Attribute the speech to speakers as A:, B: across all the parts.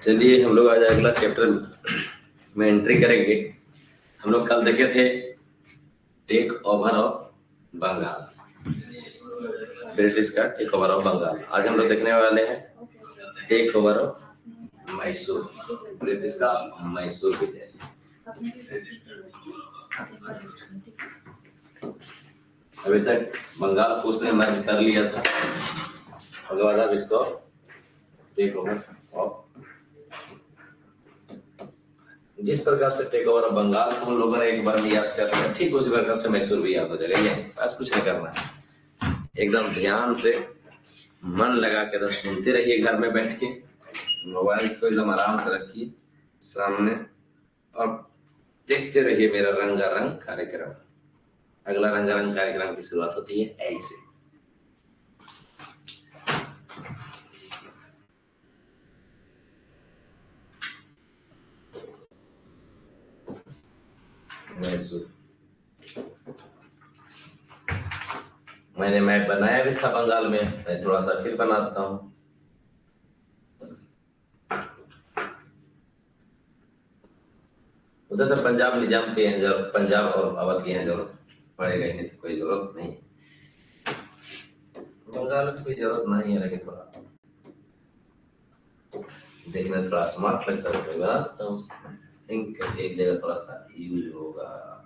A: चलिए हम लोग आज अगला चैप्टर में एंट्री करेंगे। हम लोग कल देखे थे take over of Bengal, British का टेक ओवर ऑफ बंगाल। आज हम लोग देखने वाले हैं take over of Mysore, British का मैसूर विजय। अभी तक बंगाल को उसने मर्ज कर लिया था, उसके बाद अब इसको टेक ओवर ऑफ, जिस प्रकार से टेक ओवर ऑफ बंगाल हम लोगों ने एक बार भी याद कर लिया, ठीक उसी प्रकार से मैसूर भी याद हो जाएगा। ये बस कुछ नहीं करना है, एकदम ध्यान से मन लगा के तो सुनते रहिए। घर में बैठ के मोबाइल को एकदम आराम से रखिए सामने और देखते रहिए मेरा रंगारंग कार्यक्रम। अगला रंगारंग कार्यक्रम की शुरुआत होती है ऐसे। मैसूर मैंने मैप बनाया भी था बंगाल में, मैं थोड़ा सा फिर बनाता हूँ। उधर तो पंजाब निजाम के हैं, पंजाब और अवध के हैं, जरूरत पड़ेगा ही नहीं तो कोई जरूरत नहीं। बंगाल की कोई जरूरत नहीं है, लेकिन थोड़ा देखने में थोड़ा स्मार्ट लगता होगा तो एक जगह थोड़ा सा यूज होगा।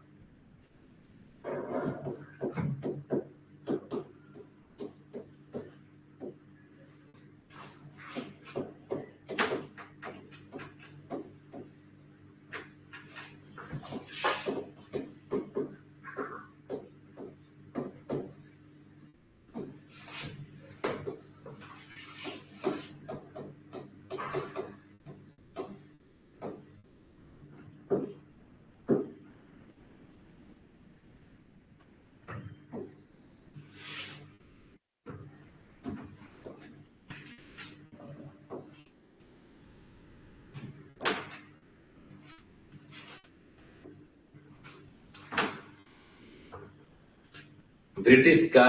A: ब्रिटिश का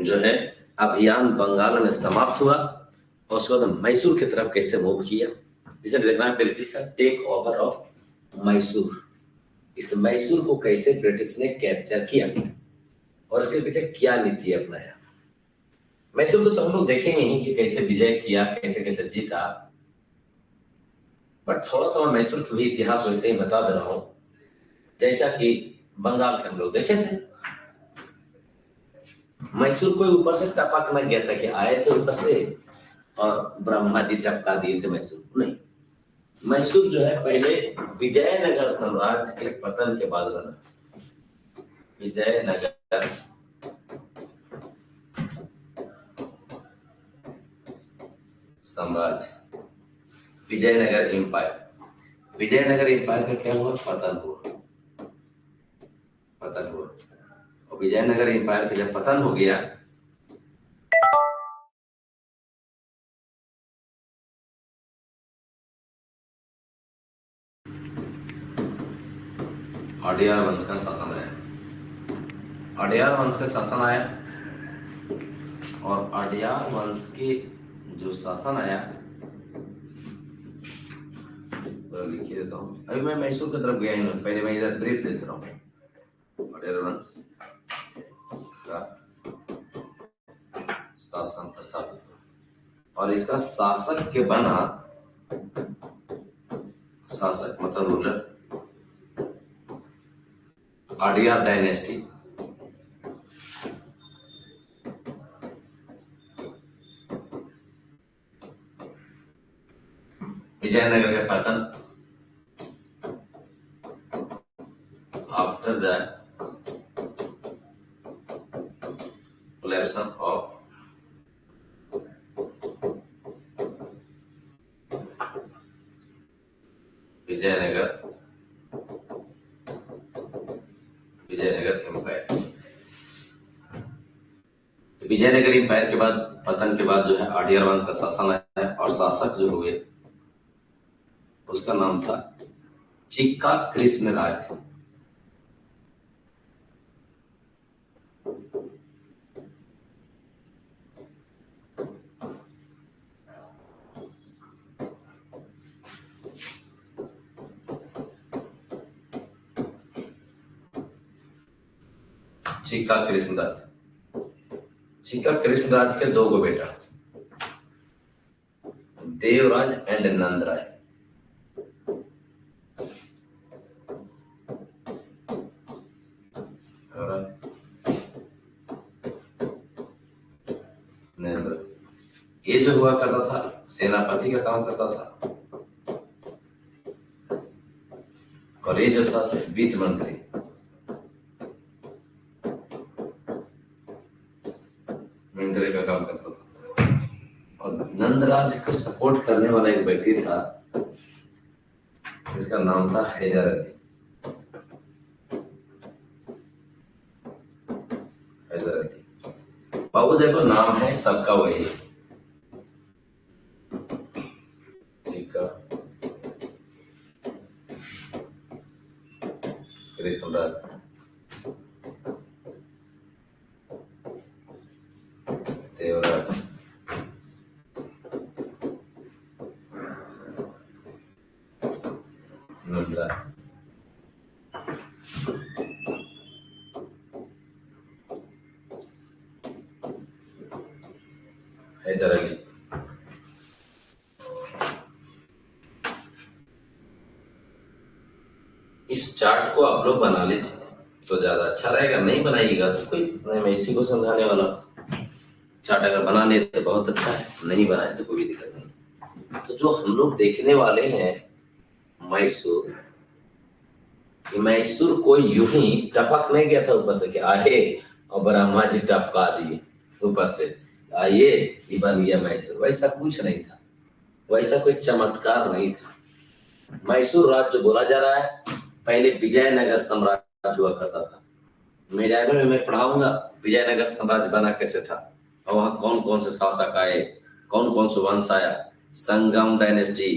A: जो है अभियान बंगाल में समाप्त हुआ और उसके बाद मैसूर की तरफ कैसे मूव किया, इसे देखना है। ब्रिटिश का टेक ओवर ऑफ मैसूर, इस मैसूर को कैसे ब्रिटिश ने कैप्चर किया और इसके पीछे क्या नीति अपनाया। मैसूर को तो हम लोग देखेंगे ही कि कैसे विजय किया, कैसे कैसे जीता, बट थोड़ा सा मैसूर का भी इतिहास वैसे ही बता दे रहा हूं जैसा कि बंगाल के हम लोग देखे थे। मैसूर कोई ऊपर से टपक न गया था कि आए थे ऊपर से और ब्रह्मा जी टपका दिए थे मैसूर, नहीं। मैसूर जो है पहले विजयनगर साम्राज्य के पतन के बाद बना। विजयनगर साम्राज्य, विजयनगर एम्पायर, विजयनगर एम्पायर का क्या हुआ, पतन हुआ। और विजयनगर एम्पायर का जब पतन हो गया अडयार वंश का शासन आया। अडयार वंश का शासन आया और अडयार वंश के जो शासन आया, लिखिए देता हूँ। अभी मैं मैसूर की तरफ गया हूँ, पहले मैं इधर ब्रीफ देता हूँ। अडयार वंश का शासन स्थापित हुआ और इसका शासक के बना, शासक मतलब रूलर, अडयार डायनेस्टी। विजयनगर के पतन, after the collapse of Vijayanagar empire. तो विजयनगर एम्पायर के बाद, पतन के बाद जो है अडयार वंश का शासन है, और शासक जो हुए उसका नाम था चिक्का कृष्णराज। चिक्का कृष्णराज, चिक्का कृष्णराज के दो गो बेटा, देवराज एंड नंदराज। ये जो हुआ करता था सेनापति का काम करता था, और ये जो था वित्त मंत्री। मंत्री का काम करता था, और नंदराज को सपोर्ट करने वाला एक व्यक्ति था जिसका नाम था हैदर अली। हैदर अली बाबू, देखो नाम है सबका वही, कृष्णराज, देवराज, नंदराज। हैदर अली। इस चार्ट को आप लोग बना लीजिए तो ज्यादा अच्छा रहेगा, नहीं बनाइएगा तो कोई मैं इसी को समझाने वाला। चार्ट अगर बना ले तो बहुत अच्छा है, नहीं बनाए तो कोई दिक्कत नहीं। तो जो हम लोग देखने वाले हैं मैसूर, मैसूर को यूं ही टपक नहीं गया था ऊपर से कि आए और ब्रह्मा जी टपका दिए ऊपर से, आइए ये बन गया मैसूर। वैसा कुछ नहीं था, वैसा कोई चमत्कार नहीं था। मैसूर राज्य जो बोला जा रहा है, पहले विजयनगर साम्राज्य हुआ करता था। मेरे आगे में मैं पढ़ाऊंगा विजयनगर साम्राज्य बना कैसे था, और वहां कौन कौन से शासक आए, कौन कौन से वंश आया। संगम डायनेस्टी,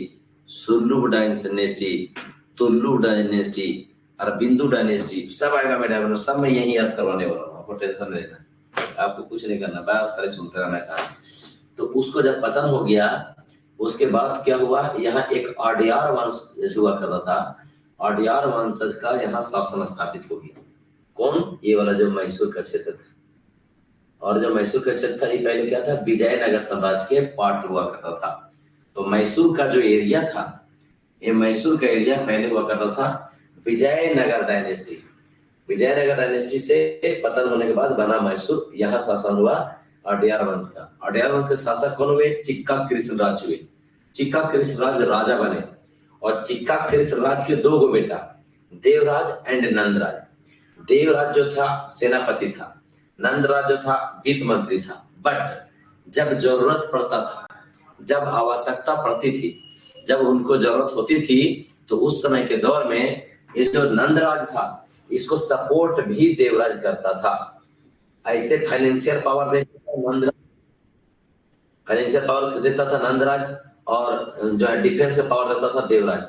A: सुर्लुभ डायनेस्टी, तुर्लुभ डायनेस्टी, अरबिंदु डायनेस्टी, सब आएगा मेरे आगे में। सब मैं यही याद करवाने वाला हूँ, आपको टेंशन नहीं लेना, आपको कुछ नहीं करना, बस खाली सुनते रहना है। तो उसको जब पतन हो गया, उसके बाद क्या हुआ, यहाँ एक अडयार वंश हुआ करता था। अडयार वंशज का यहाँ शासन स्थापित हो गया। कौन? ये वाला जो मैसूर का क्षेत्र था। और जो मैसूर का क्षेत्र था ये पहले क्या था, विजयनगर साम्राज्य के पार्ट हुआ करता था। तो मैसूर का जो एरिया था, ये मैसूर का एरिया पहले हुआ करता था विजयनगर डायनेस्टी। विजयनगर डायनेस्टी से पतन होने के बाद बना मैसूर। यहाँ शासन हुआ अडयार वंश का। अडयार वंश के शासक कौन हुए? चिक्का कृष्णराज हुए। चिक्का कृष्णराज राजा बने, और चिक्का कृष्णराज के दो गो बेटा, देवराज एंड नंदराज। देवराज जो था सेनापति था, नंदराज जो था वित्त मंत्री था। बट जब जरूरत पड़ता था, जब आवश्यकता पड़ती थी, जब उनको जरूरत होती थी, तो उस समय के दौर में ये जो नंदराज था, इसको सपोर्ट भी देवराज करता था। ऐसे फाइनेंशियल पावर देता था नंदराज, फाइनेंशियल पावर देता था नंदराज, और जो है डिफेंस पावर देता था देवराज।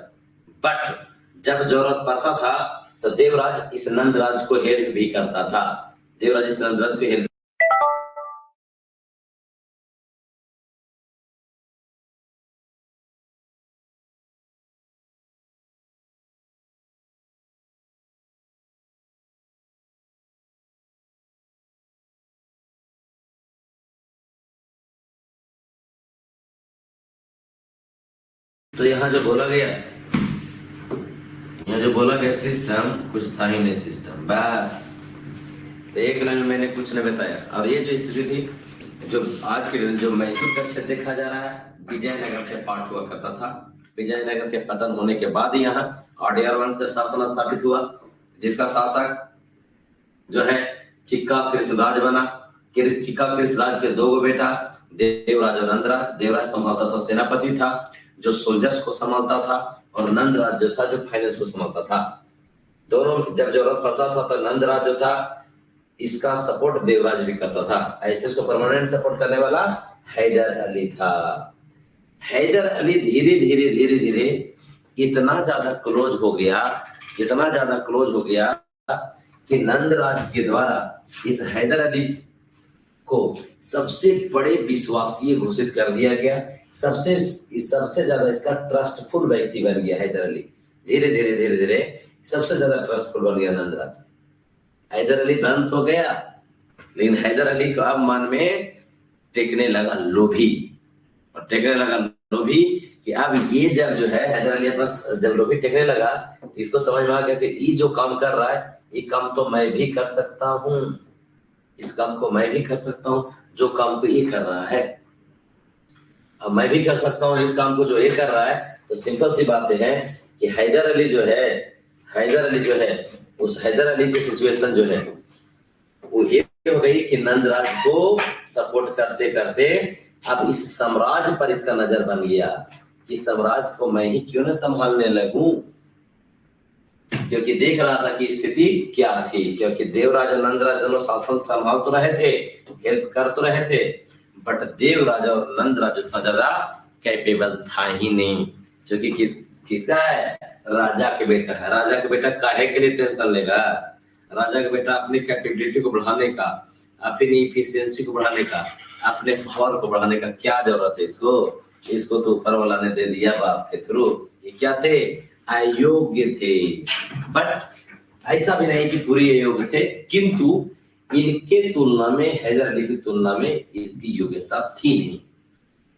A: बट जब जरूरत पड़ता था तो देवराज इस नंदराज को हेल्प भी करता था। देवराज इस नंदराज को हेल्प। तो यहाँ जो बोला गया, यहाँ जो बोला गया सिस्टम, कुछ था ही नहीं सिस्टम, बस। तो एक लाइन में मैंने कुछ नहीं बताया। और ये जो स्थिति थी, जो आज के जो मैसूर का क्षेत्र देखा जा रहा है, विजयनगर के पार्ट हुआ करता था। विजयनगर के पतन होने के बाद यहाँ अडयार वंश का शासन स्थापित हुआ, जिसका शासक जो है चिक्का कृष्णराज बना। चिक्का कृष्णराज के 2 बेटा, देवराज और नंदराज। देवराज संभालता था, सेनापति था जो सोल्जर्स को संभालता था, और नंदराज जो था जो फाइनेंस को संभालता था। दोनों जब जरूरत पड़ता था तो नंदराज जो था इसका सपोर्ट देवराज भी करता था। ऐसे इसको परमानेंट सपोर्ट करने वाला हैदर अली था। हैदर अली धीरे धीरे धीरे धीरे इतना ज्यादा क्लोज हो गया, इतना ज्यादा क्लोज हो गया कि नंदराज के द्वारा इस हैदर अली को सबसे बड़े विश्वासीय घोषित कर दिया गया। सबसे ज्यादा इसका ट्रस्टफुल व्यक्ति बन गया हैदर अली। धीरे धीरे धीरे धीरे सबसे ज्यादा ट्रस्टफुल बन गया नंदराज। हैदर अली बंद तो गया, लेकिन हैदर अली को अब मन में टेकने लगा लोभी, और टेकने लगा लोभी कि अब ये जब जो है हैदर अली अपना जब लोभी टेकने लगा तो इसको समझ में आ गया कि ये जो काम कर रहा है ये काम तो मैं भी कर सकता हूँ, इस काम को मैं भी कर सकता हूँ जो काम को ये कर रहा है। अब मैं भी कर सकता हूँ इस काम को जो ये कर रहा है। तो सिंपल सी बात है कि हैदर अली जो है उस हैदर अली की सिचुएशन जो है वो ये हो गई कि नंदराज को सपोर्ट करते करते अब इस साम्राज्य पर इसका नजर बन गया कि साम्राज्य को मैं ही क्यों न संभालने लगूं, क्योंकि देख रहा था कि स्थिति क्या थी। क्योंकि देवराज और नंदराज दोनों शासन संभाल तो रहे थे, हेल्प कर तो रहे थे, बट देवराज और नंदराज उतना ज्यादा कैपेबल था ही नहीं। क्योंकि किसका है? राजा के बेटा है। राजा के बेटा काहे के लिए टेंशन लेगा? राजा का बेटा अपनी कैपेबिलिटी को बढ़ाने का, अपनी इफिशियंसी को बढ़ाने का, अपने पावर को बढ़ाने का क्या जरूरत है इसको तो ऊपर वाला ने दे दिया बाप के थ्रू। ये क्या थे? अयोग्य थे। बट ऐसा भी नहीं कि पूरी अयोग्य थे, किंतु इनके तुलना में, हैदर अली की तुलना में इसकी योग्यता थी नहीं।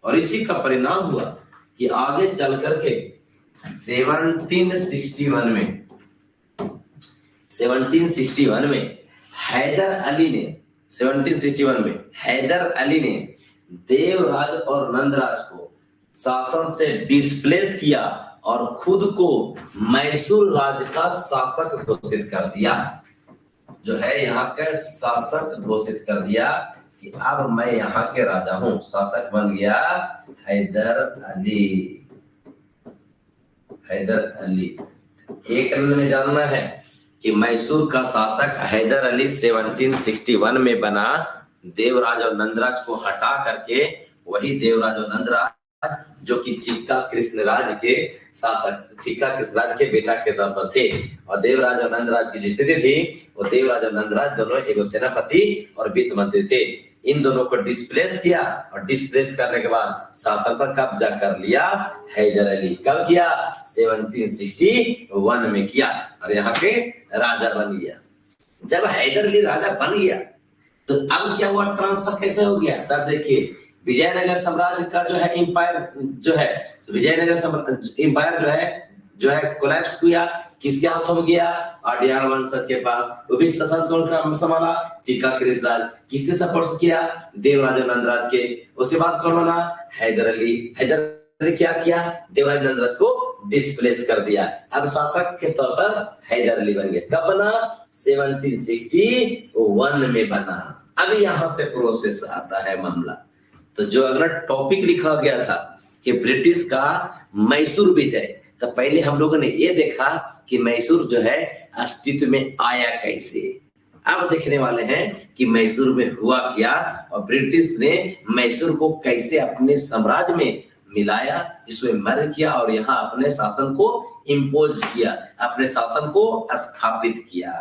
A: और इसी का परिणाम हुआ कि आगे चल करके 1761 में हैदर अली ने देवराज और नंदराज को शासन से डिस्प्लेस किया और खुद को मैसूर राज्य का शासक घोषित कर दिया। जो है यहाँ का शासक घोषित कर दिया कि अब मैं यहाँ के राजा हूं। शासक बन गया हैदर अली। एक में जानना है कि मैसूर का शासक हैदर अली 1761 में बना। देवराज और नंदराज को हटा करके वही देवराज और नंदराज जो कि चिक्का कृष्णराज के बेटा के तौर पर थे। और देवराज और नंदराज की जो स्थिति थी वो देवराज और नंदराज दोनों एक सेनापति और वित्त मंत्री थे। इन दोनों को डिस्प्लेस किया और डिस्प्लेस करने के बाद शासन पर कब्जा कर लिया हैदर अली। कब किया? 1761 में किया और यहाँ के राजा बन गया। जब हैदर अली राजा बन गया तो अब क्या हुआ? ट्रांसफर कैसे हो गया? तब देखिए विजयनगर साम्राज्य का जो है एम्पायर जो है, विजयनगर एम्पायर जो है कोलैप्स किया। किसके हाथों में गया? अडयार वंशज के पास। वो भी शासन कौन संभाला? चिक्का कृष्णराज। किसके सपोर्ट किया? देवराज और नंदराज के। उसके बाद कौन बना? हैदर अली। हैदर अली क्या किया? देवराज नंदराज को डिस्प्लेस कर दिया। अब शासक के तौर पर हैदर अली बन गया। कब बना? 1761 में बना। अब यहाँ से प्रोसेस आता है मामला। तो जो अगला टॉपिक लिखा गया था कि ब्रिटिश का मैसूर विजय, तो पहले हम लोगों ने ये देखा कि मैसूर जो है अस्तित्व में आया कैसे। अब देखने वाले हैं कि मैसूर में हुआ क्या और ब्रिटिश ने मैसूर को कैसे अपने साम्राज्य में मिलाया, इसमें मर्ज किया और यहाँ अपने शासन को इम्पोज किया, अपने शासन को स्थापित किया,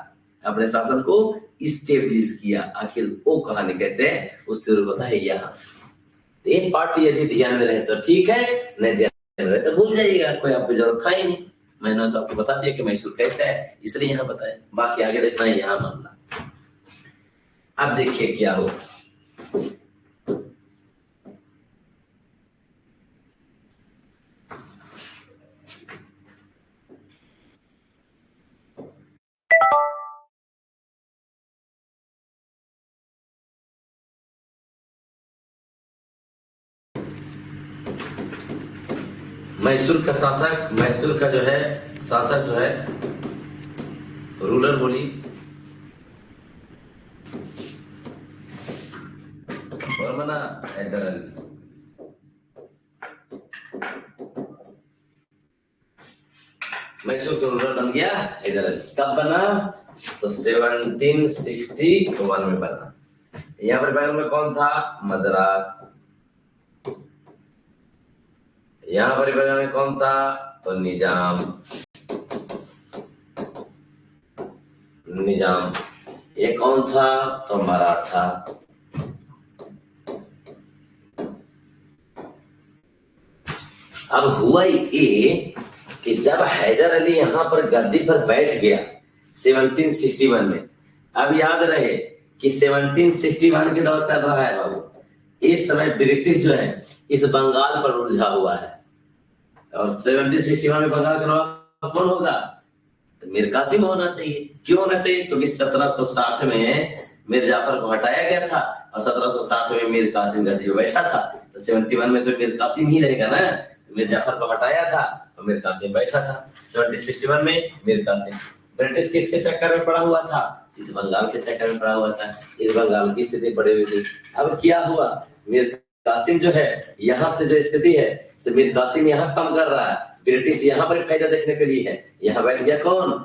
A: अपने शासन को इस्टेब्लिश किया। आखिर वो कहानी कैसे उससे होता है यहाँ। एक पार्ट यदि ध्यान में रहे तो ठीक है, नहीं ध्यान में रहे तो भूल जाइएगा, कोई आपको जरूरत था ही नहीं। मैंने तो आपको बता दिया कि मैसूर कैसा है, इसलिए यहाँ बताया। बाकी आगे देखना है यहाँ मामला। अब देखिए क्या हो। मैसूर का शासक, मैसूर का जो है शासक जो है रूलर बोली और बना हैदर अली। मैसूर का रूलर बन गया हैदर अली। कब बना? तो 1761 में बना। यहाँ पर बैरन में कौन था? मद्रास। यहाँ पर बैरन में कौन था? तो निजाम। निजाम। ये कौन था? तो मराठा। अब हुआ ये कि जब हैदर अली यहाँ पर गद्दी पर बैठ गया 1761 में, अब याद रहे कि 1761 के दौर चल रहा है बाबू। इस समय ब्रिटिश जो है इस बंगाल पर उलझा हुआ है, और 1761 में बंगाल का नवाब कौन होगा? तो मीर कासिम होना चाहिए। क्यों होना चाहिए? क्योंकि 1760 में मीर जाफर को हटाया गया था और 1760 में मीर कासिम गद्दी पर बैठा था। तो 71 में तो मीर कासिम ही रहेगा ना। मीर जाफर को हटाया था और मीर कासिम बैठा था। 1761 में मीर कासिम। ब्रिटिश किसके चक्कर में पड़ा हुआ था? इस बंगाल के चक्कर में पड़ा हुआ था। इस बंगाल की स्थिति पड़ी हुई थी। अब क्या हुआ? मीर कासिम जो है यहाँ से जो स्थिति है, मीर कासिम यहाँ कम कर रहा है, ब्रिटिश यहाँ पर फायदा देखने के लिए है। यहाँ बैठ गया कौन?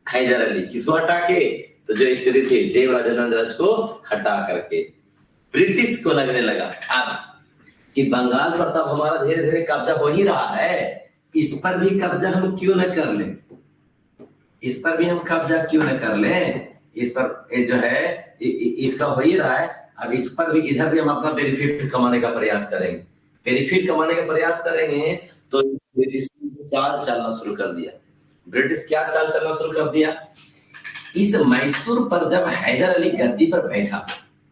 A: हैदर अली। किसको हटा के? तो जो स्थिति थी देवराज आनंद को हटा करके ब्रिटिश को लगने लगा अब कि बंगाल पर तब हमारा धीरे धीरे कब्जा हो ही रहा है, इस पर भी कब्जा हम क्यों न कर लें? इस पर भी हम कब्जा क्यों न कर लें? इस पर जो है इसका हो ही रहा है, अब इस पर भी, इधर भी हम अपना बेनिफिट कमाने का प्रयास करेंगे। बेनिफिट कमाने का प्रयास करेंगे तो ब्रिटिश चाल चलना शुरू कर दिया। ब्रिटिश क्या चाल चलना शुरू कर दिया? इस मैसूर पर जब हैदर अली गद्दी पर बैठा,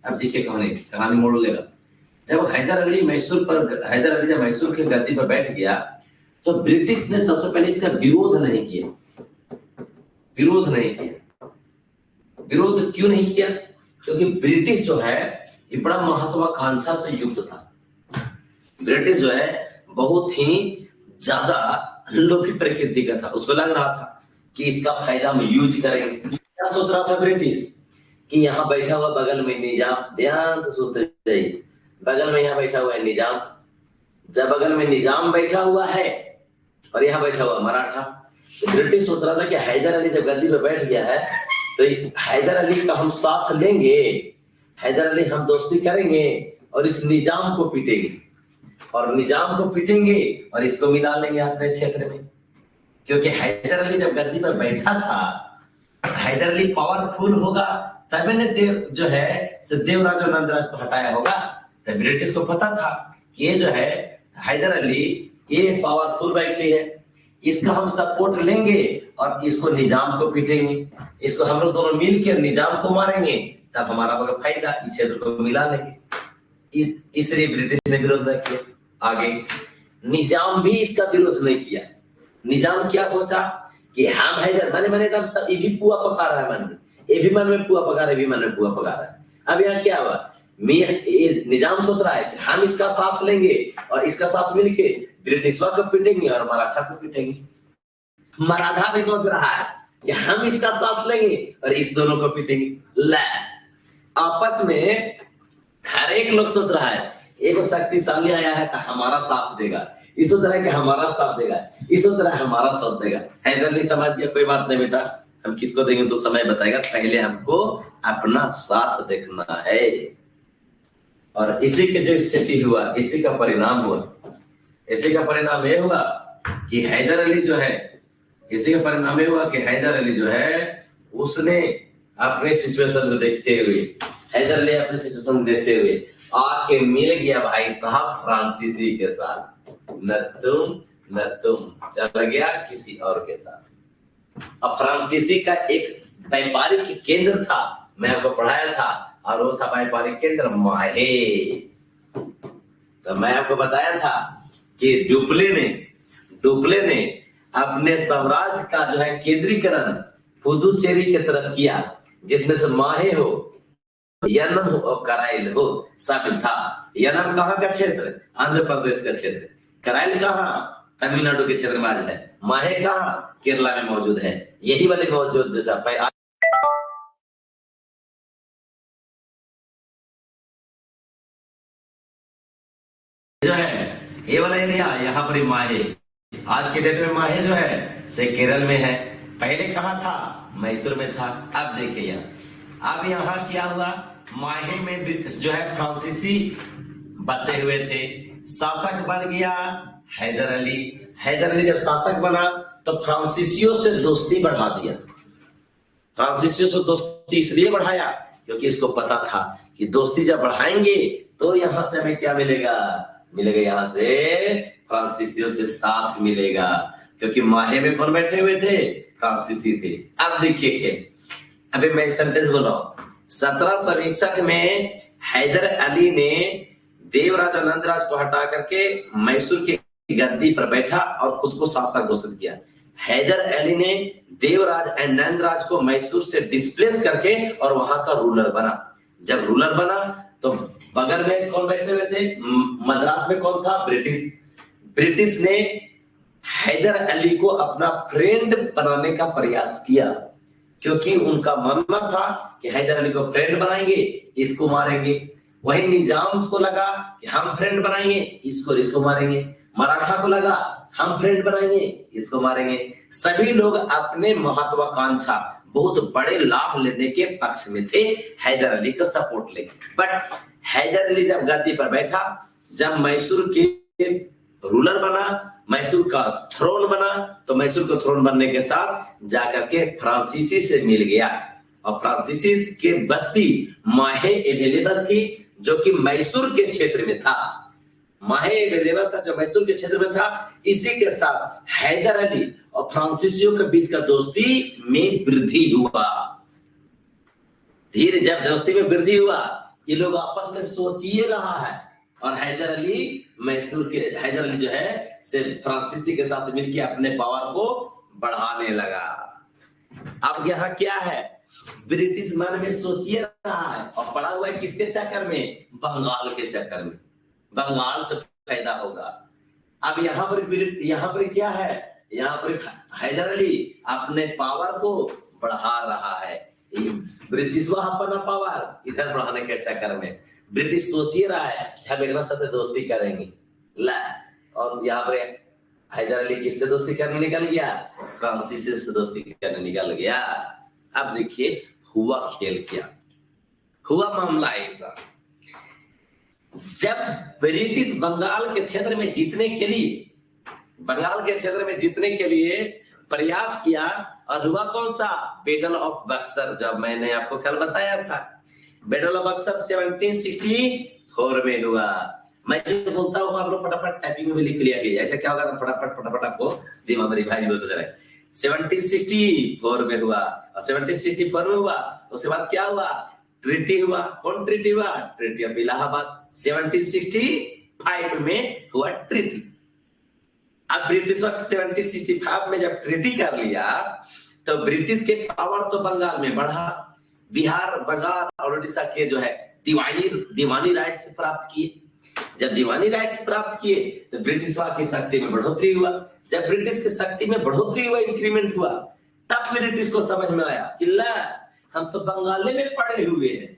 A: अब देखिए कहानी मोड़ लेगा। जब हैदर अली जब मैसूर के गद्दी पर बैठ गया तो ब्रिटिश ने सबसे पहले इसका विरोध नहीं किया। विरोध क्यों नहीं किया? क्योंकि ब्रिटिश जो है ये बड़ा महत्वाकांक्षा से युक्त था। ब्रिटिश जो है बहुत ही ज्यादा लोभी प्रकृति का था। उसको लग रहा था कि इसका फायदा हम यूज करेंगे। क्या सोच रहा था ब्रिटिश? कि यहाँ बैठा हुआ बगल में निजाम, ध्यान से सुनते जाइए, बगल में यहाँ बैठा हुआ है निजाम। जब बगल में निजाम बैठा हुआ है और यहाँ बैठा हुआ मराठा, तो ब्रिटिश सोच रहा था कि हैदर अली जब गद्दी पर बैठ गया है तो हैदर अली का हम साथ लेंगे, हैदर अली हम दोस्ती करेंगे और इस निजाम को पीटेंगे और इसको मिला लेंगे अपने क्षेत्र में। क्योंकि हैदर अली जब गद्दी पर बैठा था, हैदर अली पावरफुल होगा तभी ने देवराज और नंदराज को हटाया होगा। तो ब्रिटिश को पता था कि ये जो है हैदर अली ये पावरफुल व्यक्ति है, इसका हम सपोर्ट लेंगे और इसको निजाम को पीटेंगे, इसको हम लोग दोनों मिलकर निजाम को मारेंगे, तब हमारा होगा फायदा, इस क्षेत्र को मिला लेंगे। इसलिए ब्रिटिश ने विरोध न किया। आगे निजाम भी इसका विरोध नहीं किया। निजाम क्या सोचा कि हम हैदर मैंने एकदम सब ये भी पुआ पका रहा है मन में, ये भी मन में पुआ पका रहा है, भी मन में पुआ पका रहा है। अब यहाँ क्या हुआ? निजाम सोच रहा है कि हम इसका साथ लेंगे और इसका साथ मिलके ब्रिटिशवा को पीटेंगे और मराठा को पीटेंगे। मराठा भी सोच रहा है कि हम इसका साथ लेंगे और इस दोनों को पीटेंगे। आपस में हर एक लोग सोच रहा है एक शक्तिशाली आया है तो हमारा साथ देगा, ये सोच रहा है कि हमारा साथ देगा, ये सोच रहा है हमारा साथ देगा। हैदर अली समझ गया कोई बात नहीं बेटा, हम किसको देंगे तो समय बताएगा, पहले हमको अपना साथ देखना है। और इसी के जो स्थिति हुआ, इसी का परिणाम ये हुआ कि हैदर अली जो है उसने अपने सिचुएशन को देखते हुए आके मिल गया भाई साहब फ्रांसीसी के साथ। न तुम चल गया किसी और के साथ। अब फ्रांसीसी का एक व्यापारिक केंद्र था, मैं आपको पढ़ाया था, और वो था व्यापारिक केंद्र माहे। तो मैं आपको बताया था कि डुप्ले ने अपने साम्राज्य का जो है केंद्रीकरण पुदुचेरी की तरफ किया, जिसमें से माहे हो, यनम हो और कराइल हो शामिल था। यनम कहाँ का क्षेत्र? आंध्र प्रदेश का क्षेत्र। कराइल कहाँ? तमिलनाडु के क्षेत्र में आज है। माहे कहाँ? केरला में मौजूद है। यही वाले मौजूद जैसा जो है ये वाला एरिया, यहाँ पर माहे, आज के डेट में माहे जो है से केरल में है। पहले कहाँ था? मैसूर में था। अब देखिए यहाँ, अब यहाँ क्या हुआ, माहे में जो है फ्रांसीसी बसे हुए थे। शासक बन गया हैदर अली। हैदर अली जब शासक बना तो फ्रांसीसियों से दोस्ती बढ़ा दिया। फ्रांसीसियों से दोस्ती इसलिए बढ़ाया क्योंकि इसको पता था कि दोस्ती जब बढ़ाएंगे तो यहाँ से हमें क्या मिलेगा, मिलेगा यहाँ से फ्रांसीसियों से साथ मिलेगा, क्योंकि माहे में कौन बैठे हुए थे? फ्रांसीसी थे। अब देखिए के अभी मैं एक सेंटेंस बोल रहा हूं। 1761 में हैदर अली ने देवराज आनंदराज को हटा करके मैसूर की गद्दी पर बैठा और खुद को शासक घोषित किया। हैदर अली ने देवराज आनंदराज को मैसूर से डिस्प्लेस करके और वहां का रूलर बना। जब रूलर बना तो बगल में कौन बैठे हुए थे? मद्रास में कौन था? ब्रिटिश। ब्रिटिश ने हैदर अली को अपना फ्रेंड बनाने का प्रयास किया, क्योंकि उनका मानना था कि हैदर अली को फ्रेंड बनाएंगे, इसको मारेंगे। वही निजाम को लगा कि हम फ्रेंड बनाएंगे, इसको मारेंगे। मराठा को लगा हम फ्रेंड बनाएंगे, इसको मारेंगे। सभी लोग अपने महत्वाकांक्षा, बहुत बड़े लाभ लेने के पक्ष में थे, हैदर अली को सपोर्ट लेके। बट हैदर अली जब गद्दी पर बैठा, जब मैसूर के रूलर बना, मैसूर का थ्रोन बना, तो मैसूर का थ्रोन बनने के साथ जाकर के फ्रांसीसी से मिल गया। और फ्रांसीसी के बस्ती माहे अवेलेबल थी, जो कि मैसूर के क्षेत्र में था। माहे अवेलेबल था जो मैसूर के क्षेत्र में था। इसी के साथ हैदर अली और फ्रांसीसियों के बीच का दोस्ती में वृद्धि हुआ। धीरे जब दोस्ती में वृद्धि हुआ, ये लोग आपस में सोचिए रहा है, और हैदर अली हैदर अली जो है से फ्रांसीसी के साथ मिलकर अपने पावर को बढ़ाने लगा। अब यहाँ क्या है, ब्रिटिश मन में सोचिए रहा है, और पड़ा हुआ है किसके चक्कर में? बंगाल के चक्कर में। बंगाल से फायदा होगा। अब यहाँ पर क्या है, यहाँ पर हैदर अली अपने पावर को बढ़ा रहा है। ब्रिटिश वहां अपना पावर इधर बढ़ाने के चक्कर में ब्रिटिश सोच ही रहा है कि हम एक साथ दोस्ती करेंगे ला, और यहाँ पर हैदर अली किससे दोस्ती करने निकल गया? फ्रांसीसी से दोस्ती करने निकल गया। अब देखिए हुआ खेल क्या हुआ, मामला ऐसा, जब ब्रिटिश बंगाल के क्षेत्र में जीतने के लिए प्रयास किया, और हुआ कौन सा? Battle of Buxar. जब मैंने आपको कल बताया था, बैटल ऑफ बक्सर 1764 में हुआ। मैं जो बोलता हूँ आप लोग फटाफट टाइपिंग में भी लिख लिया कीजिए, ऐसे क्या होगा फटाफट आपको दिमाग में रिवाइज होता जाए। 1764 में हुआ, और 1764 में हुआ, उसके बाद क्या हुआ? ट्रीटी हुआ। कौन ट्रीटी हुआ? Treaty of Allahabad. 1765 में हुआ ट्रीटी। अब ब्रिटिश वक्त 1765 में जब ट्रीटी कर लिया, तो ब्रिटिश के पावर तो बंगाल में बढ़ा। बिहार, बंगाल और उड़ीसा के जो है दीवानी राइट्स प्राप्त किए। जब दीवानी राइट्स प्राप्त किए तो ब्रिटिश की शक्ति में बढ़ोतरी हुआ। जब ब्रिटिश की शक्ति में बढ़ोतरी हुआ, इंक्रीमेंट हुआ, तब ब्रिटिश को समझ में आया कि ला, हम तो बंगाल में पड़े हुए हैं,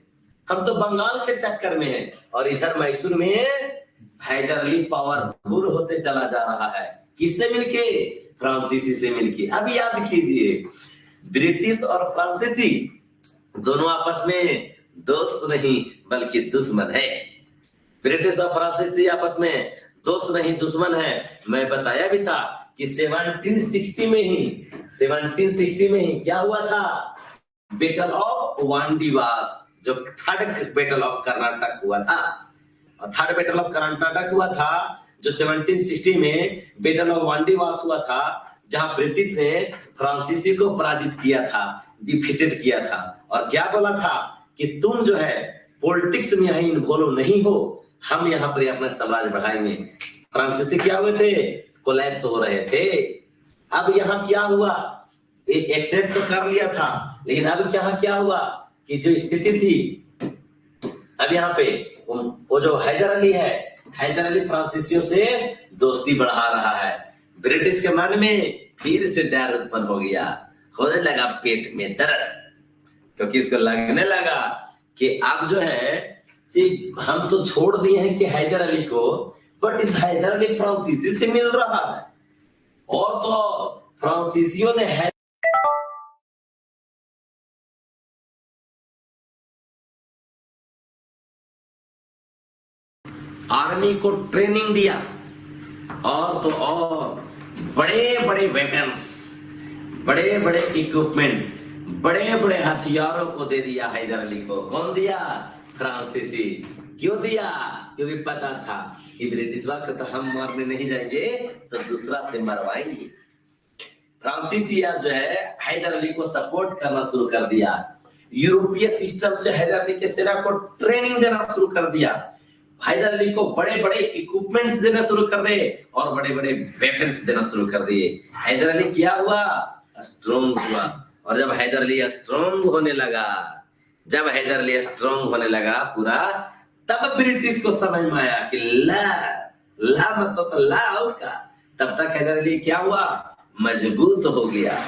A: हम तो बंगाल के चक्कर में हैं, और इधर मैसूर में हैदर अली पावरफुल होते चला जा रहा है। किससे मिलके? फ्रांसीसी से मिलके। अब याद कीजिए, ब्रिटिश और फ्रांसीसी दोनों आपस में दोस्त नहीं बल्कि दुश्मन है। ब्रिटिश और फ्रांसीसी आपस में दोस्त नहीं दुश्मन है। मैं बताया भी था कि 1760 में ही क्या हुआ था? बैटल ऑफ वांडीवास, जो थर्ड बैटल ऑफ कर्नाटक हुआ था। और थर्ड बैटल ऑफ कर्नाटक हुआ था जो 1760 में बैटल ऑफ वांडीवास हुआ था, जहां ब्रिटिश ने फ्रांसीसी को पराजित किया था, डिफीटेड किया था, और क्या बोला था कि तुम जो है पॉलिटिक्स में यहीं इन्वॉल्व नहीं हो, हम यहाँ पर अपना साम्राज्य बढ़ाएंगे। फ्रांसीसी क्या हुए थे? कोलैप्स हो रहे थे। अब यहाँ क्या हुआ? एक्सेप्ट तो कर लिया था, लेकिन अब क्या हुआ कि जो स्थिति थी, अब यहाँ पे वो जो हैदर अली है, हैदर अली फ्रांसीसियों से दोस्ती बढ़ा रहा है। ब्रिटिश के मन में फिर से डर उत्पन्न हो गया, होने लगा पेट में दर्द, क्योंकि इसको लगने लगा कि अब जो है सिर्फ हम तो छोड़ दिए हैं कि हैदर अली को, बट इस हैदर अली फ्रांसीसी से मिल रहा है, और तो फ्रांसीसियों ने आर्मी को ट्रेनिंग दिया, और तो और बड़े बड़े वेपन्स, बड़े बड़े इक्विपमेंट, बड़े बड़े हथियारों को दे दिया हैदर अली को। कौन दिया? फ्रांसीसी। क्यों दिया? क्योंकि पता था कि ब्रिटिश वक्त तो हम मारने नहीं जाएंगे, तो दूसरा से मरवाएंगे। फ्रांसीसी जो है हैदर अली को सपोर्ट करना शुरू कर दिया, यूरोपीय सिस्टम से हैदर अली के सेना को ट्रेनिंग देना शुरू कर दिया, हैदर अली को बड़े बड़े इक्विपमेंट्स देना शुरू कर दिए और बड़े बड़े वेपन्स देना शुरू कर दिए। हैदर अली क्या हुआ? स्ट्रॉन्ग हुआ। और जब हैदर अली स्ट्रॉन्ग होने लगा, जब हैदर अली स्ट्रॉन्ग होने लगा पूरा, तब ब्रिटिश को समझ में आया कि ला मतलब तो ला का। तब तक हैदर अली क्या हुआ? मजबूत हो गया।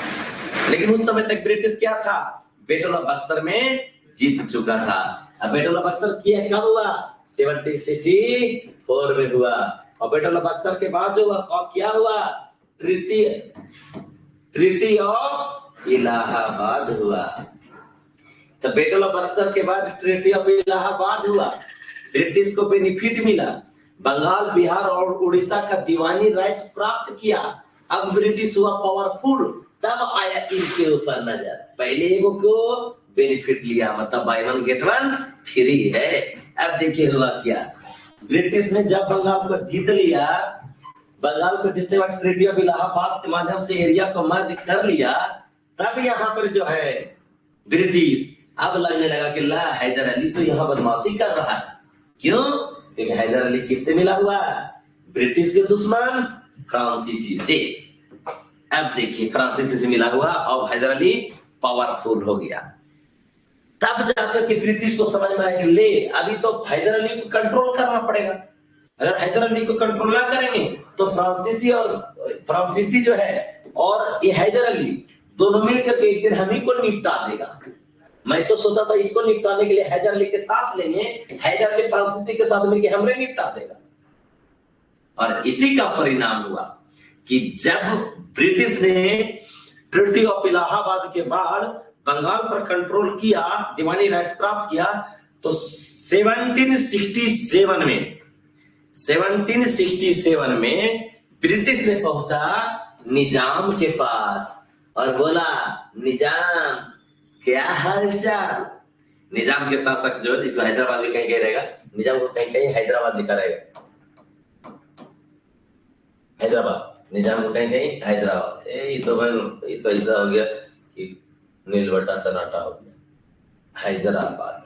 A: लेकिन उस समय तक ब्रिटिश क्या था? बैटल ऑफ बक्सर में जीत चुका था। अब बैटल ऑफ बक्सर किया कब हुआ? 1764 में हुआ। और बैटल ऑफ बक्सर के बाद जो हुआ क्या हुआ? ट्रीटी ऑफ इलाहाबाद हुआ। तो बैटल ऑफ बक्सर के बाद ट्रीटी ऑफ इलाहाबाद हुआ। ब्रिटिश को बेनिफिट मिला, बंगाल, बिहार और उड़ीसा का दीवानी राइट प्राप्त किया। अब ब्रिटिश हुआ पावरफुल, तब आया इनके ऊपर नजर। पहले एगो को बेनिफिट लिया, मतलब by one get one free है। अब देखिए हुआ क्या, ब्रिटिश ने जब बंगाल को जीत लिया, बंगाल को जीतने बाद ट्रीटी ऑफ इलाहाबाद के माध्यम से एरिया को मर्ज कर लिया, तब यहाँ पर जो है ब्रिटिश अब लगने लगा कि ला हैदर अली तो यहाँ बदमाशी कर रहा है। क्यों? क्योंकि हैदर अली किससे मिला हुआ? ब्रिटिश के दुश्मन फ्रांसीसी से। अब देखिए फ्रांसीसी से मिला हुआ और हैदर अली पावरफुल हो गया। तब जाकर के ब्रिटिश को समझ में आया कि ले अभी तो हैदर अली को कंट्रोल करना पड़ेगा। अगर हैदर अली को कंट्रोल ना करेंगे तो फ्रांसीसी जो है और ये हैदर अली दोनों मिलकर के एक दिन हम ही को निपटा देगा। मैं तो सोचा था इसको निपटाने के लिए हैदर अली के साथ लेंगे, हैदर अली फ्रांसीसी के साथ मिलकर हमें निपटा देगा। और इसी का परिणाम हुआ कि जब ब्रिटिश ने ट्रीटी ऑफ इलाहाबाद के बाद बंगाल पर कंट्रोल किया, दीवानी राइट्स प्राप्त किया, तो 1767 में ब्रिटिश ने पहुंचा निजाम के पास और बोला, निजाम क्या हालचाल। निजाम के शासक जो इसको हैदराबाद में कहीं रहेगा, निजाम को कहीं कहीं हैदराबाद लिखा रहेगा, हैदराबाद। निजाम को कहीं कहीं हैदराबाद। ये तो ऐसा हो गया कि नीलबट्टा सन्नाटा हो गया। हैदराबाद,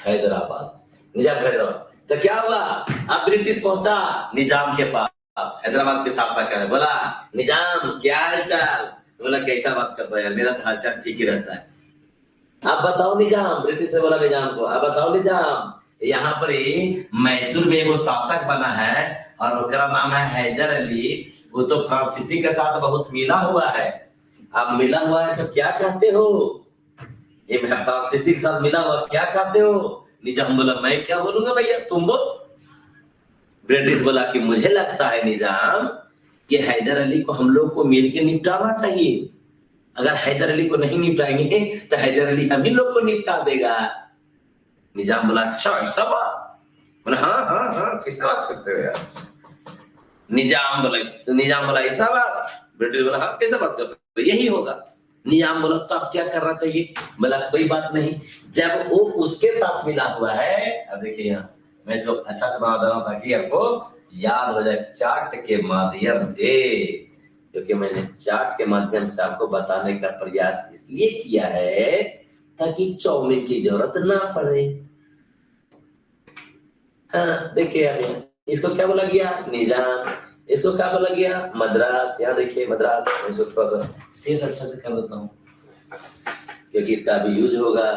A: हैदराबाद, निजाम हैदराबाद। तो क्या हुआ? अब ब्रिटिश पहुंचा निजाम के पास, हैदराबाद के शासक है, बोला निजाम क्या हालचाल। बोला कैसा बात कर रहा है, मेरा तो हालचाल ठीक ही रहता है। अब बताओ निजाम, ब्रिटिश ने बोला निजाम को, अब बताओ निजाम, यहाँ पर मैसूर में वो शासक बना है और उसका नाम है हैदर अली, वो तो फ्रांसीसी के साथ बहुत मिला हुआ है। अब मिला हुआ है तो क्या कहते हो? ये फ्रांसीसी के साथ मिला हुआ क्या कहते हो? निजाम बोला मैं क्या बोलूंगा भैया, तुम बोल। ब्रिटिश बोला कि मुझे लगता है निजाम कि हैदर अली को हम लोग को मिलकर निपटाना चाहिए। अगर हैदर अली को नहीं निपटाएंगे तो हैदर अली हम ही लोग को निपटा देगा। निजाम बोला अच्छा ऐसा बात? बोला हाँ कैसा बात करते हो यार? निजाम बोला ऐसा बात? ब्रिटिश बोला हाँ कैसा बात करते हो, यही होगा। निजाम बोला तो अब क्या करना चाहिए? बोला कोई बात नहीं, जब वो उसके साथ मिला हुआ है, अब देखिए यहाँ मैं इसको अच्छा से बना दे रहा हूँ ताकि आपको याद हो जाए चार्ट के माध्यम से, क्योंकि मैंने चार्ट के माध्यम से आपको बताने का प्रयास इसलिए किया है ताकि चाउमीन की जरूरत ना पड़े। हाँ देखिए अब इसको क्या बोला गया? निजाम। इसको क्या बोला गया? मद्रास। यहाँ देखिए मद्रास। इसको थोड़ा सा फेस अच्छा से कर देता हूँ क्योंकि इसका अभी यूज होगा।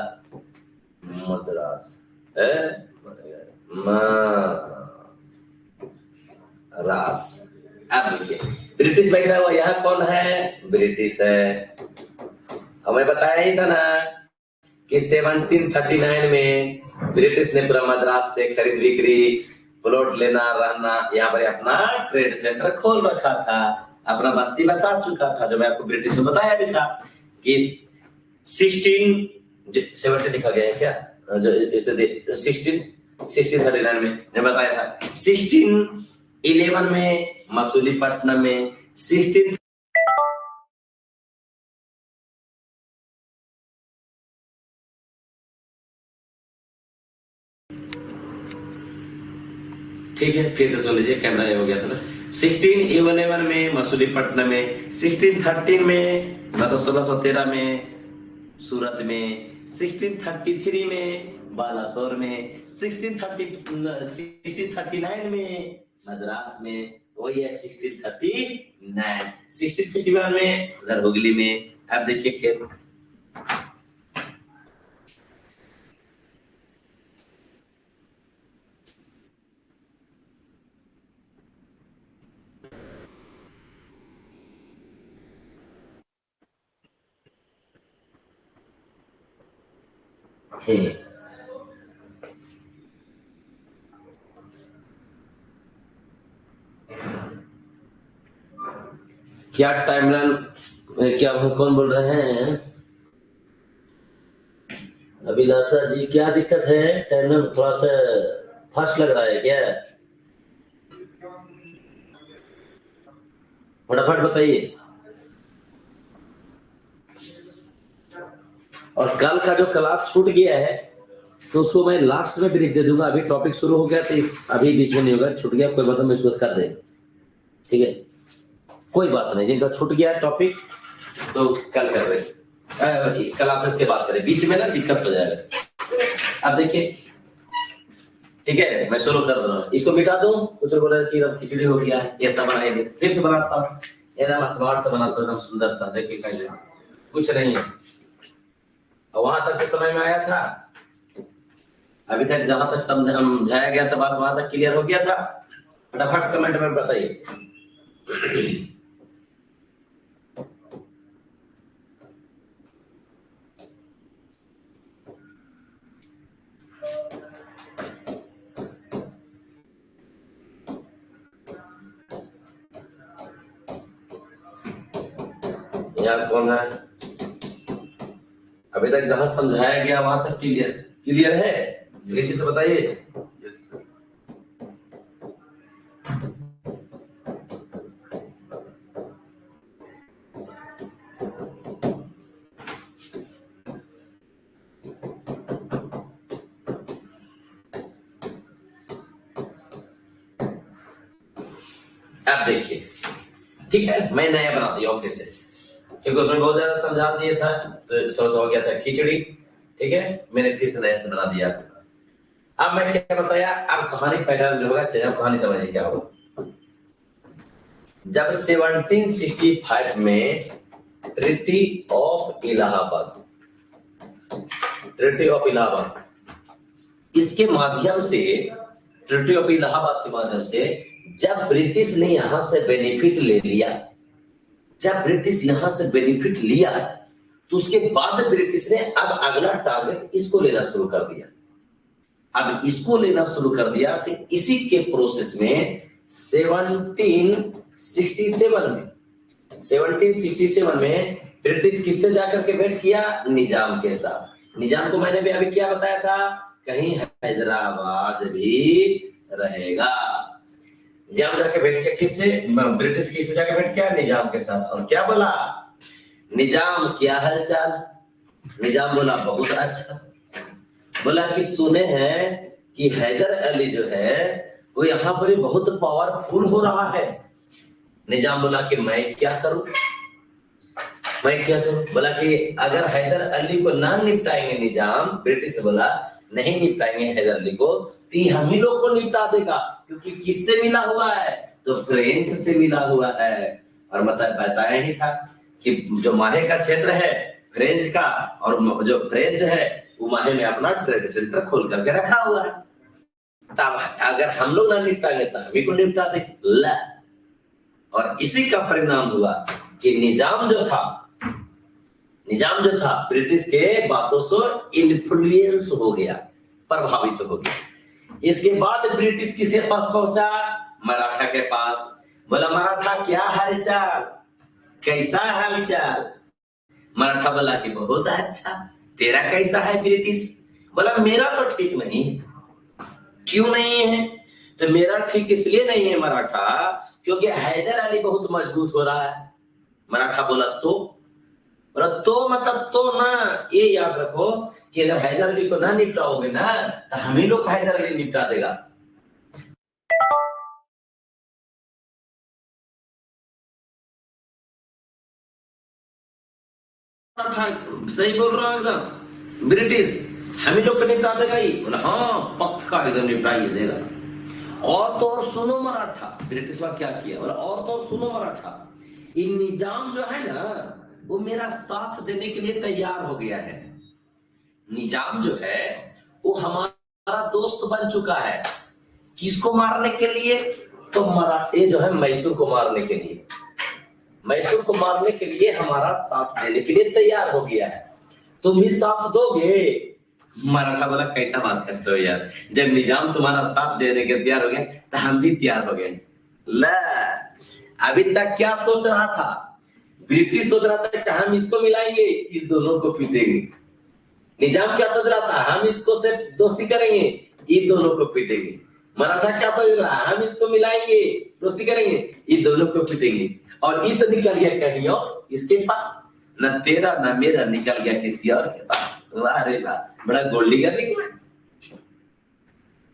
A: मद्रास है, रास। अब देखिए ब्रिटिश बैठा हुआ यहाँ कौन है? ब्रिटिश है। हमें बताया ही था ना कि 1739 में ब्रिटिश ने पूरा मद्रास से खरीद बिक्री, प्लॉट लेना रहना, यहाँ पर अपना ट्रेड सेंटर खोल रखा था, अपना बस्ती बसा चुका था, जो मैं आपको ब्रिटिश में बताया भी था कि 1670 लिखा गया है क्या? जो 1639 में मैं बताया था। 1611 में मसूलीपट्टनम में, 16 ठीक है, फिर से सुन लीजिए, कैमरा हो गया था ना। 1611 में मसूलीपट्टनम में, 1613 में मतलब 1613 में सूरत में, 1633 में बालासोर में, 1639 में मद्रास में, वही है 1639, 1651 में उधर हुगली में। अब देखिए खेल क्या टाइमलाइन, क्या कौन बोल रहे हैं? अभिलाषा जी, क्या दिक्कत है? टाइमलाइन थोड़ा सा फास्ट लग रहा है क्या? फटाफट बताइए। और कल का जो क्लास छूट गया है तो उसको मैं लास्ट में ब्रेक दे दूंगा। अभी टॉपिक शुरू हो गया तो अभी बीच में नहीं होगा, छूट गया कोई मतलब मैं उसको कर देंगे, ठीक है, कोई बात नहीं। जिनका छूट गया टॉपिक तो कल कर रहे, क्लासेस के बाद करें, बीच में ना दिक्कत हो जाएगा। अब देखिए, ठीक है, मैं शुरू कर रहा हूँ। इसको मिटा दूं, कुछ बोला कि अब खिचड़ी हो गया है, ये बनाएंगे, फिर से बनाता हूँ, एकदम स्मार्ट से बनाता हूँ, एकदम सुंदर सा, देखिए कुछ नहीं है। वहां तक के समय में आया था, अभी तक जहां तक समझाया गया था बात, वहां तक क्लियर हो गया था? फटाफट कमेंट में बताइए। यहाँ कौन है? अभी तक जहां समझाया गया वहां तक क्लियर क्लियर है? किसी से बताइए। Yes sir. अब देखिए, ठीक है, मैं नया बना दिया फिर से, क्योंकि उसमें बहुत ज्यादा समझा दिया था तो थोड़ा सा हो गया था खिचड़ी, ठीक है, मैंने फिर से नया से बना दिया। अब मैं क्या बताया, अब कहानी पैटर्न जो होगा, अब कहानी समझिए क्या होगा। जब 1765 में treaty of Allahabad, treaty of Allahabad, इसके माध्यम से, ट्रिटी ऑफ इलाहाबाद के माध्यम से जब ब्रिटिश ने यहां से बेनिफिट ले लिया, जब ब्रिटिश यहां से बेनिफिट लिया तो उसके बाद ब्रिटिश ने अब अगला टारगेट इसको लेना शुरू कर दिया। अब इसको लेना शुरू कर दिया तो इसी के प्रोसेस में 1767 में ब्रिटिश किससे जाकर के भेंट किया? निजाम के साथ। निजाम को मैंने भी अभी क्या बताया था, कहीं हैदराबाद भी रहेगा। निजाम जाके भेंट किया किससे? ब्रिटिश किससे जाकर भेंट किया? निजाम के साथ। और क्या बोला? निजाम क्या हालचाल? निजाम बोला बहुत अच्छा। बोला कि सुने हैं कि हैदर अली जो है वो यहाँ पर बहुत पावरफुल हो रहा है। निजाम बोला कि मैं क्या करूं, मैं क्या करूं? बोला कि अगर हैदर अली को ना निपटाएंगे निजाम, ब्रिटिश ने बोला नहीं निपटाएंगे हैदर अली को तो हम ही लोग को निपटा देगा, क्योंकि किससे मिला हुआ है? तो फ्रेंच से मिला हुआ है। और मतलब बताया ही था कि जो माहे का क्षेत्र है फ्रेंच का, और जो फ्रेंच है वो माहे में अपना ट्रेड सेंटर खोल करके रखा हुआ है। तब अगर हम लोग ना निपटा लेता अभी को निपटा दे ला। और इसी का परिणाम हुआ कि निजाम जो था ब्रिटिश के बातों से इन्फ्लुएंस हो गया, प्रभावित हो गया। इसके बाद ब्रिटिश किसके पास पहुंचा? मराठा के पास। बोला मराठा क्या हालचाल, कैसा हालचाल? मराठा बोला कि बहुत अच्छा, तेरा कैसा है ब्रिटिश? बोला मेरा तो ठीक नहीं है। क्यों नहीं है? तो मेरा ठीक इसलिए नहीं है मराठा क्योंकि हैदर अली बहुत मजबूत हो रहा है। मराठा बोला तो मतलब तो ना, ये याद रखो कि अगर हैदर अली को ना निपटाओगे ना तो हम ही लोग हैदर अली निपटा देगा। सही बोल रहा हूँ एकदम, ब्रिटिश हम ही लोग को निपटा देगा ही। बोला हाँ पक्का एकदम निपटा ही देगा। और तो और सुनो मराठा, ब्रिटिश वाला क्या किया? बोला और तो और सुनो मराठा, ये निजाम जो है ना वो मेरा साथ देने के लिए तैयार हो गया है। निजाम जो है वो हमारा दोस्त बन चुका है। किसको मारने के लिए? तो मराठे जो है मैसूर को मारने के लिए, मैसूर को मारने के लिए हमारा साथ देने के लिए तैयार हो गया है। तुम भी साथ दोगे? मराठा बोला कैसा बात करते हो यार, जब निजाम तुम्हारा साथ देने के तैयार हो गए तो हम भी तैयार हो गए। ला अभी तक क्या सोच रहा था? ब्रिटिश सोच रहा था कि हम इसको मिलाएंगे, इस दोनों को पीटेंगे। निजाम क्या सोच रहा था? हम इसको से दोस्ती करेंगे, इन दोनों को पीटेंगे। मराठा क्या सोच रहा है? हम इसको मिलाएंगे, दोस्ती करेंगे, इन दोनों को पीटेंगे। और ये तो निकल गया कहीं और इसके पास, न तेरा न मेरा, निकल गया किसी और के पास। अरे वाह, बड़ा गोल्डीगर निकला।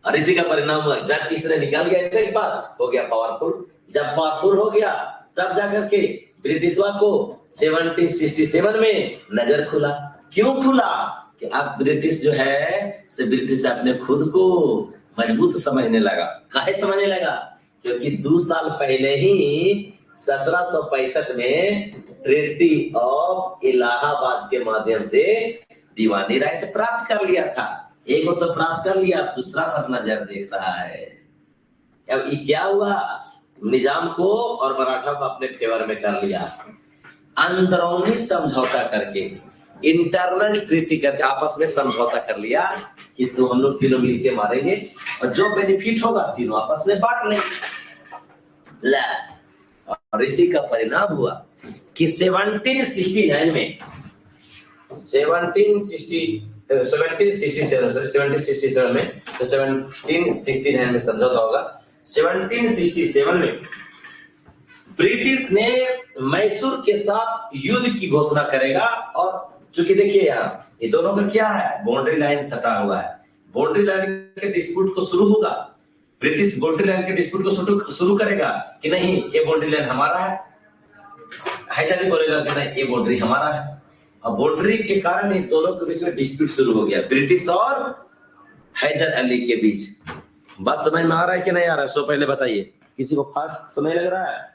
A: और इसी का परिणाम हुआ, जब इसने निकाल गया इसके बाद हो गया पावरफुल। जब पावरफुल हो गया तब जाकर के ब्रिटिशवा को 1767 में नजर खुला। क्यों खुला? कि अब ब्रिटिश जो है से ब्रिटिश अपने खुद को मजबूत समझने लगा। काहे समझने लगा? क्योंकि 2 साल पहले ही 1765 में ट्रिनिटी ऑफ इलाहाबाद के माध्यम से दीवानी राइट प्राप्त कर लिया था। एक तो प्राप्त कर लिया, दूसरा पर नजर देख रहा है। अब ये क्या हुआ? निजाम को और मराठा को अपने फेवर में कर लिया, अंदरूनी समझौता करके, इंटरनल ट्रीटी करके आपस में समझौता कर लिया कि तो हम लोग तीनों मिलके मारेंगे और जो बेनिफिट होगा तीनों आपस में बांट लेंगे। और इसी का परिणाम हुआ कि 1769 में 1769 में समझौता होगा। 1767 में ब्रिटिश ने मैसूर के साथ युद्ध की घोषणा करेगा। और चूंकि देखिए यहाँ ये दोनों का क्या है, बाउंड्री लाइन सटा हुआ है। बाउंड्री लाइन के डिस्प्यूट को शुरू होगा, ब्रिटिश बाउंड्री लाइन के डिस्प्यूट को शुरू करेगा कि नहीं ये बाउंड्री लाइन हमारा है। हैदर अली बोलेगा कि नहीं ये बाउंड्री हमारा है। अब बाउंड्री के कारण ही दोनों के बीच में डिस्प्यूट शुरू हो गया, ब्रिटिश और हैदर अली के बीच। बात समझ में आ रहा है कि नहीं आ रहा है? सो पहले बताइए, किसी को फास्ट तो नहीं लग रहा है?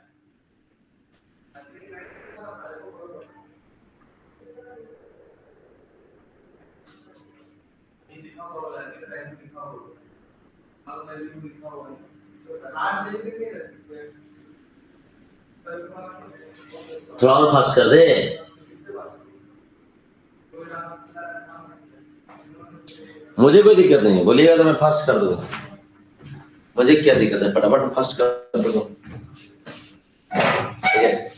A: थोड़ा और फास्ट कर दे। मुझे कोई दिक्कत नहीं है, बोलिएगा तो मैं फास्ट कर दूंगा। मुझे क्या दिक्कत है, फटाफट फास्ट कर दूंगा। ठीक है,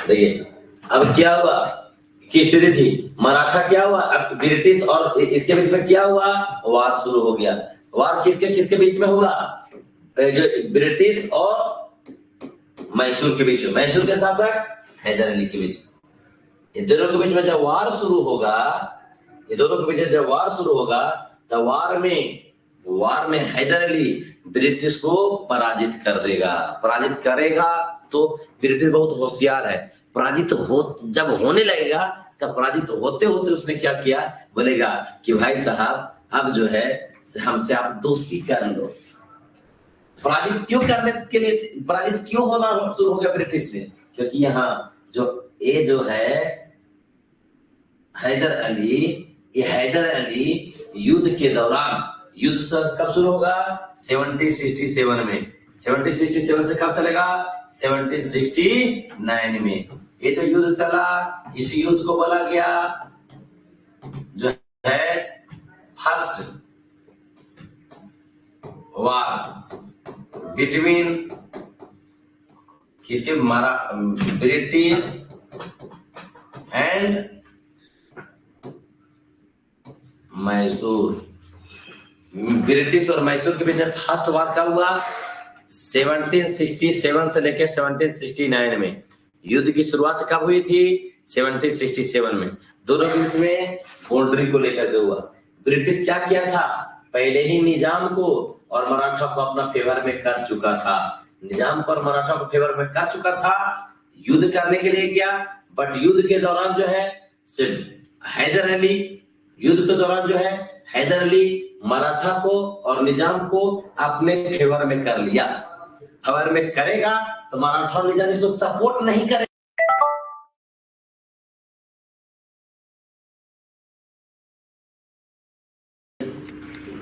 A: देखिए अब क्या हुआ की स्थिति थी। मराठा क्या हुआ, अब ब्रिटिश और इसके बीच में क्या हुआ, वार शुरू हो गया। वार किसके किसके बीच में हुआ? जो ब्रिटिश और मैसूर के बीच में, मैसूर के शासक हैदर अली के बीच। ये दोनों के बीच में जब वार शुरू होगा, ये दोनों के बीच जब वार शुरू होगा तो वार में हैदर अली ब्रिटिश को पराजित कर देगा। पराजित करेगा तो ब्रिटिश बहुत होशियार है, पराजित हो जब होने लगेगा तब पराजित होते होते उसने क्या किया, बोलेगा कि भाई साहब अब जो है हमसे आप दोस्ती कर लो। पराजित क्यों करने के लिए, पराजित क्यों होना शुरू हो गया ब्रिटिश से? क्योंकि यहाँ जो ये जो है हैदर अली, ये हैदर अली युद्ध के दौरान, युद्ध कब शुरू होगा? 1767 में। 1767 से कब चलेगा? 1769 में। ये जो युद्ध चला, इस युद्ध को बोला गया जो है फर्स्ट वार बिटवीन किसके? British and Mysore. ब्रिटिश और मैसूर के बीच में फर्स्ट वार कब हुआ? 1767 से लेकर 1769 में। युद्ध की शुरुआत कब हुई थी? 1767 में। दोनों के बीच में बाउंड्री को लेकर के हुआ। ब्रिटिश क्या किया था? पहले ही निजाम को और मराठा को अपना फेवर में कर चुका था। निजाम को और मराठा को फेवर में कर चुका था, युद्ध करने के लिए गया। बट युद्ध के दौरान जो है सिर्फ हैदर अली, युद्ध के दौरान जो है हैदर अली मराठा को और निजाम को अपने फेवर में कर लिया। फेवर में करेगा तो मराठा और निजाम इसको सपोर्ट नहीं करेगा।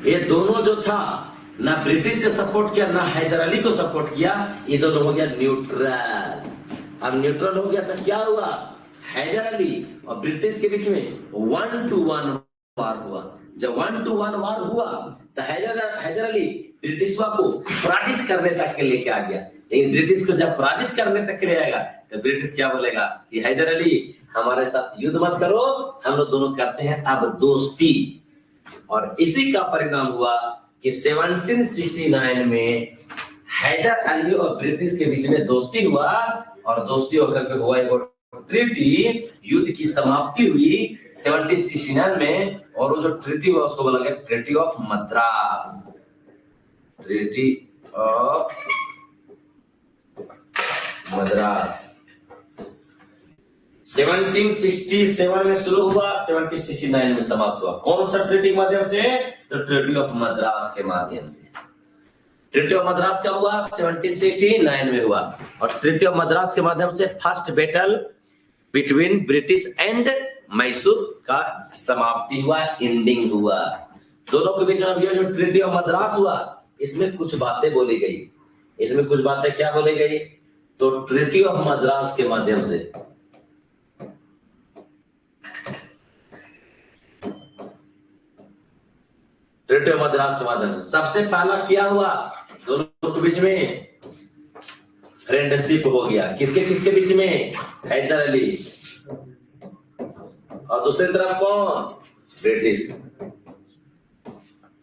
A: ये दोनों जो था, ना ब्रिटिश ने सपोर्ट किया ना हैदर अली को सपोर्ट किया। ये दोनों हो गया न्यूट्रल। अब न्यूट्रल हो गया तो क्या हुआ? हैदर अली और ब्रिटिश के बीच में 1-to-1 वार हुआ। जब 1-to-1 वार हुआ तो हैदर अली ब्रिटिशों को पराजित करने तक के लेके आ गया। लेकिन ब्रिटिश को जब पराजित करने तक के लिए आएगा तो ब्रिटिश क्या बोलेगा कि हैदर अली हमारे साथ युद्ध मत करो, हम लोग दोनों करते हैं अब दोस्ती। और इसी का परिणाम हुआ कि 1769 में हैदर अली और ब्रिटिश के बीच में दोस्ती हुआ। और दोस्ती होकर के हुआ एक ट्रीटी, युद्ध की समाप्ति हुई 1769 में। और वो जो ट्रीटी हुआ उसको बोला गया treaty of Madras. Treaty of Madras 1767 में शुरू हुआ, 1769 में समाप्त हुआ। कौन सा ट्रीटी के माध्यम से? तो ट्रीटी ऑफ मद्रास के माध्यम से। ट्रीटी ऑफ मद्रास का हुआ 1769 में हुआ। और ट्रीटी ऑफ मद्रास के माध्यम से first battle between British and Mysore का समाप्ति हुआ, एंडिंग हुआ। दोनों के बीच में जो ट्रीटी ऑफ मद्रास हुआ, इसमें कुछ बातें बोली गई। इसमें कुछ बातें क्या बोली गई? तो ट्रीटी ऑफ मद्रास के माध्यम से ट्रीटी ऑफ मद्रास के माध्यम से सबसे पहला क्या हुआ? दोनों के बीच में फ्रेंडशिप हो गया। किसके किसके बीच में? हैदर अली और दूसरी तरफ कौन? ब्रिटिश।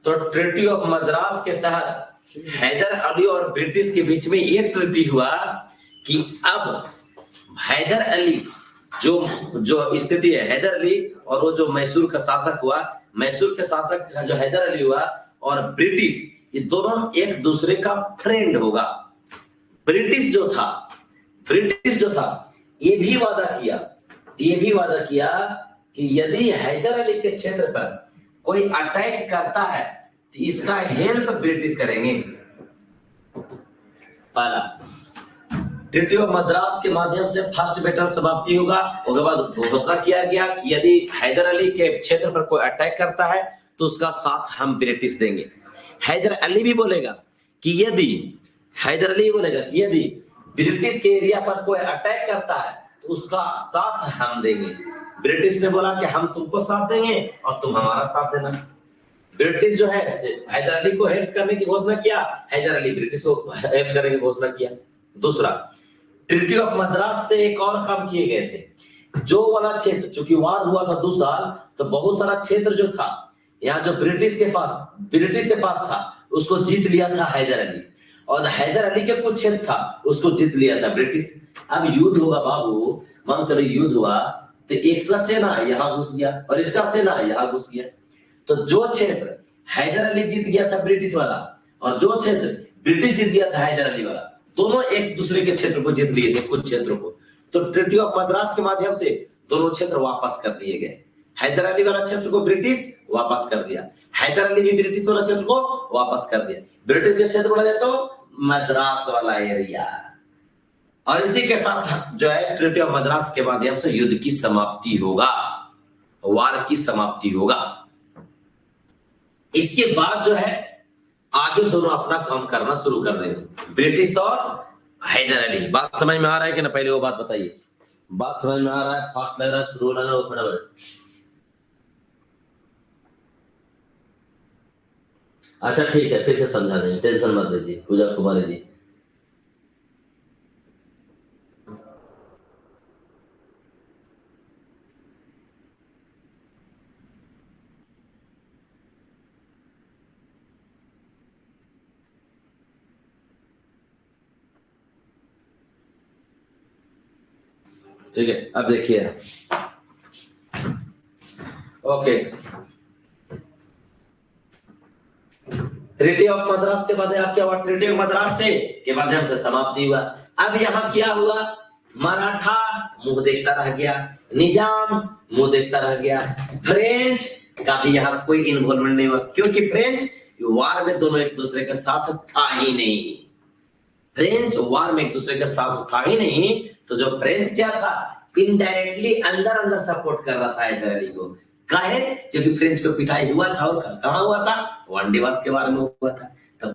A: तो ट्रीटी ऑफ मद्रास के तहत हैदर अली और ब्रिटिश के बीच में यह ट्रीटी हुआ कि अब हैदर अली जो स्थिति है, हैदर अली और वो जो मैसूर का शासक हुआ, मैसूर के शासक जो हैदर अली हुआ और ब्रिटिश, ये दोनों एक दूसरे का फ्रेंड होगा। ब्रिटिश जो था ये भी वादा किया कि यदि हैदर अली के क्षेत्र पर कोई अटैक करता है तो इसका हेल्प ब्रिटिश करेंगे। पहला ट्रीटी ऑफ मद्रास के माध्यम से फर्स्ट बैटल समाप्ति होगा। उसके बाद घोषणा किया गया कि यदि हैदर अली के क्षेत्र पर कोई अटैक करता है तो उसका साथ हम ब्रिटिश देंगे। हैदर अली भी बोलेगा कि यदि ब्रिटिश के एरिया पर कोई अटैक करता है तो उसका साथ हम देंगे। ब्रिटिश ने बोला कि हम तुमको साथ देंगे और तुम हमारा साथ देना। ब्रिटिश जो है हैदर अली को हेल्प करने की घोषणा किया, हैदर अली ब्रिटिश को हेल्प करने की घोषणा किया। दूसरा, ट्रीटी ऑफ मद्रास से एक और काम किए गए थे। जो वाला क्षेत्र, चूंकि वार हुआ था 2 साल, तो बहुत सारा क्षेत्र जो था यहाँ जो ब्रिटिश के पास था उसको जीत लिया था हैदर अली। और हैदर अली के कुछ क्षेत्र था उसको जीत लिया था ब्रिटिश। अब युद्ध हुआ बाबू, मान चलो युद्ध हुआ तो एक सेना यहाँ घुस गया और इसका सेना यहाँ घुस गया। तो जो क्षेत्र हैदर अली जीत गया था ब्रिटिश वाला और जो क्षेत्र ब्रिटिश जीत गया था हैदर अली वाला, दोनों एक दूसरे के क्षेत्र को जीत लिए थे, कुछ क्षेत्रों को। तो ट्रीटी ऑफ मद्रास के माध्यम से दोनों क्षेत्र वापस कर दिए गए। हैदर अली वाला क्षेत्र को ब्रिटिश वापस कर दिया, हैदर अली भी ब्रिटिश वाला क्षेत्र को वापस कर दिया। ब्रिटिश के क्षेत्र बोला जाए तो मद्रास वाला एरिया। और इसी के साथ जो है ट्रीटी ऑफ मद्रास के माध्यम से युद्ध की समाप्ति होगा। वार की समाप्ति होगा। इसके बाद जो है आगे दोनों अपना काम करना शुरू कर देंगे, ब्रिटिश और हैदर अली। बात समझ में आ रहा है कि ना? पहले वो बात बताइए। बात समझ में आ रहा है? फास्ट लग रहा है, स्लो लग रहा है, फटाफट। अच्छा ठीक है, फिर से समझा देंगे, टेंशन मत लीजिए पूजा कुमारी जी। ठीक है, अब देखिए। ओके, ट्रीटी ऑफ मद्रास के बाद आप क्या हुआ? ट्रीटी ऑफ मद्रास से के माध्यम से समाप्ति हुआ। अब यहाँ क्या हुआ? मराठा मुंह देखता रह गया, निजाम मुंह देखता रह गया, फ्रेंच का भी यहाँ कोई इन्वॉल्वमेंट नहीं हुआ, क्योंकि फ्रेंच वार में दोनों एक दूसरे के साथ था ही नहीं। फ्रेंच वार में एक दूसरे के साथ था ही नहीं, तो जो फ्रेंच क्या था, इनडायरेक्टली अंदर अंदर सपोर्ट कर रहा था हैदर अली को। काहे? क्योंकि फ्रेंच को पिटाई हुआ था, और कहां हुआ था? वांडीवास के बारे में हुआ था। तब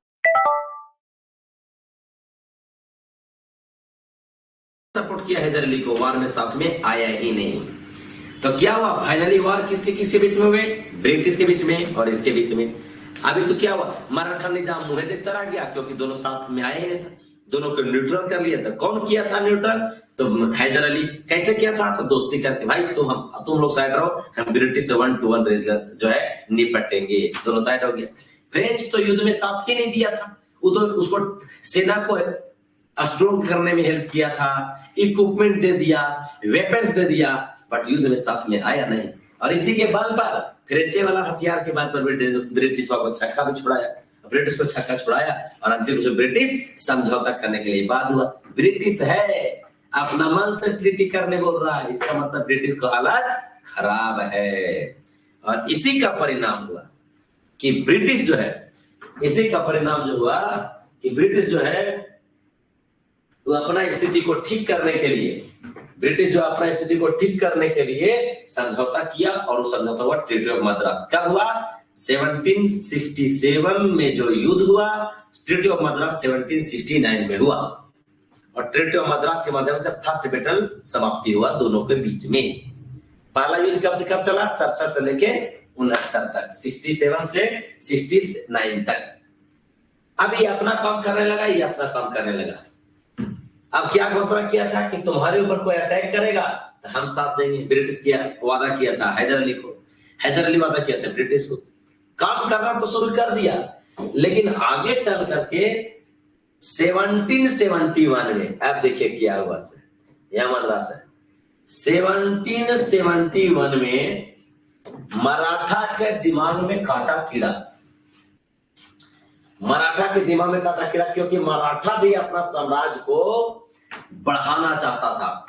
A: सपोर्ट किया हैदर अली को, वार में साथ में आया ही नहीं। तो क्या हुआ? फाइनली वार किसके बीच में हुए? ब्रिटिश के बीच में और इसके बीच में। अभी तो क्या हुआ? मराठा निजाम मुंह देखता रह गया, क्योंकि दोनों साथ में आए ही नहीं था, दोनों को न्यूट्रल कर लिया था। कौन किया था न्यूट्रल? तो हैदर अली। कैसे किया था? तो दोस्ती करके, भाई तुम लोग साइड रहो, हम ब्रिटिश से 1 to 1 जो है निपटेंगे। दोनों साइड हो गया। फ्रेंच तो युद्ध में साथ ही नहीं दिया था, वो तो उसको सेना को स्ट्रॉन्ग करने में हेल्प किया था, इक्विपमेंट दे दिया, वेपन्स दे दिया, बट युद्ध में साथ में आया नहीं। और इसी के बल पर फ्रेंचे वाला हथियार के बाद पर ब्रिटिश को छक्का भी छुड़ाया, ब्रिटिश को छक्का छुड़ाया, और अंतिम रूप से ब्रिटिश समझौता करने के लिए बात हुआ। ब्रिटिश है अपना मन से ट्रीटी करने बोल रहा है, इसका मतलब ब्रिटिश को हालत खराब है। और इसी का परिणाम हुआ कि ब्रिटिश जो है, इसी का परिणाम जो हुआ कि ब्रिटिश जो है तो अपना स्थिति को ठीक करने के लिए, ब्रिटिश जो अपना स्थिति को ठीक करने के लिए समझौता किया, और वो समझौता हुआ ट्रीटी ऑफ मद्रास। कब हुआ? 1767 में जो युद्ध हुआ, ट्रीटी ऑफ मद्रास 1769 में हुआ, और ट्रीटी ऑफ मद्रास के माध्यम से फर्स्ट बैटल समाप्ति हुआ दोनों के बीच में। पहला युद्ध कब से कब चला? 67 से लेके 69 तक, 67 से 69 तक। अब ये अपना काम करने लगा, ये अपना काम करने लगा। अब क्या घोषणा किया था कि तुम्हारे ऊपर कोई अटैक करेगा तो हम साथ देंगे। ब्रिटिश किया वादा किया था हैदर अली को, हैदर अली वादा किया था ब्रिटिश को। काम करना तो शुरू कर दिया, लेकिन आगे चल करके 1771 में, अब देखिए क्या हुआ से, यह मद्रास है। 1771 में मराठा के दिमाग में काटा कीड़ा, मराठा के दिमाग में काटा कीड़ा, क्योंकि मराठा भी अपना साम्राज्य को बढ़ाना चाहता था,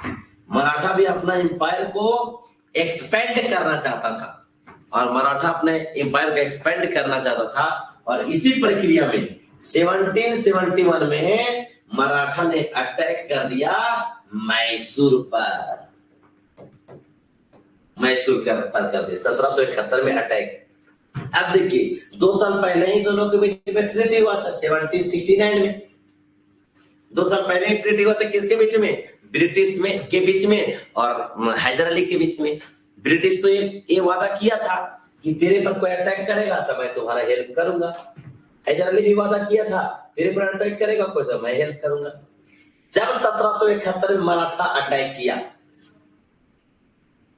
A: मराठा भी अपना एम्पायर को एक्सपेंड करना चाहता था, और मराठा अपने एम्पायर को एक्सपेंड करना चाहता था। और इसी प्रक्रिया में 1771 में मराठा ने अटैक कर दिया मैसूर पर, मैसूर पर कर दिया 1771 में अटैक। अब देखिए 2 साल पहले ही दोनों के बीच में ट्रीटी हुआ था 1769 में, 2 साल पहले ही ट्रीटी हुआ था। किसके बीच में? ब्रिटिश में के बीच में और हैदर अली के बीच में। ब्रिटिश तो ये वादा किया था कि तेरे पर कोई अटैक करेगा तो मैं तुम्हारा हेल्प करूंगा। हैदर अली भी वादा किया था तेरे पर अटैक करेगा कोई तो मैं हेल्प करूंगा। जब 1771 में मराठा अटैक किया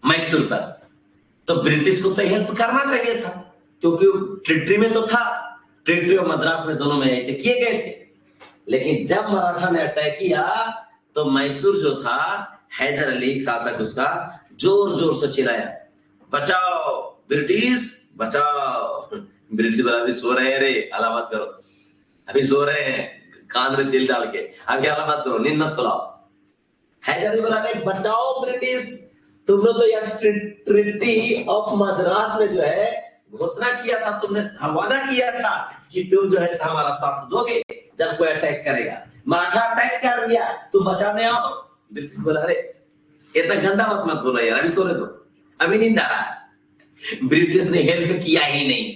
A: मैसूर पर, तो ब्रिटिश को तो हेल्प करना चाहिए था, क्योंकि ट्रीटी में तो था, ट्रीटी ऑफ मद्रास में दोनों में ऐसे किए गए थे। लेकिन जब मराठा ने अटैक किया तो मैसूर जो था, हैदर अली शासक उसका जोर जोर से चिल्लाया, बचाओ ब्रिटिश बचाओ। ब्रिटिश वाला अभी सो रहे हैं, रे हल्ला मत करो, अभी सो रहे हैं, कान में दिल डाल के, अभी हल्ला मत करो, नींद मत खुलाओ। हैदर अली बोला, बचाओ ब्रिटिश, तुमने तो यार ट्रीटी ऑफ मद्रास में जो है घोषणा किया था, तुमने वादा किया था कि तुम जो है हमारा साथ दोगे जब कोई अटैक करेगा। मराठा अटैक कर दिया, तुम बचाने आओ। ब्रिटिश बोला, अरे इतना गंदा मत बोलो यार, अभी सोने दो, अभी नींद आ रहा है, ब्रिटिश ने हेल्प किया ही नहीं।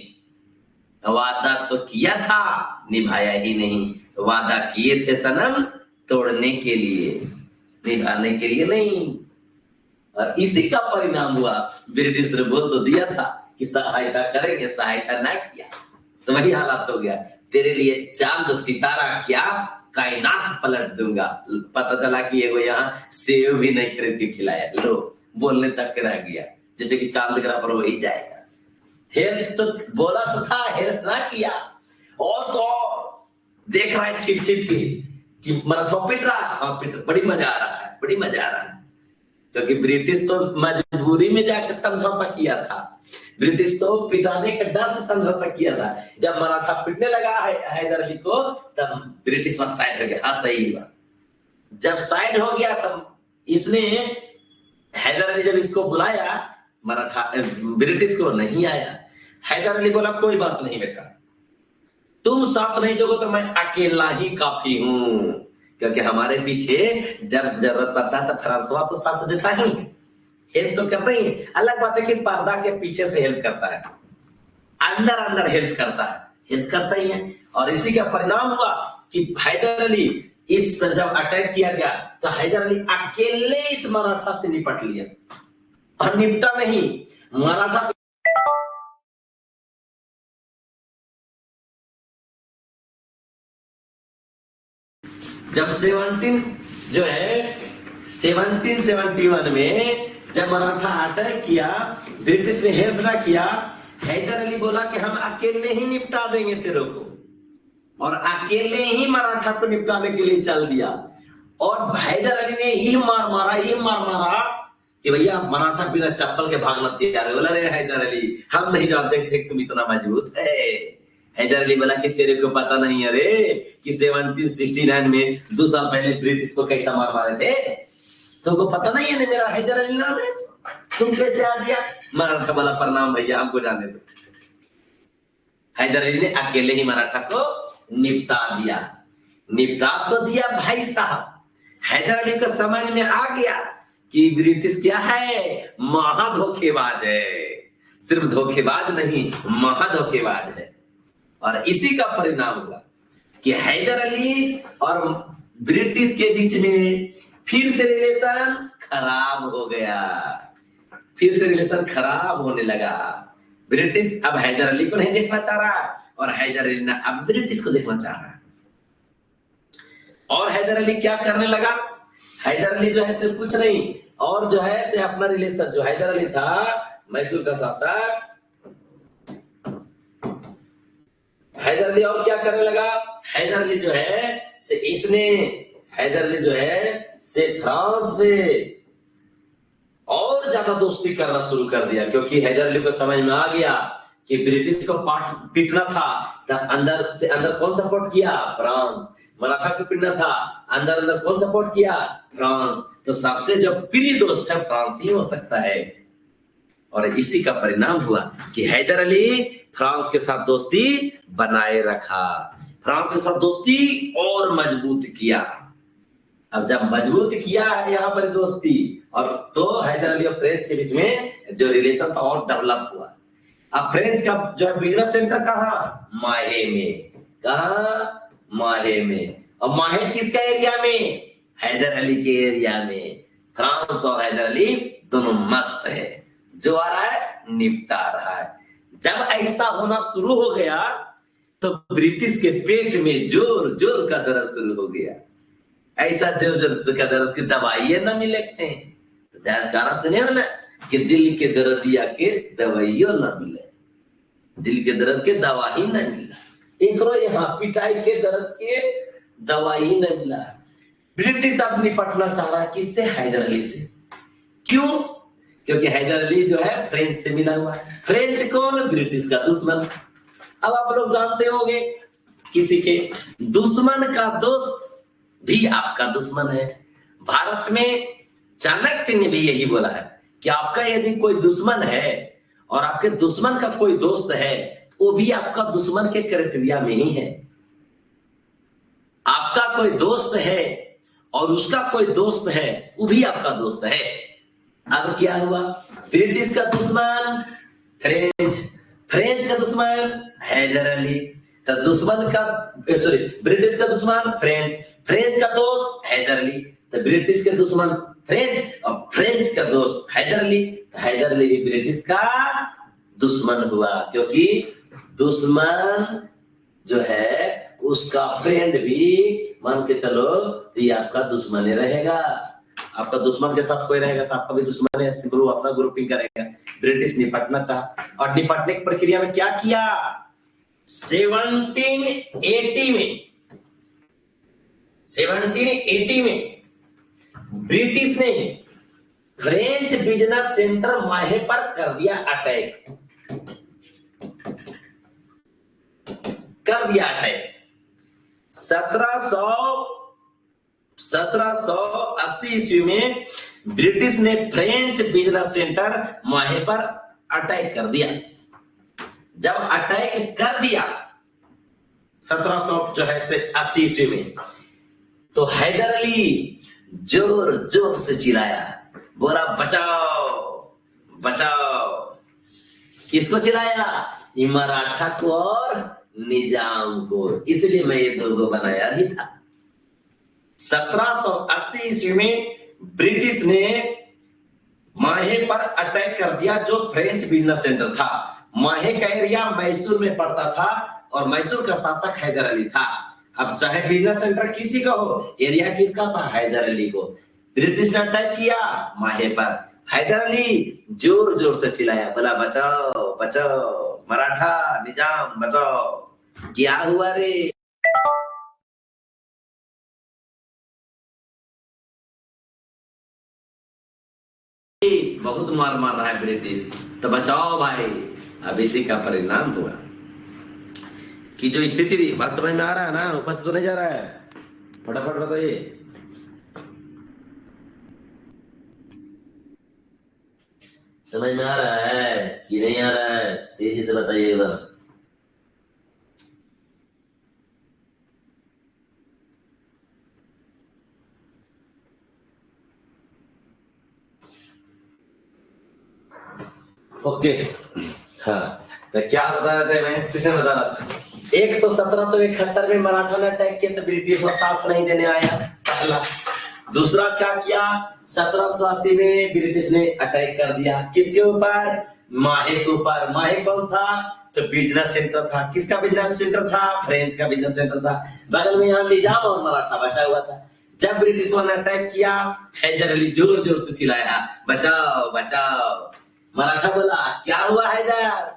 A: वादा तो किया था, निभाया ही नहीं। वादा किए थे सनम तोड़ने के लिए, निभाने के लिए नहीं। और इसी का परिणाम हुआ। ब्रिटिश ने बोल तो दिया था कि सहायता करेंगे, सहायता ना किया तो वही हालात हो गया। तेरे लिए चांद सितारा क्या, कायनात पलट दूंगा। पता चला कि वो यहाँ सेव भी नहीं खरीद के खिलाया, लो बोलने तक रह गया, जैसे कि चांद ग्रह पर वही जाएगा। हेल्प तो बोला तो था, हेल्प ना किया। और तो देख रहा है छिप छिप के कि मतलब पिट रहा है। हाँ पिट, बड़ी मजा आ रहा है, बड़ी मजा आ रहा है। क्योंकि ब्रिटिश तो मजबूरी में जाकर समझौता किया था। ब्रिटिश तो पिटाने के डर से समझौता किया था। जब मराठा पिटने लगा हैदर अली को, तब ब्रिटिश वहां साइड हो गया। हाँ सही हुआ। जब साइड हो गया तब इसने, हैदर अली जब इसको बुलाया, मराठा ब्रिटिश को नहीं आया। हैदर अली बोला कोई बात नहीं बेटा, तुम साथ नहीं दोगे तो मैं अकेला ही काफी हूं। क्योंकि हमारे पीछे जब जरूरत पड़ता है तो फ्रांसवा तो साथ देता ही, हेल्प तो करता ही। अलग बात है कि पर्दा के पीछे से हेल्प करता है, अंदर अंदर हेल्प करता है, हेल्प करता ही है। और इसी का परिणाम हुआ कि हैदर अली इस जब अटैक किया गया तो हैदर अली अकेले इस मराठा से निपट लिया। और निपटा नहीं, मराठा जब 1771 में जब मराठा अटैक किया, ब्रिटिश ने हेल्प ना किया, हैदर अली बोला कि हम अकेले ही निपटा देंगे तेरे को, और अकेले ही मराठा को निपटाने के लिए चल दिया। और हैदर अली ने ही मार मारा कि भैया मराठा बिना चप्पल के भागना तैयार। बोला रे हैदर अली, हम नहीं जानते थे तुम इतना मजबूत है। हैदर अली बोला कि तेरे को पता नहीं है रे कि 1769 में 2 साल पहले ब्रिटिश को कैसा मार मारे थे, तुमको पता नहीं है। मेरा हैदर अली नाम है, तुम कैसे आ गया। मराठा वाला प्रणाम भैया, हमको जाने दो। हैदर अली ने अकेले ही मराठा को निपटा दिया। निपटा तो दिया भाई साहब। हैदर अली को समझ में आ गया कि ब्रिटिश क्या है, महा धोखेबाज है। सिर्फ धोखेबाज नहीं, महा धोखेबाज है। और इसी का परिणाम हुआ कि हैदर अली और ब्रिटिश के बीच में फिर से रिलेशन खराब हो गया। फिर से रिलेशन खराब होने लगा। ब्रिटिश अब हैदर अली को नहीं देखना चाह रहा और हैदर अली ने अब ब्रिटिश को देखना चाह रहा। और हैदर अली क्या करने लगा, हैदर अली जो है सिर्फ कुछ नहीं, और जो है से अपना रिलेशन, जो हैदर अली था मैसूर का शासक, हैदर अली और क्या करने लगा, हैदर अली जो है से इसने, हैदर अली जो है से फ्रांस से और ज्यादा दोस्ती करना शुरू कर दिया। क्योंकि हैदर अली को समझ में आ गया कि ब्रिटिश को पीटना था, तब अंदर से अंदर कौन सपोर्ट किया, फ्रांस। मराठा को पीटना था, अंदर अंदर कौन सपोर्ट किया, फ्रांस। तो सबसे जो प्रिय दोस्त है फ्रांस ही हो सकता है। और इसी का परिणाम हुआ कि हैदर अली फ्रांस के साथ दोस्ती बनाए रखा, फ्रांस के साथ दोस्ती और मजबूत किया। अब जब मजबूत किया है यहाँ पर दोस्ती, और तो हैदर अली और फ्रेंच के बीच में जो रिलेशन था और डेवलप हुआ। अब फ्रेंच का जो है बिजनेस सेंटर कहाँ, माहे में। कहाँ, माहे में। और माहे किसका एरिया में, हैदर अली के एरिया में। फ्रांस और हैदर अली दोनों मस्त है, जो आ रहा है निपटा रहा है। जब ऐसा होना शुरू हो गया तो ब्रिटिश के पेट में जोर जोर का दर्द शुरू हो गया। ऐसा जोर जोर का दर्द की दवाई न मिले तो जैसा सुने हो ना कि दिल के दर्दिया के दवाइयों न मिले, दिल के दर्द के दवा ही न मिला। एक रो यहाँ पिटाई के दर्द के दवाई ही न मिला। ब्रिटिश अब निपटना चाह रहा है किससे, हैदर अली से। क्यों, क्योंकि हैदर अली जो है फ्रेंच से मिला हुआ है। फ्रेंच कौन, ब्रिटिश का दुश्मन। अब आप लोग जानते होंगे किसी के दुश्मन का दोस्त भी आपका दुश्मन है। भारत में चाणक्य ने भी यही बोला है कि आपका यदि कोई दुश्मन है और आपके दुश्मन का कोई दोस्त है, वो भी आपका दुश्मन के क्राइटेरिया में ही है। आपका कोई दोस्त है और उसका कोई दोस्त है, वो भी आपका दोस्त है। अब क्या हुआ, ब्रिटिश का दुश्मन फ्रेंच, फ्रेंच का दुश्मन हैदर अली, तो दुश्मन का सॉरी ब्रिटिश का दुश्मन फ्रेंच, फ्रेंच का दोस्त हैदर अली, तो ब्रिटिश के दुश्मन फ्रेंच और फ्रेंच का दोस्त हैदर अली, तो हैदर अली भी ब्रिटिश का दुश्मन हुआ, क्योंकि दुश्मन जो है उसका फ्रेंड भी मान के चलो तो ये आपका दुश्मन ही रहेगा। आपका दुश्मन के साथ कोई रहेगा तो आपका भी दुश्मन है, सिंपल अपना ग्रुपिंग करेगा। ब्रिटिश निपटना चाहा और निपटने की प्रक्रिया में क्या किया, 1780 में ब्रिटिश ने फ्रेंच बिजनेस सेंटर माहे पर कर दिया अटैक, कर दिया अटैक। 1780 ईस्वी में ब्रिटिश ने फ्रेंच बिजनेस सेंटर माहे पर अटैक कर दिया। जब अटैक कर दिया 1780 ईस्वी में, तो हैदर अली जोर जोर से चिल्लाया, बोला बचाओ बचाओ। किसको चिल्लाया, मराठा को और निजाम को, इसलिए मैं ये दो बनाया भी था। 1780 ईस्वी में ब्रिटिश ने माहे पर अटैक कर दिया, जो फ्रेंच बिजनेस सेंटर था। माहे का एरिया मैसूर में पड़ता था और मैसूर का शासक हैदर अली था। अब चाहे बिजनेस सेंटर किसी का हो, एरिया किसका था, हैदर अली को। ब्रिटिश ने अटैक किया माहे पर, हैदर अली जोर जोर से चिल्लाया, बोला बचाओ बचाओ, मराठा निजाम बचाओ। क्या हुआ रे, बहुत मार मार रहा है ब्रिटिश, तो बचाओ भाई। अब इसी का परिणाम हुआ कि जो स्थिति थी, बात समझ में आ रहा है ना, ऊपर से तो नहीं जा रहा है, फटाफट बताइए। समझ में आ रहा है कि नहीं आ रहा है, तेजी से बताइएगा। ओके हाँ, तो क्या बता रहे थे, मैं फिर से बता रहा था। एक तो 1771 में मराठा ने अटैक किया तो ब्रिटिश को साथ नहीं देने आया, पहला। दूसरा क्या किया, 1780 में ब्रिटिश ने अटैक कर दिया, किसके ऊपर, माहे के ऊपर। माहे कौन था, तो बिजनेस सेंटर था। किसका बिजनेस सेंटर था, फ्रेंच का बिजनेस सेंटर था। बगल में यहाँ निजाम और मराठा बचा हुआ था। जब ब्रिटिशों ने अटैक किया, हैदर अली जोर जोर से चिल्लाया, बचाओ बचाओ। मराठा बोला, क्या हुआ हैदर,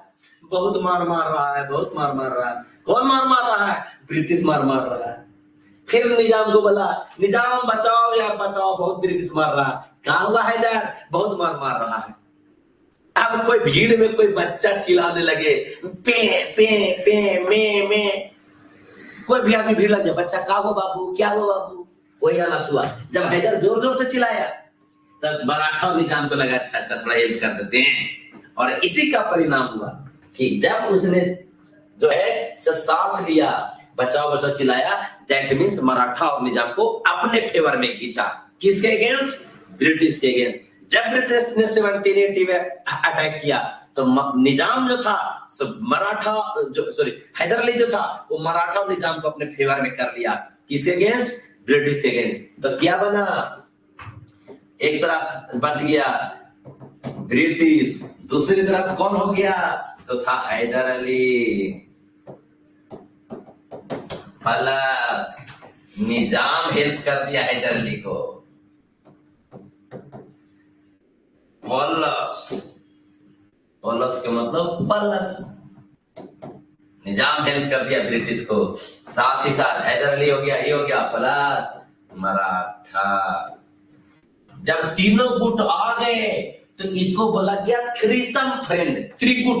A: बहुत मार मार रहा है, बहुत मार मार रहा है। कौन मार मार रहा है, ब्रिटिश मार मार रहा है। फिर निजाम को बोला, निजाम बचाओ यार बचाओ, बहुत ब्रिटिश मार रहा है। क्या हुआ हैदर, बहुत मार मार रहा है। अब कोई भीड़ में कोई बच्चा चिल्लाने लगे, पे पे पे में कोई भी आदमी भीड़ लग जाए, बच्चा क्या हुआ बाबू, क्या हुआ बाबू, कोई हालत हुआ। जब हैदर जोर जोर से चिल्लाया, तब मराठा और निजाम को लगा अच्छा अच्छा थोड़ा हेल्प कर देते हैं। और इसी का परिणाम हुआ कि जब उसने जो है साथ लिया, बचाओ बचाओ चिल्लाया, दैट मींस मराठा और निजाम को अपने फेवर में खींचा। किसके अगेंस्ट, ब्रिटिश के अगेंस्ट। जब ब्रिटिश ने 1780 में अटैक किया, तो निजाम जो था मराठा जो सॉरी हैदर अली जो था, वो मराठा और निजाम को अपने फेवर में कर लिया। किसके अगेंस्ट, ब्रिटिश के अगेंस्ट। तो क्या बना, एक तरफ बच गया ब्रिटिश, दूसरी तरफ कौन हो गया, तो था हैदर अली। प्लस निजाम हेल्प कर दिया हैदर अली को। प्लस प्लस के मतलब प्लस, निजाम हेल्प कर दिया ब्रिटिश को, साथ ही साथ हैदर अली हो गया, ये हो गया, प्लस मराठा। जब तीनों गुट आ गए तो इसको बोला गया थ्रीसम फ्रेंड, त्रिगुट।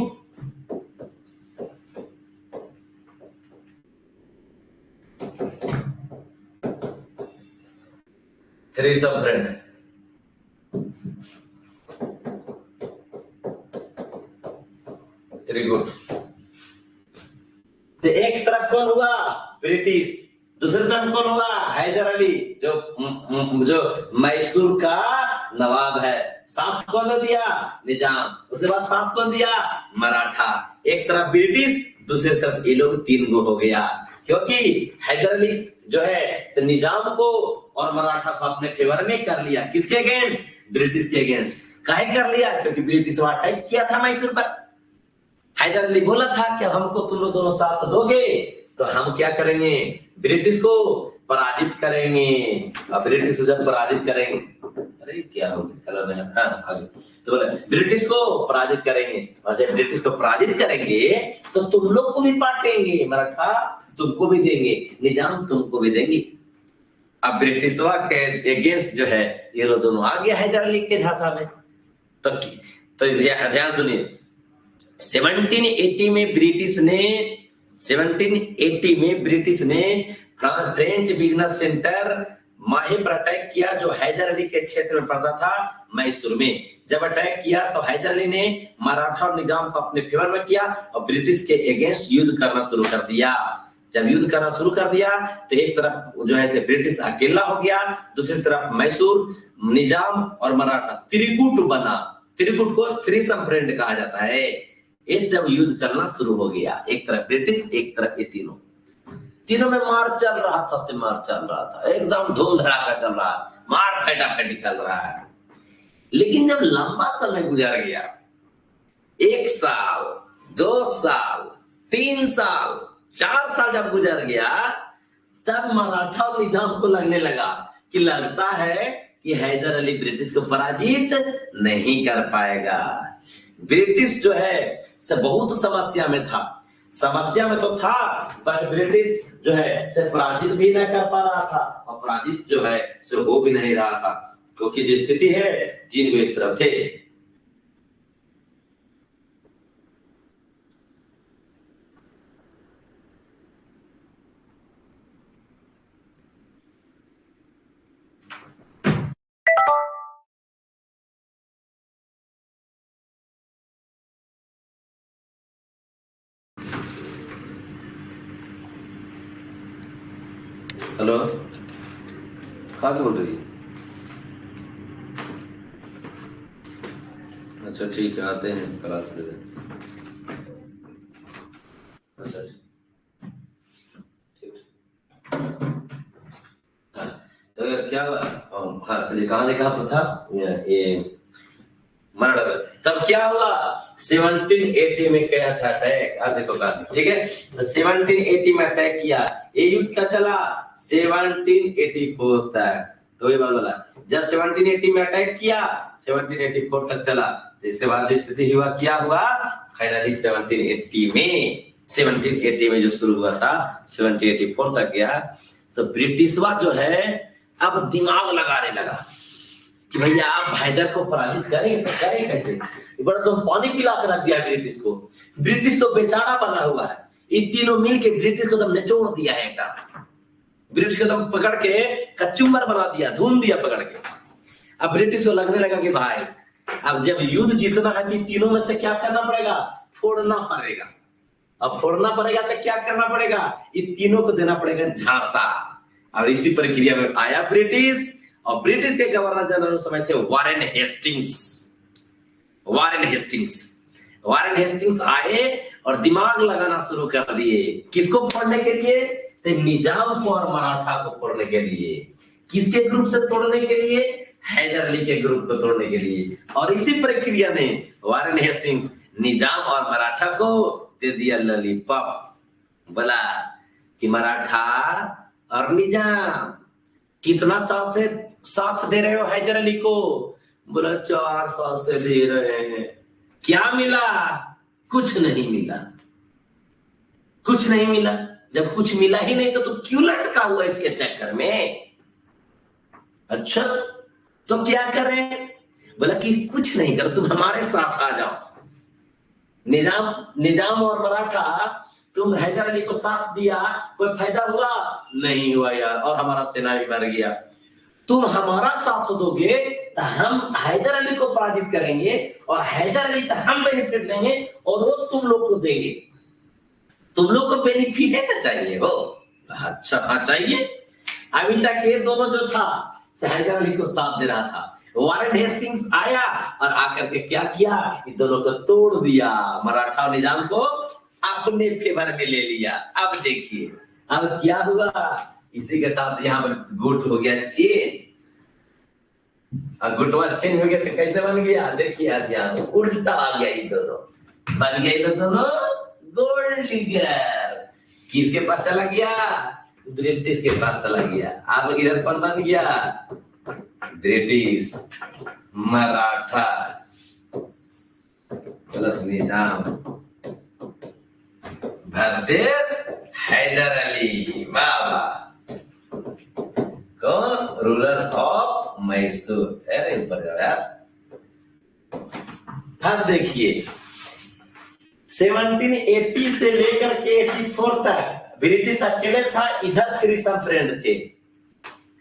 A: थ्रीसम फ्रेंड, त्रिगुट। तो एक तरफ कौन हुआ, ब्रिटिश, दूसरी तरफ कौन हुआ, हैदर अली, जो मैसूर का नवाब है। साथ कौन दिया? निजाम। उसके बाद साथ कौन दिया? मराठा। एक तरफ ब्रिटिश, दूसरी तरफ ये लोग 3 गो हो गया, क्योंकि हैदर अली जो है निजाम को और मराठा को अपने फेवर में कर लिया। किसके अगेंस्ट? ब्रिटिश के अगेंस्ट। काहे कर लिया? क्योंकि ब्रिटिश वहां अटैक किया था मैसूर पर। हैदर अली बोला था कि हमको तुम लोग दोनों साथ दोगे तो हम क्या करेंगे? ब्रिटिश को पराजित करेंगे। अब ब्रिटिश को जब पराजित करेंगे, अरे क्या हो गया कलर में, हाँ आगे तो बोले ब्रिटिश को पराजित करेंगे, और जब ब्रिटिश को पराजित करेंगे तो तुम लोग को भी बांटेंगे, मराठा तुमको भी देंगे, निजाम तुमको भी देंगे। अब ब्रिटिश के अगेंस्ट जो है ये लोग दोनों आ गया हैदर अली के झांसा में। तो ध्यान सुनिए, 1780 में ब्रिटिश ने फ्रेंच बिजनेस सेंटर माहे पर अटैक किया, जो हैदर अली के क्षेत्र में पड़ता था मैसूर में। जब अटैक किया तो हैदर अली ने मराठा और निजाम को अपने फेवर में किया और ब्रिटिश के अगेंस्ट युद्ध करना शुरू कर दिया। जब युद्ध करना शुरू कर दिया तो एक तरफ जो है ब्रिटिश अकेला हो गया, दूसरी तरफ मैसूर, निजाम और मराठा त्रिकूट बना। त्रिकूट को थ्रीसम फ्रेंड कहा जाता है। एक जब युद्ध चलना शुरू हो गया, एक तरफ ब्रिटिश, एक तरफ ये तीनों में मार चल रहा था, एकदम धूम धड़ाका चल रहा है, मार फटाफटी चल रहा है। लेकिन जब लंबा समय गुजर गया, 1 साल, 2 साल, 3 साल, 4 साल जब गुजर गया, तब मराठा और निजाम को लगने लगा कि लगता है कि हैदर अली ब्रिटिश को पराजित नहीं कर पाएगा। ब्रिटिश जो है से बहुत समस्या में था, पर ब्रिटिश जो है से पराजित भी नहीं कर पा रहा था, और पराजित जो है से हो भी नहीं रहा था, क्योंकि जो स्थिति है चीन को एक तरफ थे। हेलो, कहाँ से बोल रही है? अच्छा ठीक है, आते हैं क्लास ले। अच्छा ठीक। तो क्या हुआ? हाँ चलिए, कहाँ पर था ये मर्डर। तब क्या हुआ? 1780 में किया था अटैक। आप देखो बात, ठीक है। तो 1780 में अटैक किया। ये युद्ध क्या चला? 1784 तक। तो ये बात बोला, जब 1780 में अटैक किया 1784 तक चला। तो इसके बाद जो स्थिति हुआ, क्या हुआ? फाइनली 1780 में जो शुरू हुआ था 1784 तक गया। तो ब्रिटिशवा जो है अब दिमाग लगाने लगा कि भैया आप हैदर को पराजित करेंगे तो करें कैसे? बड़ा तो पानी पिला कर रख दिया ब्रिटिश को। ब्रिटिश तो बेचारा बना हुआ है। ये तीनों मिल के ब्रिटिश को निचोड़ दिया है एकदम। ब्रिटिश को पकड़ के कचुम्बर बना दिया, धूम दिया पकड़ के। अब ब्रिटिश को लगने लगा कि भाई अब जब युद्ध जीतना है तो तीनों में से क्या करना पड़ेगा? फोड़ना पड़ेगा। अब फोड़ना पड़ेगा तो क्या करना पड़ेगा? ये तीनों को देना पड़ेगा झांसा। और इसी प्रक्रिया में आया ब्रिटिश, और ब्रिटिश के गवर्नर जनरल उस समय थे वारेन हेस्टिंग्स आए और दिमाग लगाना शुरू कर दिए। किसको फोड़ने के लिए? तो निजाम को और मराठा को फोड़ने के लिए। किसके ग्रुप से तोड़ने के लिए? हैदर अली के ग्रुप को तोड़ने के लिए। और इसी प्रक्रिया में वारेन हेस्टिंग्स निजाम और मराठा को दे दिया लॉलीपॉप। बोला कि मराठा और निजाम कितना साल से साथ दे रहे हो हैदर अली को? बोला 4 साल से दे रहे हैं। क्या मिला? कुछ नहीं मिला। जब कुछ मिला ही नहीं तो क्यों लटका हुआ इसके चक्कर में? अच्छा तो क्या करें? बोला कि कुछ नहीं कर, तुम हमारे साथ आ जाओ। निजाम और मराठा, तुम हैदर अली को साथ दिया, कोई फायदा हुआ? नहीं हुआ यार, और हमारा सेना भी मर गया। तुम हमारा साथ दोगे तो हम हैदर अली को पराजित करेंगे और हैदर अली से हम बेनिफिट लेंगे और वो तुम लोग को देंगे। तुम लोग को बेनिफिट है ना चाहिए हो? अच्छा हाँ चाहिए। अभी तक ये दोनों जो था हैदर अली को साथ दे रहा था, वारेन हेस्टिंग्स आया और आकर के क्या किया, इन दोनों को तोड़ दिया, मराठा और निजाम को अपने फेवर में ले लिया। अब देखिए अब क्या हुआ, इसी के साथ यहाँ पर गुट हो गया चेंज। गुटवा चेंज हो गया तो कैसे बन गया, देखिए इतिहास उल्टा आ गया, ये दोनों बन गए तो दोनों गोल्ड डिगर। किसके पास चला गया, ब्रिटिश के पास चला गया। अब इधर पर बन गया ब्रिटिश मराठा प्लस निजाम वर्सेस हैदर अली। बाबा कौन, रूलर ऑफ मैसूर। अरे ऊपर जाओ यार। अब देखिए 1780 से लेकर के 84 तक ब्रिटिश अकेले था, इधर थ्रीसम फ्रेंड थे।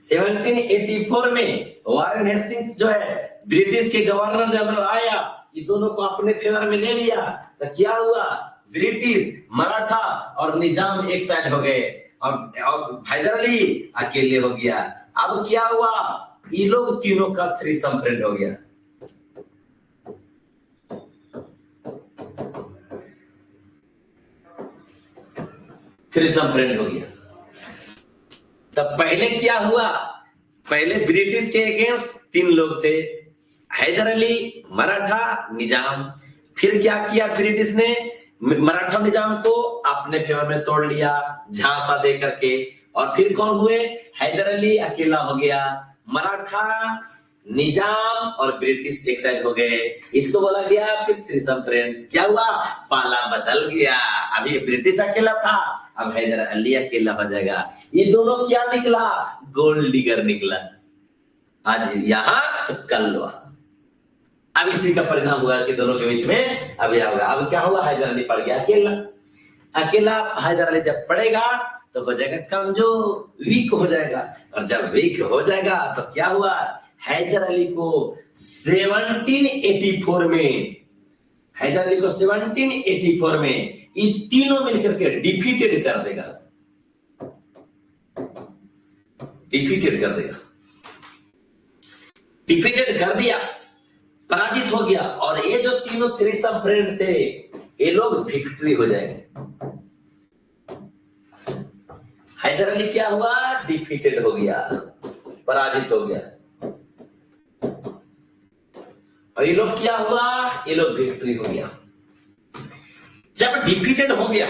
A: 1784 में वारेन हेस्टिंग्स जो है ब्रिटिश के गवर्नर जनरल आया, ये दोनों को अपने फेवर में ले लिया। तो क्या हुआ, ब्रिटिश मराठा और निजाम एक साइड हो गए और हैदर अली अकेले हो गया। अब क्या हुआ, ये लोग तीनों का थ्रीसम फ्रेंड हो गया। थ्रीसम फ्रेंड हो गया। तब पहले क्या हुआ, पहले ब्रिटिश के अगेंस्ट 3 लोग थे, हैदर अली, मराठा, निजाम। फिर क्या किया ब्रिटिश ने, मराठा निजाम को अपने फेवर में तोड़ लिया झांसा दे करके। और फिर कौन हुए, हैदर अली अकेला हो गया, मराठा निजाम और ब्रिटिश एक साइड हो गए। इसको बोला गया फिर थ्रीसम फ्रेंड। क्या हुआ, पाला बदल गया, अभी ब्रिटिश अकेला था, अब हैदर अली अकेला हो जाएगा। ये दोनों क्या निकला, गोल्ड डिगर निकला। आज यहाँ तो कल वहां। अब इसी का परिणाम हुआ कि दोनों के बीच में अब यह होगा। अब क्या हुआ, हैदर अली पड़ गया अकेला। अकेला हैदर अली जब पड़ेगा तो हो जाएगा कमजोर, वीक हो जाएगा। और जब वीक हो जाएगा तो क्या हुआ, हैदर अली को 1784 में, हैदर अली को 1784 में ये तीनों मिलकर के डिफीटेड कर देगा, डिफीटेड कर देगा, डिफीटेड कर दिया, पराजित हो गया। और ये जो तीनों थ्रीसम फ्रेंड थे ये लोग विक्ट्री हो जाएंगे। हैदर अली क्या हुआ, डिफीटेड हो गया, पराजित हो गया। और ये लोग क्या हुआ, ये लोग विक्ट्री हो गया। जब डिफीटेड हो गया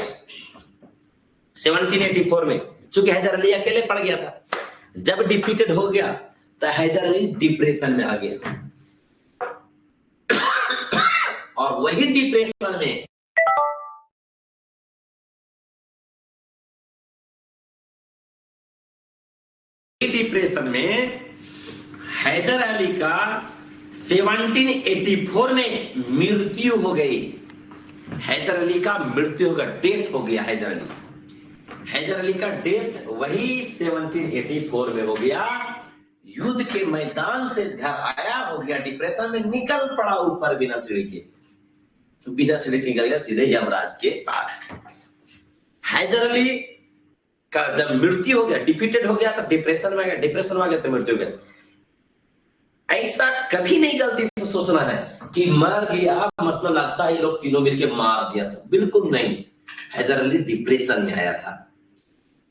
A: 1784 में, चूंकि हैदर अली अकेले पड़ गया था, जब डिफीटेड हो गया तो हैदर अली डिप्रेशन में आ गया। और वही डिप्रेशन में हैदर अली का 1784 में मृत्यु हो गई। हैदर अली का मृत्यु होगा, डेथ हो गया हैदर अली का डेथ वही 1784 में हो गया। युद्ध के मैदान से घर आया, हो गया डिप्रेशन में, निकल पड़ा ऊपर बिना सीढ़ी के, तो बिना सीढ़ी के निकल गया सीधे यमराज के पास। हैदर अली का जब मृत्यु हो गया, डिफीटेड हो गया तो डिप्रेशन में आ गया, डिप्रेशन में आ गया तो मृत्यु हो गया। ऐसा कभी नहीं गलती से सोचना है कि मर गया मतलब लगता है ये लोग तीनों मिलके मार दिया था, बिल्कुल नहीं। हैदर अली डिप्रेशन में आया था,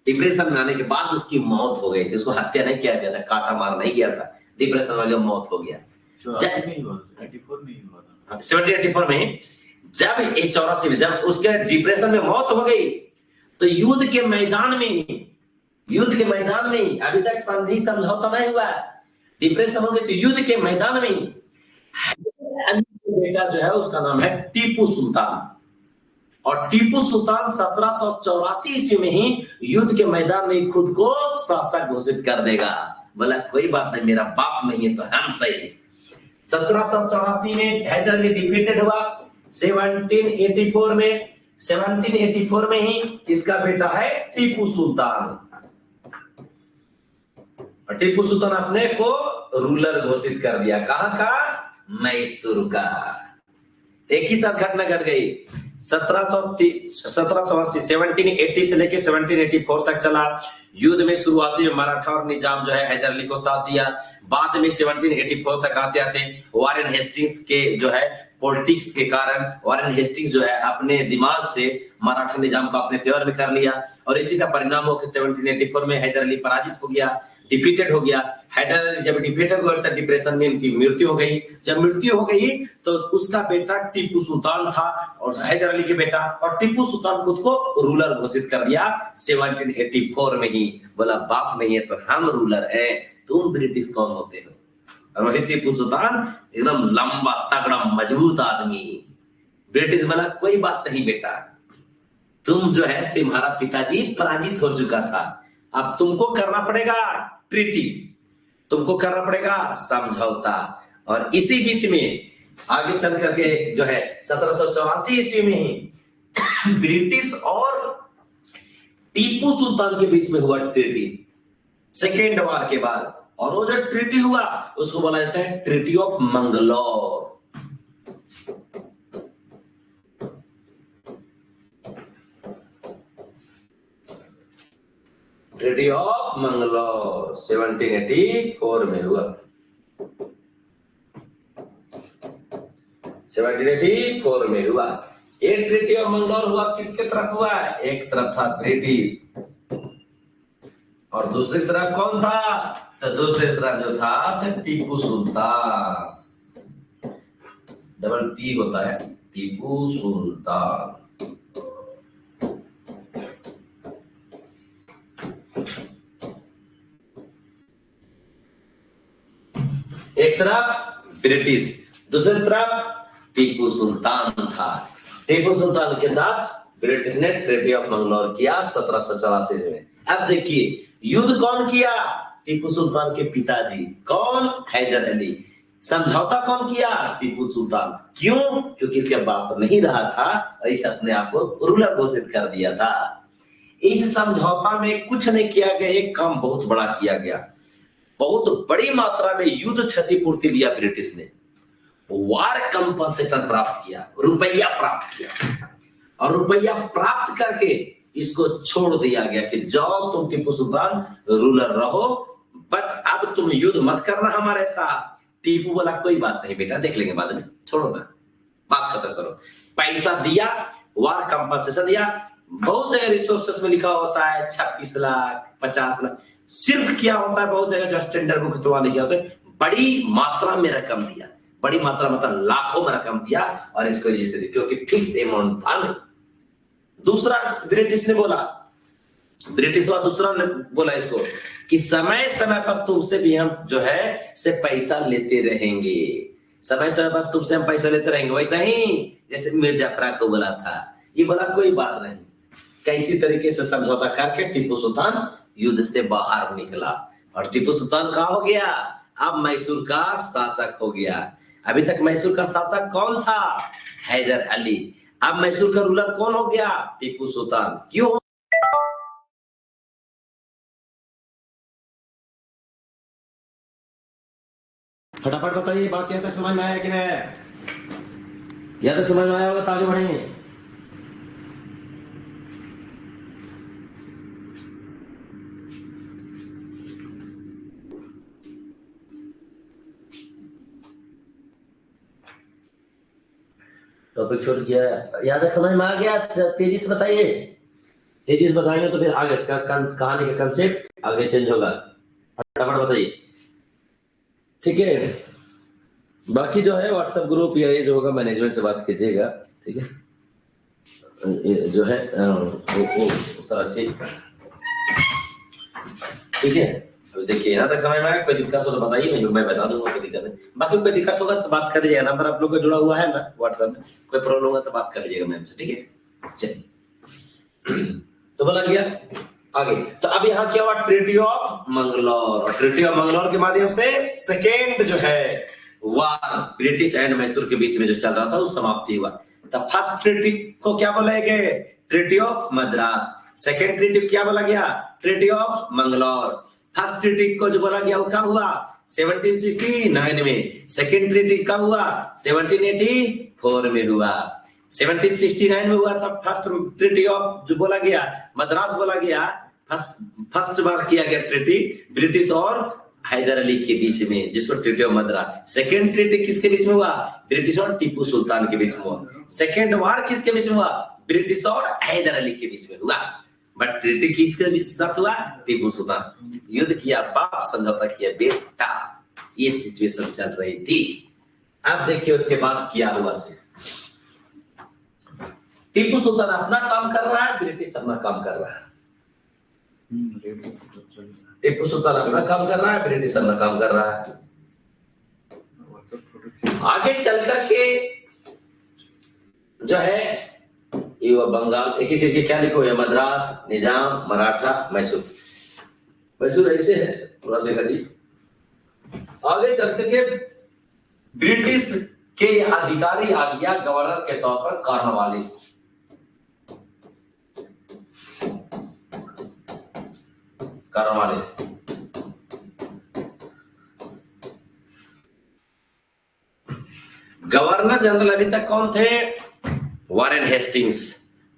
A: डिप्रेशन में आने के बाद उसकी मौत हो गई थी। उसको हत्या नहीं किया गया था, काटा मार नहीं गया था, डिप्रेशन में मौत हो गया। 1784 में जब 84 में जब उसके डिप्रेशन में मौत हो गई तो युद्ध के मैदान में अभी तक संधि समझौता नहीं हुआ, डिप्रेशन हो गई तो युद्ध के मैदान में बेटा जो है उसका नाम है टीपू सुल्तान। और टीपू सुल्तान 1784 ईस्वी में ही युद्ध के मैदान में खुद को शासक घोषित कर देगा। बोला कोई बात नहीं, मेरा बाप नहीं है तो हम सही। 1784 में हैदर अली डिफीटेड हुआ। 1784 में ही इसका बेटा है टीपू सुल्तान। और टीपू सुल्तान अपने को रूलर घोषित कर दिया, कहां का, मैसूर का। एक ही साथ घटना घट गई। 1780 से लेकर 1784 तक चला। युद्ध में शुरुआती में मराठा और निजाम जो है हैदर अली को साथ दिया। बाद में 1784 तक आते आते वारेन हेस्टिंग्स के जो है पॉलिटिक्स के कारण वारेन हेस्टिंग्स जो है अपने दिमाग से मराठा निजाम को अपने फेवर में कर लिया और इसी का परिणाम हो कि 1784 में हैदर अली पराजित हो गया, डिफीटेड हो गया। हैदर अली जब डिफीटेड हुआ तो डिप्रेशन में इनकी मृत्यु हो गई। जब मृत्यु हो गई तो उसका बेटा टीपू सुल्तान था और हैदर अली के बेटा, और टीपू सुल्तान खुद को रूलर घोषित कर दिया 1784 में ही। बोला बाप नहीं है तो हम रूलर है, तुम ब्रिटिश कौन होते हो? और वही टीपू सुल्तान एकदम लंबा तगड़ा मजबूत आदमी। ब्रिटिश बोला कोई बात नहीं बेटा, तुम जो है तुम्हारा पिताजी पराजित हो चुका था, अब तुमको करना पड़ेगा ट्रीटी, तुमको करना पड़ेगा समझौता। और इसी बीच में आगे चल करके जो है 1784 ईस्वी में ही ब्रिटिश और टीपू सुल्तान के बीच में हुआ ट्रीटी, सेकेंड वार के बाद। और वो जो ट्रीटी हुआ उसको बोला जाता है treaty of Mangalore. Treaty of Mangalore 1784 में हुआ। 1784 में हुआ। ये ट्रीटी ऑफ मंगलौर हुआ किसके तरफ हुआ? एक तरफ था ब्रिटिश और दूसरी तरफ कौन था? तो दूसरी तरफ जो था से टीपू सुल्तान, डबल टी होता है, टीपू सुल्तान। एक तरफ ब्रिटिश, दूसरी तरफ टीपू सुल्तान था। टीपू सुल्तान के साथ ब्रिटिश ने ट्रीटी ऑफ मंगलौर किया 1784 में। अब देखिए युद्ध कौन किया? टीपू सुल्तान के पिताजी। कौन? हैदर अली। समझौता कौन किया? टीपू सुल्तान। क्यों? क्योंकि इसके बाप नहीं रहा था और इस अपने आप को रूलर घोषित कर दिया था। इस समझौता में कुछ नहीं किया गया, एक काम बहुत बड़ा किया गया। बहुत बड़ी मात्रा में युद्ध क्षतिपूर्ति लिया ब्रिटिश ने, वार कंपनसेशन प्राप्त किया, रुपया प्राप्त किया और रुपया प्राप्त करके इसको छोड़ दिया गया कि जाओ तुम टीपू सुल्तान रूलर रहो, बट अब तुम युद्ध मत करना हमारे साथ। टीपू बोला कोई बात नहीं बेटा, देख लेंगे बाद में, छोड़ो ना, बात खत्म करो। पैसा दिया, वार कंपनसेशन दिया। बहुत जगह रिसोर्सेस में लिखा होता है 26 लाख 50 लाख, सिर्फ क्या होता है बहुत जगह जो स्टैंडर्ड बुक तो लिखा होता है बड़ी मात्रा में रकम दिया, बड़ी मात्रा मतलब लाखों में रकम दिया और इसको जिससे क्योंकि फिक्स अमाउंट था नहीं। दूसरा ब्रिटिश ने बोला, ब्रिटिश वाला दूसरा ने बोला इसको कि समय समय पर तुमसे भी हम जो है से पैसा लेते रहेंगे, समय समय पर तुमसे हम पैसा लेते रहेंगे। वैसा ही जैसे मिर्जाफर को बोला था, ये बोला कोई बात नहीं। कैसी तरीके से समझौता करके टीपू सुल्तान युद्ध से बाहर निकला और टीपू सुल्तान कहाँ हो गया? अब मैसूर का शासक हो गया। अभी तक मैसूर का शासक कौन था? हैदर अली। अब मैसूर का रूलर कौन हो गया? टीपू सुल्तान। क्यों? फटाफट बताइए, बात यहाँ तक समझ में आया कि नहीं? या तो समझ में आया होगा तो आगे बढ़ेंगे। टॉपिक छोड़ गया, याद है? समझ में आ गया? तेजी से बताइए, तेजी से बताएंगे तो फिर आगे कहानी का कंसेप्ट आगे चेंज होगा। फटाफट बताइए, ठीक है? बाकी जो है व्हाट्सएप ग्रुप या ये जो होगा मैनेजमेंट से बात कीजिएगा, ठीक है? जो है वो सारा चीज ठीक है। तो देखिए यहाँ तक समझ में आया? कोई दिक्कत हो तो बताइए, मैं बता दूंगा, कोई दिक्कत नहीं। बाकी कोई दिक्कत होगा तो बात कर लीजिएगा, नंबर आप लोग का जुड़ा हुआ है ना व्हाट्सएप में, कोई प्रॉब्लम होगा तो बात कर लीजिएगा मैम से, ठीक है? चलिए, तो बोला गया आगे। तो अब यहाँ क्या हुआ? ट्रीटी ऑफ मंगलौर, और ट्रीटी ऑफ मंगलौर के माध्यम से सेकेंड जो है वार ब्रिटिश एंड मैसूर के बीच में जो चल रहा था वो समाप्ति हुआ। तो फर्स्ट ट्रीटी को क्या बोला गया? Treaty of Madras. Second treaty क्या बोला गया? Treaty of Mangalore. First treaty को जो बोला गया वो कब हुआ? 1769 में। सेकेंड ट्रीटी कब हुआ? 1784 में हुआ। 1769 में हुआ था फर्स्ट ट्रीटी ऑफ जो बोला गया, मद्रास बोला गया। फर्स्ट बार किया गया ट्रीटी ब्रिटिश और हैदर अली के बीच में, जिसको treaty of Madras. Second treaty किसके बीच में हुआ? ब्रिटिश और टीपू सुल्तान के बीच में हुआ। सेकेंड वार किसके बीच में हुआ? ब्रिटिश और हैदर अली के बीच में हुआ। बट ट्रीटी किसके साथ हुआ? टीपू सुल्तान। युद्ध किया बाप, समझौता किया बेटा, ये सिचुएशन चल रही थी। अब देखिए उसके बाद क्या हुआ से टीपू सुल्तान अपना काम कर रहा है, ब्रिटिश अपना काम कर रहा है। टीपू सुल्तान अपना काम कर रहा है, ब्रिटिश अपना काम कर रहा है। आगे चल करके जो है ये बंगाल एक ही चीज के क्या लिखो है? मद्रास, निजाम, मराठा, मैसूर। मैसूर ऐसे है थोड़ा सा जी। आगे चल करके ब्रिटिश के अधिकारी आ गया गवर्नर के तौर पर कॉर्नवालिस। कॉर्नवालिस गवर्नर जनरल अभी तक कौन थे? Warren Hastings.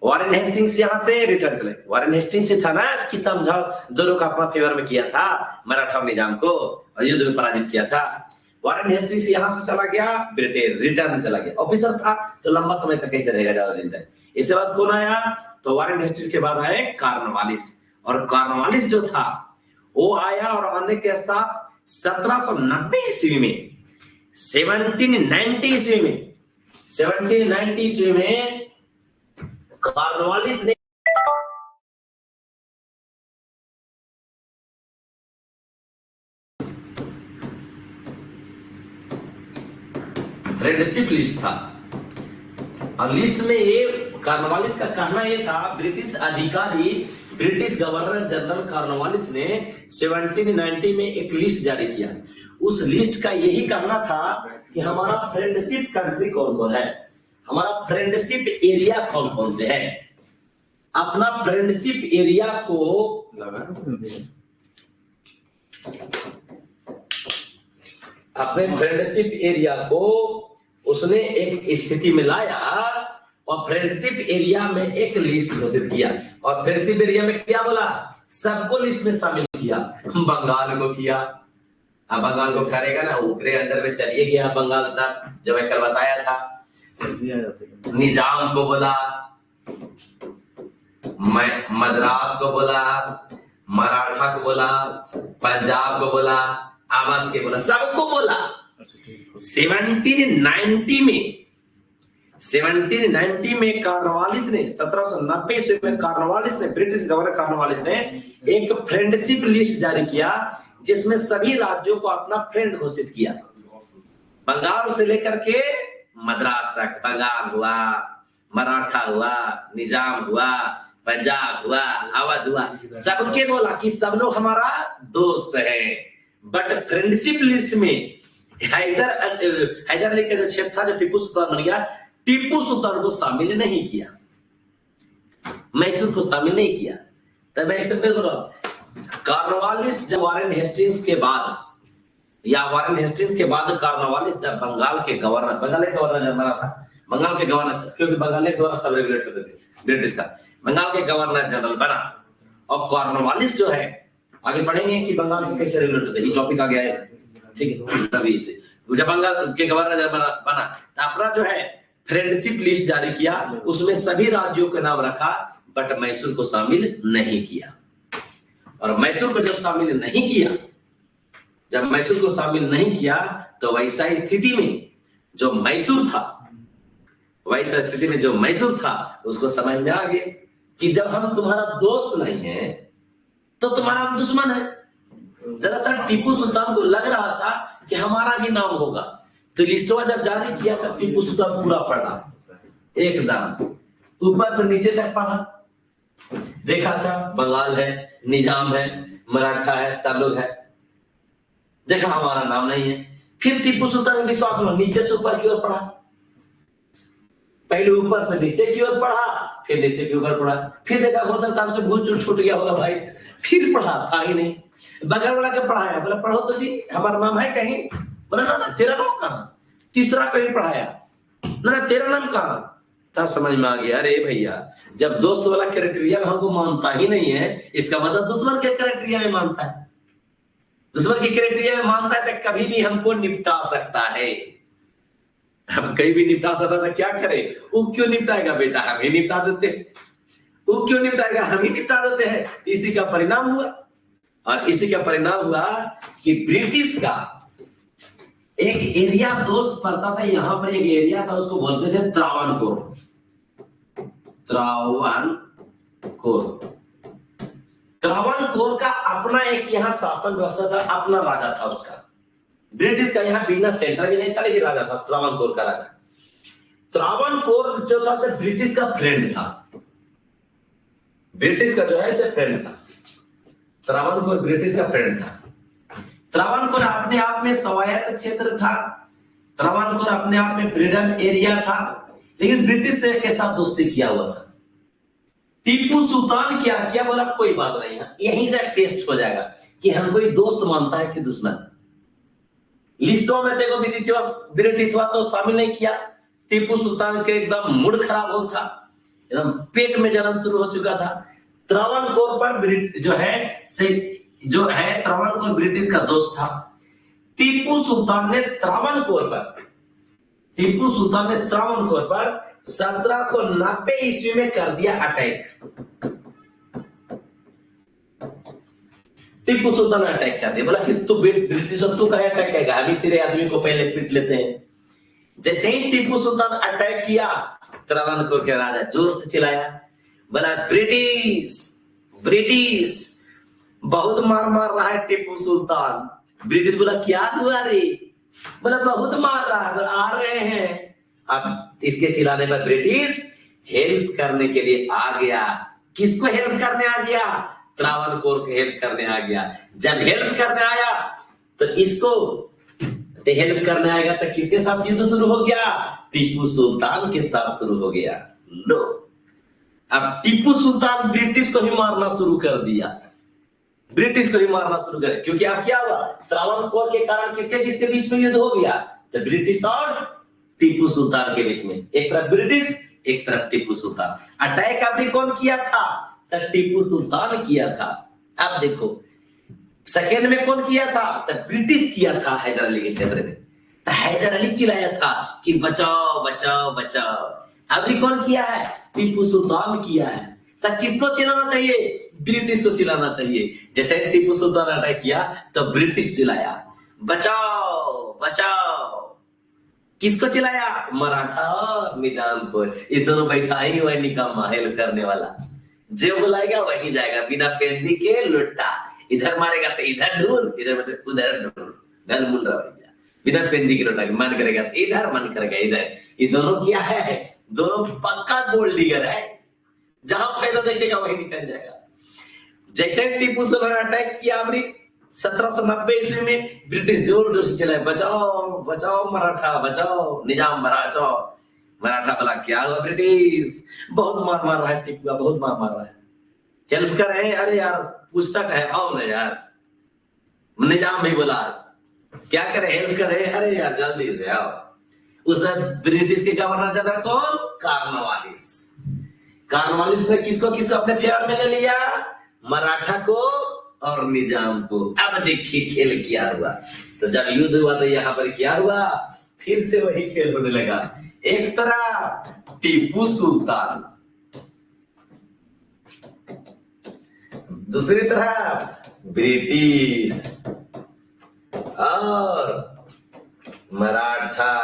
A: वॉरेन हेस्टिंग्स यहां से रिटर्न चले। वॉरेन हेस्टिंग्स से था ना कि समझाओ दोनों का अपना फेवर में किया था, मराठा और निजाम को, और युद्ध में पराजित किया था। वॉरेन हेस्टिंग्स यहां से चला गया ब्रिटेन, रिटर्न चला गया। ऑफिसर था तो लंबा समय तक कैसे रहेगा, ज्यादा दिन तक। इसके बाद कौन आया? तो वॉरेन हेस्टिंग्स के बाद आए कॉर्नवालिस। और कॉर्नवालिस जो था वो आया और आने के साथ 1790 ईस्वी में 1790 ईस्वी में 1790 ईस्वी में कॉर्नवालिस ने फ्रेंडशिप लिस्ट था। और लिस्ट में ये कॉर्नवालिस का कहना ये था, ब्रिटिश अधिकारी, ब्रिटिश गवर्नर जनरल कॉर्नवालिस ने 1790 में एक लिस्ट जारी किया। उस लिस्ट का यही कहना था कि हमारा फ्रेंडशिप कंट्री कौन कौन है, हमारा फ्रेंडशिप एरिया कौन कौन से है। अपना फ्रेंडशिप एरिया को अपने फ्रेंडशिप एरिया को उसने एक स्थिति में लाया और फ्रेंडशिप एरिया में एक लिस्ट घोषित किया। और फ्रेंडशिप एरिया में क्या बोला? सबको लिस्ट में शामिल किया। बंगाल को किया। अब बंगाल को करेगा ना, ऊपरे अंडर में चलिए गया बंगाल तक, जो मैं कल बताया था। निजाम को बोला, मद्रास को बोला, मराठा को बोला, पंजाब को बोला, अवध के बोला, सबको बोला। 1790 में कॉर्नवालिस ने 1790 ईस्वी में कॉर्नवालिस ने, ब्रिटिश गवर्नर कॉर्नवालिस ने एक फ्रेंडशिप लिस्ट जारी किया जिसमें सभी राज्यों को अपना फ्रेंड घोषित किया। बंगाल से लेकर के मद्रास तक, बंगाल हुआ, मराठा हुआ, निजाम हुआ, पंजाब हुआ, अवध हुआ, सबके बोला कि सब लोग हमारा दोस्त है। बट फ्रेंडशिप लिस्ट में हैदर अली का जो क्षेत्र था, जो टीपू सुल्तान बन गया, टीपू सुल्तान को शामिल नहीं किया, मैसूर को शामिल नहीं किया। तब मैं इससे बोल रहा हूं, कॉर्नवालिस जब वॉरेन हेस्टिंग्स के बाद, या वॉरेन हेस्टिंग्स के बाद कॉर्नवालिस जब बंगाल के गवर्नर जनरल था, बंगाल के गवर्नर, क्योंकि बंगाल के द्वारा सब रेगुलेट करते थे, ब्रिटिश का, बंगाल के गवर्नर जनरल बना। और कॉर्नवालिस जो है, आगे पढ़ेंगे कि बंगाल से कैसे रेगुलेट होते हैं, ये टॉपिक आ गया है, ठीक है। अभी जब बंगाल के गवर्नर जनरल बना तो अपना जो है फ्रेंडशिप लिस्ट जारी किया, उसमें सभी राज्यों के नाम रखा, बट मैसूर को शामिल नहीं किया। और मैसूर को जब शामिल नहीं किया, तो वैसा स्थिति में जो मैसूर था, उसको समझ में आ गया कि जब हम तुम्हारा दोस्त नहीं है तो तुम्हारा दुश्मन है। दरअसल टीपू सुल्तान को लग रहा था कि हमारा भी नाम होगा, तो लिस्टवा जब जारी किया तब टीपू सुल्तान पूरा पढ़ा, एकदम ऊपर से नीचे तक पढ़ा, देखा अच्छा बंगाल है, निजाम है, मराठा है, सब लोग है, देखा हमारा नाम नहीं है। फिर टीपू सुल्तान ने विश्वास हुआ, नीचे से ऊपर की ओर पढ़ा, पहले ऊपर से नीचे की ओर पढ़ा, फिर नीचे की ऊपर पढ़ा, फिर देखा हो सकता हमसे भूल चूक छूट गया होगा भाई, फिर पढ़ा, था ही नहीं। बगल वाला के पढ़ाया, बोला पढ़ो तो जी, हमारा नाम है कहीं? बोला ना तेरा नाम कहाँ? तीसरा कहीं पढ़ाया, ना तेरा नाम कहाँ? तब समझ में आ गया, अरे भैया जब दोस्त वाला क्राइटेरिया हमको मानता ही नहीं है, इसका मतलब दुश्मन के क्राइटेरिया में मानता है। दुश्मन की क्राइटेरिया में मानता है तो कभी भी हमको निपटा सकता है। हम कहीं भी निपटा सकता था, क्या करे? वो क्यों निपटाएगा बेटा? हम ही निपटा देते। वो क्यों निपटाएगा? हम ही निपटा देते हैं। इसी का परिणाम हुआ, और इसी का परिणाम हुआ कि ब्रिटिश का एक एरिया दोस्त पड़ता था, यहां पर एक एरिया था, उसको बोलते थे त्रावणकोर। त्रावणकोर, त्रावणकोर का अपना एक यहाँ शासन व्यवस्था था, अपना राजा था उसका। ब्रिटिश का यहाँ बिजनेस सेंटर भी नहीं था, लेकिन राजा था त्रावणकोर का राजा। त्रावणकोर जो था से ब्रिटिश का फ्रेंड था, ब्रिटिश का जो है से फ्रेंड था। त्रावणकोर ब्रिटिश का फ्रेंड था। त्रावणकोर अपने आप में स्वायत्त क्षेत्र था, त्रावणकोर अपने आप में फ्रीडम एरिया था, लेकिन ब्रिटिश से के साथ दोस्ती किया हुआ था। टीपू सुल्तान क्या किया? बोला कोई बात नहीं है, यहीं से टेस्ट हो जाएगा कि हम कोई दोस्त मानता है कि दुश्मन। लिस्टों में देखो ब्रिटिश तो शामिल नहीं किया। टीपू सुल्तान के एकदम मूड खराब हो था, एकदम पेट में जलन शुरू हो चुका था। त्रावणकोर पर जो है त्रावणकोर ब्रिटिश का दोस्त था। टीपू सुल्तान ने त्रावणकोर पर 1790 ईस्वी में कर दिया अटैक। टीपू सुल्तान ने अटैक कर दिया, बोला कि तू ब्रिटिश तू कहे अटैक करेगा, हम ही तेरे आदमी को पहले पीट लेते हैं। जैसे ही टीपू सुल्तान अटैक किया, त्रावणकोर के राजा जोर से चिल्लाया, बोला ब्रिटिश ब्रिटिश, बहुत मार रहा है टीपू सुल्तान। ब्रिटिश बोला क्या हुआ रे? बोला बहुत मार रहा है, आ रहे हैं। अब इसके चिल्लाने पर ब्रिटिश हेल्प करने के लिए आ गया। किसको हेल्प करने आ गया? त्रावणकोर को हेल्प करने आ गया। जब हेल्प करने आया तो इसको हेल्प करने आएगा तो किसके साथ युद्ध शुरू हो गया? टीपू सुल्तान के साथ शुरू हो गया। लो, अब टीपू सुल्तान ब्रिटिश को ही मारना शुरू कर दिया, ब्रिटिश को ही मारना शुरू कर, क्योंकि अब क्या हुआ? त्रावणकोर के कारण किसके बीच में युद्ध हो गया? तो ब्रिटिश और टीपू सुल्तान के बीच में। एक तरफ ब्रिटिश, एक तरफ टीपू सुल्तान। अटैक अभी कौन किया था? तो टीपू सुल्तान किया था। अब देखो सेकेंड में कौन किया था? तो ब्रिटिश किया था हैदर अली के क्षेत्र में। तो हैदर अली चिल्लाया था कि बचाओ बचाओ बचाओ। अभी कौन किया है? टीपू सुल्तान किया है। तो किसको चिल्लाना चाहिए? ब्रिटिश को चिल्लाना चाहिए। जैसे टीपू सुल्तान अटैक किया तो ब्रिटिश चिल्लाया बचाओ बचाओ। किसको चिल्लाया? मराठा और निजामपुर। ये दोनों बैठा ही हुआ निकामा हेल्प करने वाला, जो बुलाएगा वही जाएगा, बिना पेंदी के लुट्टा। इधर मारेगा तो इधर ढूंढ, इधर उधर ढूंढ, नल मुंडा भैया। बिना पेंदी के लुट्टा, मन करेगा तो इधर, मन करेगा इधर। ये दोनों क्या है? दोनों पक्का गोल्ड डिगर है, जहां पैसा देखेगा वही निकल जाएगा। जैसे टीपू सुल्तान अटैक किया अमरी 1790 ईस्वी में, ब्रिटिश जोर जोर से चलाए बचाओ बचाओ मराठा बचाओ, निजाम बचाओ। मराठा बोला क्या हुआ? ब्रिटिश बहुत मार रहा है टीपू, बहुत मार रहा है, हेल्प कर रहे हैं। अरे यार पूछता है, आओ ना यार। निजाम भी बोला क्या करे, हेल्प करे। अरे यार जल्दी से आओ। उस ब्रिटिश के गवर्नर जनरल कौन? कॉर्नवालिस। कॉर्नवालिस ने किसको अपने फेवर में ले लिया? मराठा को और निजाम को। अब देखिए खेल क्या हुआ। तो जब युद्ध हुआ तो यहाँ पर क्या हुआ? फिर से वही खेल होने लगा। एक तरह टीपू सुल्तान, दूसरी तरफ ब्रिटिश और मराठा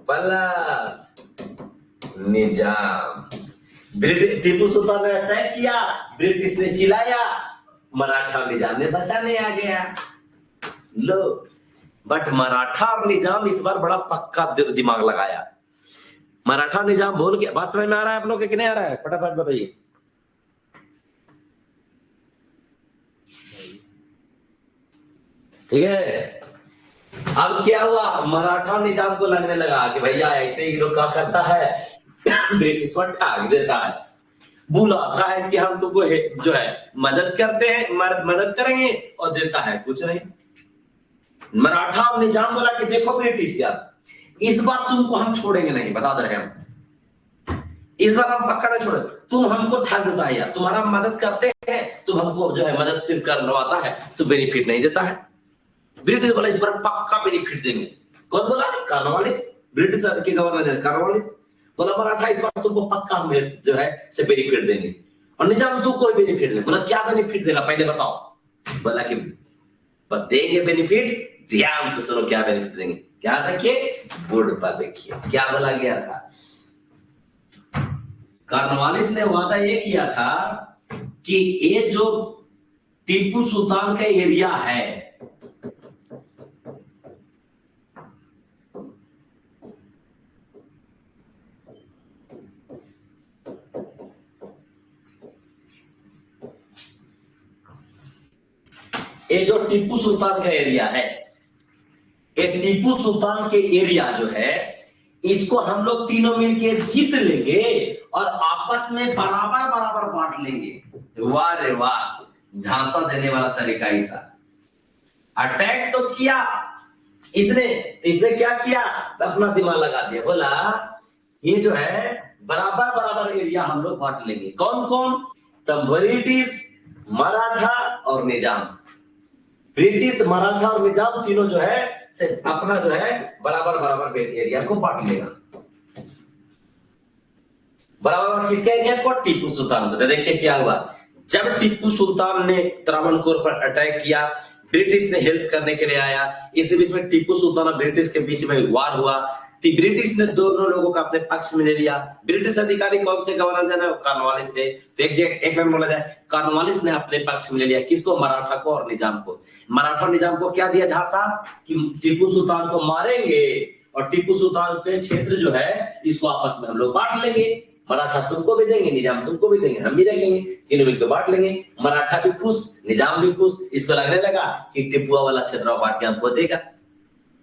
A: प्लस निजाम। ब्रिटिश टीपू सुल्तान ने अटैक किया, ब्रिटिश ने चिल्लाया, मराठा और निजाम ने बचाने आ गया। लो, बट मराठा और निजाम इस बार बड़ा पक्का दिमाग लगाया। मराठा निजाम बोल के, बात समझ में आ रहा है आप लोग के? नहीं आ रहा है? फटाफट बताइए। ठीक है, अब क्या हुआ? मराठा निजाम को लगने लगा कि भैया ऐसे ही लोग क्या करता है, ब्रिटिश को ठग देता है, बुलाता है कि हम तुमको जो है मदद करते हैं, मदद करेंगे, और देता है कुछ नहीं। मराठा और निजाम बोला कि देखो ब्रिटिश यार, इस बार तुमको हम छोड़ेंगे नहीं, बता दे रहे हम, इस बार हम पक्का नहीं छोड़े। तुम हमको ठग देता है यार, तुम्हारा मदद करते हैं, तुम हमको जो है मदद सिर्फ करवाता है, तो बेनिफिट नहीं देता है। ब्रिटिश बोला इस बार पक्का बेनिफिट देंगे। कौन बोला? कॉर्नवालिस। ब्रिटिश के गवर्नर कॉर्नवालिस बोला मराठा इस बार तुमको पक्का हमें जो है से बेनिफिट देंगे। और निजाम तू कोई बेनिफिट दे। बोला क्या बेनिफिट देगा पहले बताओ। बोला कि देंगे बेनिफिट, ध्यान से सुनो क्या बेनिफिट देंगे। क्या देखिए बोर्ड पर देखिए क्या बोला गया था। कॉर्नवालिस ने वादा ये किया था कि ये जो टीपू सुल्तान का एरिया है, ये जो टीपू सुल्तान का एरिया है, ये टीपू सुल्तान के एरिया जो है इसको हम लोग तीनों मिलके जीत लेंगे और आपस में बराबर बराबर बांट लेंगे। वाह रे वाह, झांसा देने वाला तरीका ऐसा। अटैक तो किया इसने क्या किया, अपना दिमाग लगा दिया। बोला ये जो है बराबर बराबर एरिया हम लोग बांट लेंगे। कौन कौन? तब ब्रिटिश, मराठा और निजाम। ब्रिटिश, मराठा और निजाम तीनों जो है से अपना जो है बराबर बराबर एरिया को बांट लेगा। बराबर किसका एरिया को? टीपू सुल्तान को। देखिए क्या हुआ, जब टीपू सुल्तान ने त्रावणकोर पर अटैक किया, ब्रिटिश ने हेल्प करने के लिए आया। इसी बीच में टीपू सुल्तान और ब्रिटिश के बीच में वार हुआ। ब्रिटिश ने दोनों लोगों का अपने पक्ष में ले लिया। ब्रिटिश अधिकारी कौन थे? गवर्नर जनरल कॉर्नवालिस थे। तो एक में बोला जाए कॉर्नवालिस ने अपने पक्ष में ले लिया। किसको? मराठा को और निजाम को। मराठा और निजाम को क्या दिया झांसा कि टीपू सुल्तान को मारेंगे और टीपू सुल्तान के क्षेत्र जो है इसको आपस में हम लोग बांट लेंगे। मराठा तुमको भी देंगे, निजाम तुमको भी देंगे, हम भी देंगे, तीनों मिलकर बांट लेंगे। मराठा भी खुश, निजाम भी खुश। इसको लगने लगा कि टिपुआ वाला क्षेत्र बांट के हमको देगा।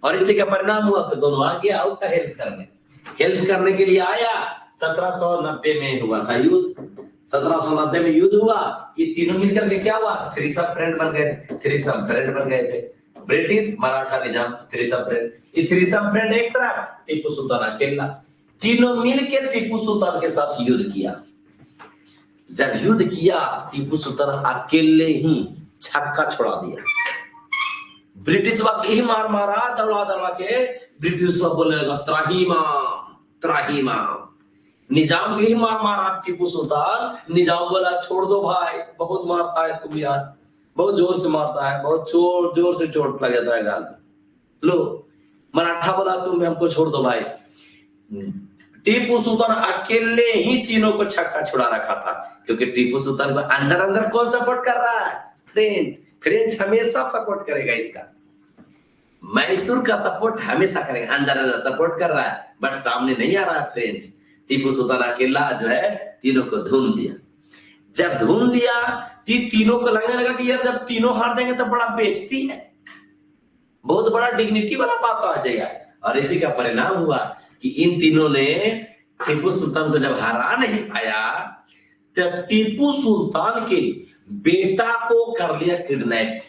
A: और इसी का परिणाम हुआ कि दोनों आ गया उसका हेल्प करने के लिए आया। 1790 में हुआ था युद्ध। 1790 में युद्ध हुआ। ये तीनों मिलकर के क्या हुआ? थ्रीसम फ्रेंड बन गए थे। थ्रीसम फ्रेंड बन गए थे, ब्रिटिश, मराठा, निजाम, थ्रीसम फ्रेंड। ये थ्रीसम फ्रेंड एक तरफ, टीपू सुल्तान अकेला। तीनों मिलकर टीपू सुल्तान के साथ युद्ध किया। जब युद्ध किया टीपू सुल्तान अकेले ही छक्का छोड़ा दिया। ब्रिटिश वक्त यही मार मारा दौड़ा दौड़ा के। ब्रिटिश वक्त बोलने लगा त्राहिमाम त्राहिमाम। निजाम को ही मार मारा टीपू सुल्तान। निजाम बोला छोड़ दो भाई, बहुत मारता है तुम यार, बहुत जोर से मारता है, बहुत जोर से चोट लग जाता है गाल में। लो मराठा बोला तुम हमको छोड़ दो भाई। टीपू सुल्तान अकेले ही तीनों को छक्का छुड़ा रखा था, क्योंकि टीपू सुल्तान को अंदर अंदर कौन सपोर्ट कर रहा है? फ्रेंच हमेशा सपोर्ट करेगा इसका। मैसूर का सपोर्ट हमेशा करेगा, अंदर अंदर सपोर्ट कर रहा है, बट सामने नहीं आ रहा है फ्रेंच। टीपू सुल्तान अकेला जो है तीनों को धूम दिया। जब धूम दिया तीनों को लगने लगा कि यार जब तीनों हार देंगे तो बड़ा बेइज्जती है, बहुत बड़ा डिग्निटी वाला बात आ जाएगा। और इसी का परिणाम हुआ कि इन तीनों ने टीपू सुल्तान को जब हरा नहीं पाया, तब टीपू सुल्तान के बेटा को कर लिया किडनैप।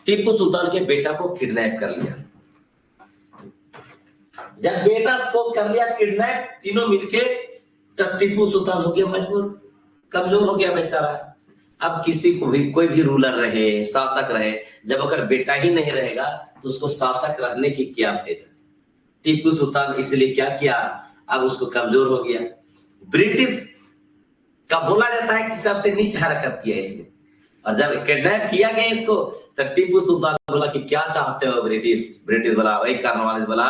A: टीपू सुल्तान के बेटा को किडनैप कर लिया। जब बेटा को कर लिया किडनैप तीनों मिलके, तब टीपू सुल्तान हो गया मजबूर, कमजोर हो गया बेचारा। अब किसी को भी, कोई भी रूलर रहे, शासक रहे, जब अगर बेटा ही नहीं रहेगा तो उसको शासक रहने की क्या फायदा। टीपू सुल्तान इसलिए क्या किया, अब उसको कमजोर हो गया। ब्रिटिश का बोला जाता है कि सबसे नीच हरकत किया इसने। और जब किडनैप किया गया इसको, तब टीपू सुल्तान बोला कि क्या चाहते हो ब्रिटिश बोला, वही कॉर्नवालिस बोला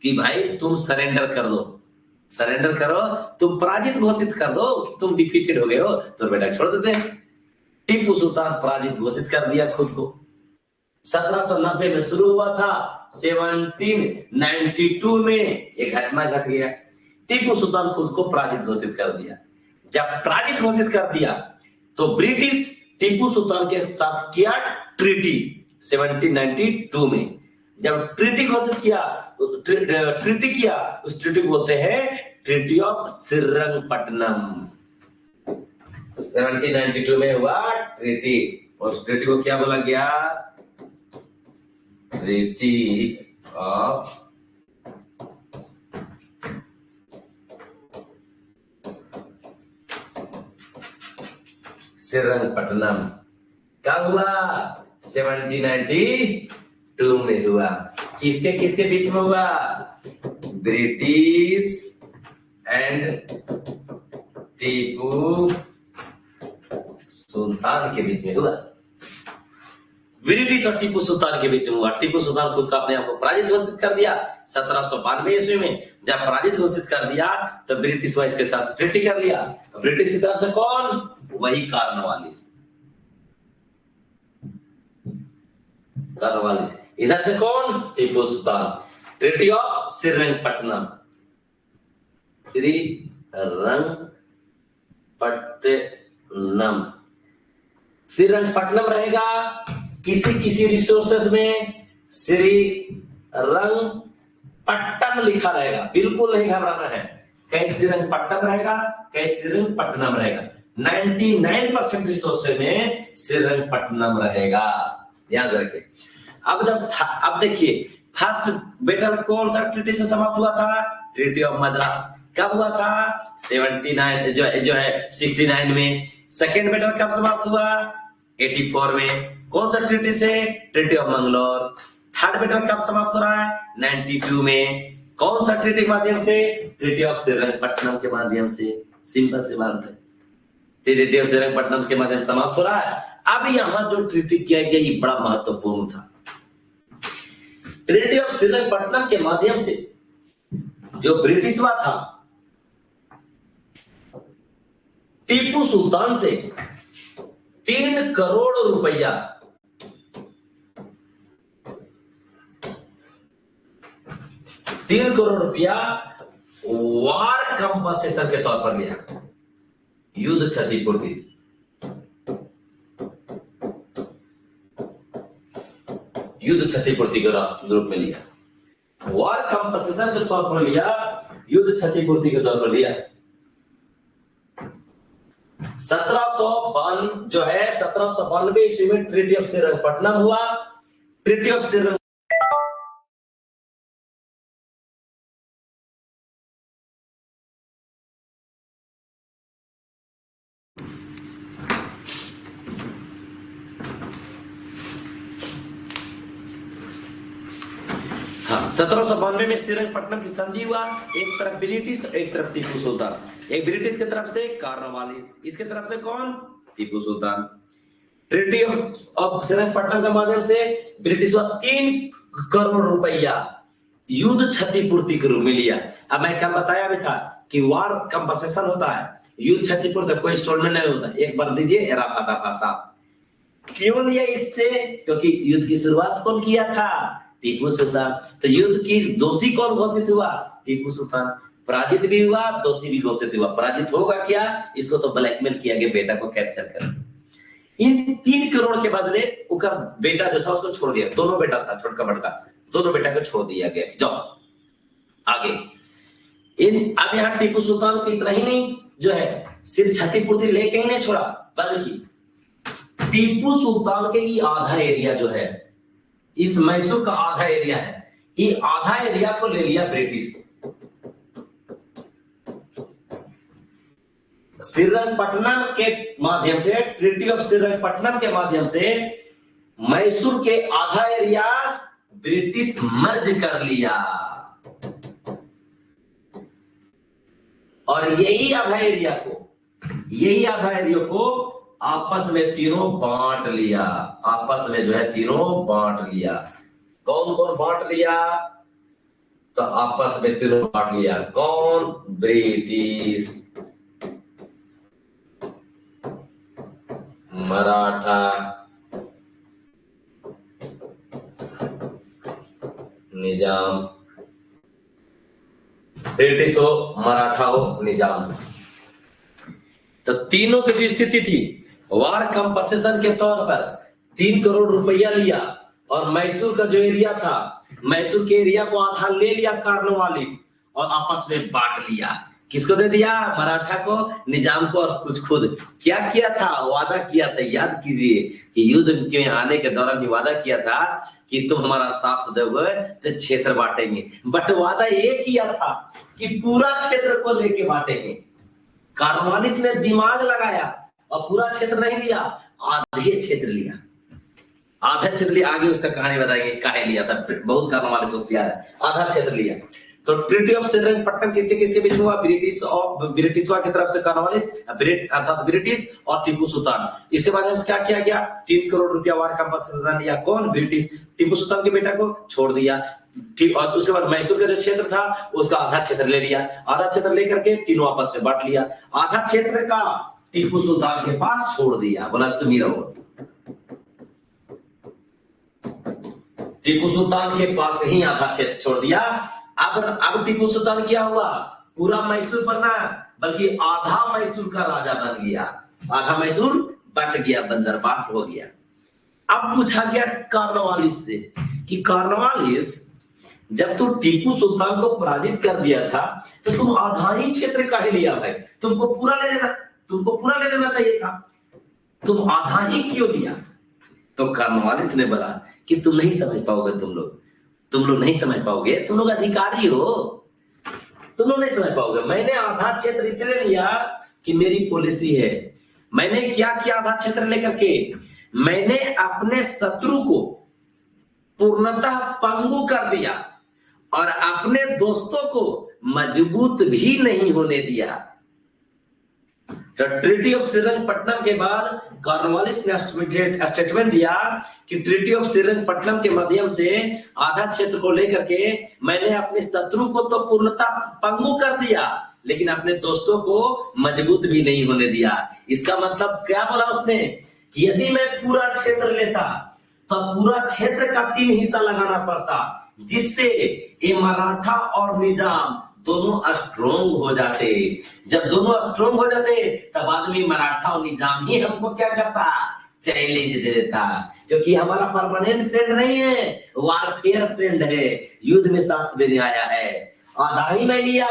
A: कि भाई तुम सरेंडर कर दो, सरेंडर करो, तुम पराजित घोषित कर दो कि तुम डिफीटेड हो गए हो, तो बेटा छोड़ देते हैं। टीपू सुल्तान पराजित घोषित कर दिया खुद को। 1790 में शुरू हुआ था, 1792 में एक घटना घट गया। टीपू सुल्तान खुद को पराजित घोषित कर दिया। जब पराजित घोषित कर दिया तो ब्रिटिश टीपू सुल्तान के साथ किया ट्रीटी 1792 में। जब ट्रीटी घोषित किया, ट्रीटी किया, उस ट्रीटी को बोलते हैं ट्रीटी ऑफ श्रीरंगपट्टनम। 1792 में हुआ ट्रीटी, और उस ट्रीटी को क्या बोला गया? Treaty of Srirangapatnam. क्या हुआ? 1792 में हुआ। किसके किसके बीच में हुआ? ब्रिटिश एंड टीपू सुल्तान के बीच में हुआ। ब्रिटिश और टीपू सुल्तान के बीच में हुआ। टीपू सुल्तान खुद का अपने आप को पराजित घोषित कर दिया 1792 ईस्वी में। जब पराजित घोषित कर दिया तो ब्रिटिश वाइस के साथ ट्रीटी कर लिया। ब्रिटिश की तरफ से कौन? वही कॉर्नवालिस। इधर से कौन? टीपू सुल्तान। Treaty of Srirangapatnam. श्रीरंगपट्टनम रहेगा किसी किसी रिसोर्सेस में श्रीरंगपट्टनम लिखा रहेगा, बिल्कुल नहीं घबराना है। कहीं श्रीरंगपट्टनम रहेगा, कहीं श्रीरंगपट्टनम रहेगा। 99% रिसोर्सेस में श्रीरंगपट्टनम रहेगा, ध्यान रखिए। अब देखिए फर्स्ट बैटल कौन सा ट्रीटी से समाप्त हुआ था? Treaty of Madras. कब हुआ था? 79 जो है 69 में। सेकेंड बैटल कब समाप्त हुआ? 84 में। कौन सा ट्रीटी से? Treaty of Mangalore. Third battle कब समाप्त हो रहा है? 92 में। कौन सा ट्रीटी के माध्यम से? ट्रीटी ऑफ श्रीरंगपट्टनम के माध्यम से। सिंपल सी बात है, ट्रीटी ऑफ श्रीरंगपट्टनम के माध्यम से समाप्त हो रहा है। अब यहां जो ट्रीटी किया गया ये बड़ा महत्वपूर्ण था। ट्रीटी ऑफ श्रीरंगपट्टनम के माध्यम से जो ब्रिटिशवा था टीपू सुल्तान से 3 करोड़ रुपया वार कंपनसेशन के तौर पर लिया, युद्ध क्षतिपूर्ति। युद्ध क्षतिपूर्ति के रूप में लिया, वार कंपनसेशन के तौर पर लिया, युद्ध क्षतिपूर्ति के तौर पर लिया। 1792 ईस्वी में ट्रीटी ऑफ श्रीरंगपट्टनम हुआ। ट्रीटी ऑफ श्रीरंग हाँ 1792 में श्रीरंगपट्टनम की संधि हुआ। एक तरफ ब्रिटिश, एक तरफ टीपू सुल्तान। एक ब्रिटिश की तरफ से कॉर्नवालिस, इसके तरफ से कौन? टीपू सुल्तान। ट्रीटी ऑफ श्रीरंगपट्टनम के माध्यम से ब्रिटिश 3 करोड़ रुपया युद्ध क्षतिपूर्ति के रूप में लिया। अब मैं क्या बताया भी था कि वार कंपनसेशन होता है, युद्ध क्षतिपूर्ति कोई इंस्टॉलमेंट नहीं होता, एक बार दीजिए रफा दफा साफ। क्यों लिया इससे? क्योंकि युद्ध की शुरुआत कौन किया था? टीपू सुल्तान। तो युद्ध की दोषी कौन घोषित हुआ? टीपू सुल्तान। पराजित भी हुआ, दोषी भी घोषित हुआ। पराजित होगा क्या? इसको तो ब्लैकमेल किया गया बेटा को कैप्चर कर। इन 3 करोड़ के बदले उसका बेटा जो था उसको छोड़ दिया। दोनों बेटा था, छोटका बड़का, दोनों बेटा को छोड़ दिया गया। जाओ आगे। अब यहाँ टीपू सुल्तान को इतना ही नहीं जो है सिर्फ क्षतिपूर्ति लेके ही नहीं छोड़ा, बल्कि टीपू सुल्तान के ये आधा एरिया जो है, इस मैसूर का आधा एरिया है, ये आधा एरिया को ले लिया ब्रिटिश। श्रीरंगपट्टनम के माध्यम से, ट्रीटी ऑफ श्रीरंगपट्टनम के माध्यम से मैसूर के आधा एरिया ब्रिटिश मर्ज कर लिया और यही आधा एरिया को आपस में तीनों बांट लिया। आपस में जो है तीनों बांट लिया। कौन कौन बांट लिया? तो आपस में तीनों बांट लिया। कौन? ब्रिटिश, मराठा, निजाम। ब्रिटिश हो, मराठा हो, निजाम। तो तीनों की जो स्थिति थी, वार कंपनसेशन के तौर पर 3 करोड़ रुपया लिया और मैसूर का जो एरिया था, मैसूर के एरिया को आधा ले लिया कॉर्नवालिस और आपस में बांट लिया। किसको दे दिया? मराठा को, निजाम को और कुछ खुद। क्या किया था? वादा किया था, याद कीजिए कि युद्ध के आने के दौरान ही वादा किया था कि तुम हमारा साथ दोगे तो क्षेत्र बांटेंगे। बट वादा ये किया था कि पूरा क्षेत्र को लेके बांटेंगे। कॉर्नवालिस ने दिमाग लगाया और पूरा क्षेत्र नहीं लिया, आधे क्षेत्र लिया। आधा क्षेत्र लिया, आगे उसका कहानी बताएंगे काहे लिया था, बहुत कारणवालिस होशियार है, आधा क्षेत्र लिया। तो ट्रीटी ऑफ श्रीरंगपट्टनम किसके किसके बीच में हुआ? ब्रिटिशवा की तरफ से कॉर्नवालिस, अर्थात ब्रिटिश और टीपू सुल्तान। इसके बाद में क्या किया गया? 3 करोड़ रुपया वार कंपनसेशन लिया। कौन? ब्रिटिश। टीपू सुल्तान के बेटा को छोड़ दिया। और उसके बाद मैसूर का जो क्षेत्र था उसका आधा क्षेत्र ले लिया। आधा क्षेत्र लेकर के तीनों आपस में बांट लिया। आधा क्षेत्र का टीपू सुल्तान के पास छोड़ दिया, बोला तुम ही रहो। टीपू सुल्तान के पास ही आधा क्षेत्र छोड़ दिया। अब टीपू सुल्तान क्या हुआ? पूरा मैसूर बना, बल्कि आधा मैसूर का राजा बन गया। आधा मैसूर बट गया, बंदरबाट हो गया। अब पूछा गया कॉर्नवालिस से कि कॉर्नवालिस, जब तू टीपू सुल्तान को पराजित कर दिया था तो तुम आधा ही क्षेत्र काहे लिया भाई? तुमको पूरा ले लेना चाहिए था, तुम आधा ही क्यों लिया? तो कॉर्नवालिस ने बोला कि तुम नहीं समझ पाओगे, तुम लोग नहीं समझ पाओगे, तुम लोग अधिकारी हो, तुम लोग नहीं समझ पाओगे। मैंने आधा क्षेत्र इसलिए लिया कि मेरी पॉलिसी है। मैंने क्या किया आधा क्षेत्र लेकर के? मैंने अपने शत्रु को पूर्णतः पंगु कर दिया और अपने दोस्तों को मजबूत भी नहीं होने दिया। तो ट्रीटी ऑफ श्रीरंगपट्टनम के बाद कॉर्नवालिस ने स्टेटमेंट दिया कि ट्रीटी ऑफ श्रीरंगपट्टनम के माध्यम से आधा क्षेत्र को लेकर के मैंने अपने शत्रु को तो पूर्णतः पंगु कर दिया, लेकिन अपने दोस्तों को मजबूत भी नहीं होने दिया। इसका मतलब क्या बोला उसने कि यदि मैं पूरा क्षेत्र लेता तो पूरा क्षेत्र का 3 हिस्सा लगाना पड़ता, जिससे ये मराठा और निजाम दोनों स्ट्रोंग हो जाते। जब दोनों स्ट्रोंग हो जाते तब आदमी मराठा और निजाम ही हमको क्या करता? चैलेंज दे देता, क्योंकि हमारा परमानेंट फ्रेंड नहीं है, वारफेयर फ्रेंड है, युद्ध में साथ देने आया है। आधा ही मैं लिया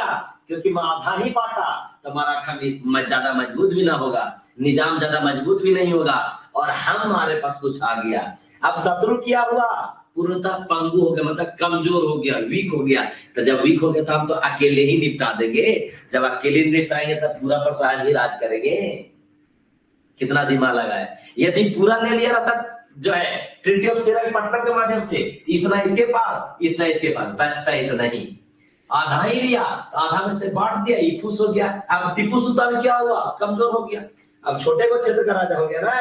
A: क्योंकि मैं आधा ही पाता तो मराठा ज्यादा मजबूत भी ना होगा, निजाम ज्यादा मजबूत भी नहीं होगा और हमारे पास कुछ आ गया। अब शत्रु क्या हुआ? पूर्णतः पंगु हो गया, मतलब कमजोर हो गया, वीक हो गया। तो जब वीक हो गया तो हम तो अकेले ही निपटा देंगे। जब अकेले निपटाएंगे तब पूरा पर राज ही राज करेंगे। कितना दिमाग लगाए। यदि पूरा ले लिया रहता जो है ट्रीटी ऑफ श्रीरंगपट्टनम के माध्यम से, इतना इसके पास इतना इसके पास, बचता इतना ही। आधा ही लिया, आधा में से बांट दिया, ये खुश हो गया। अब टीपू सुल्तान क्या हुआ? कमजोर हो गया। अब छोटे को क्षेत्र का राजा हो गया ना,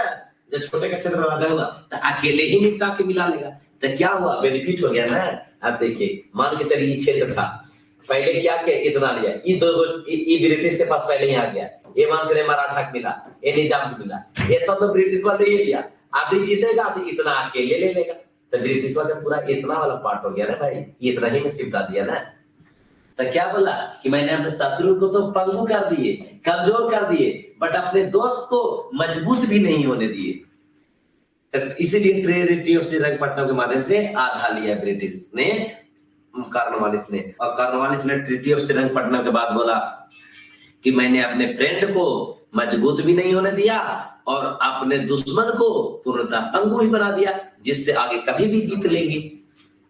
A: जब छोटे का क्षेत्र का राजा होगा तो अकेले ही निपटा के मिला लेगा। तो क्या हुआ? बेनिफिट हो गया ना। अब देखिए, मान के चलिए क्षेत्र था, पहले क्या किया? इतना लिया, ये ब्रिटिश के पास पहले ही आ गया, ये मान चले मराठा को मिला, ये निजाम को मिला, ये तो ब्रिटिश वाले ये लिया। अभी जीतेगा अभी इतना अकेले ले लेगा, तो ब्रिटिश वाले पूरा इतना वाला पार्ट हो गया ना भाई, इतना ही में सिमटा दिया ना। तो क्या बोला कि मैंने अपने शत्रु को तो पंगु कर दिए, कमजोर कर दिए, बट अपने दोस्त को मजबूत भी नहीं होने दिए। तो इसीलिए ट्रीटी ऑफ श्रीरंगपट्टनम के माध्यम से आधा लिया ब्रिटिश ने, कॉर्नवालिस ने। और कॉर्नवालिस ने ट्रीटी ऑफ श्रीरंगपट्टनम के बाद बोला कि मैंने अपने फ्रेंड को मजबूत भी नहीं होने दिया और अपने दुश्मन को पूर्णतः पंगु ही बना दिया, जिससे आगे कभी भी जीत लेंगे।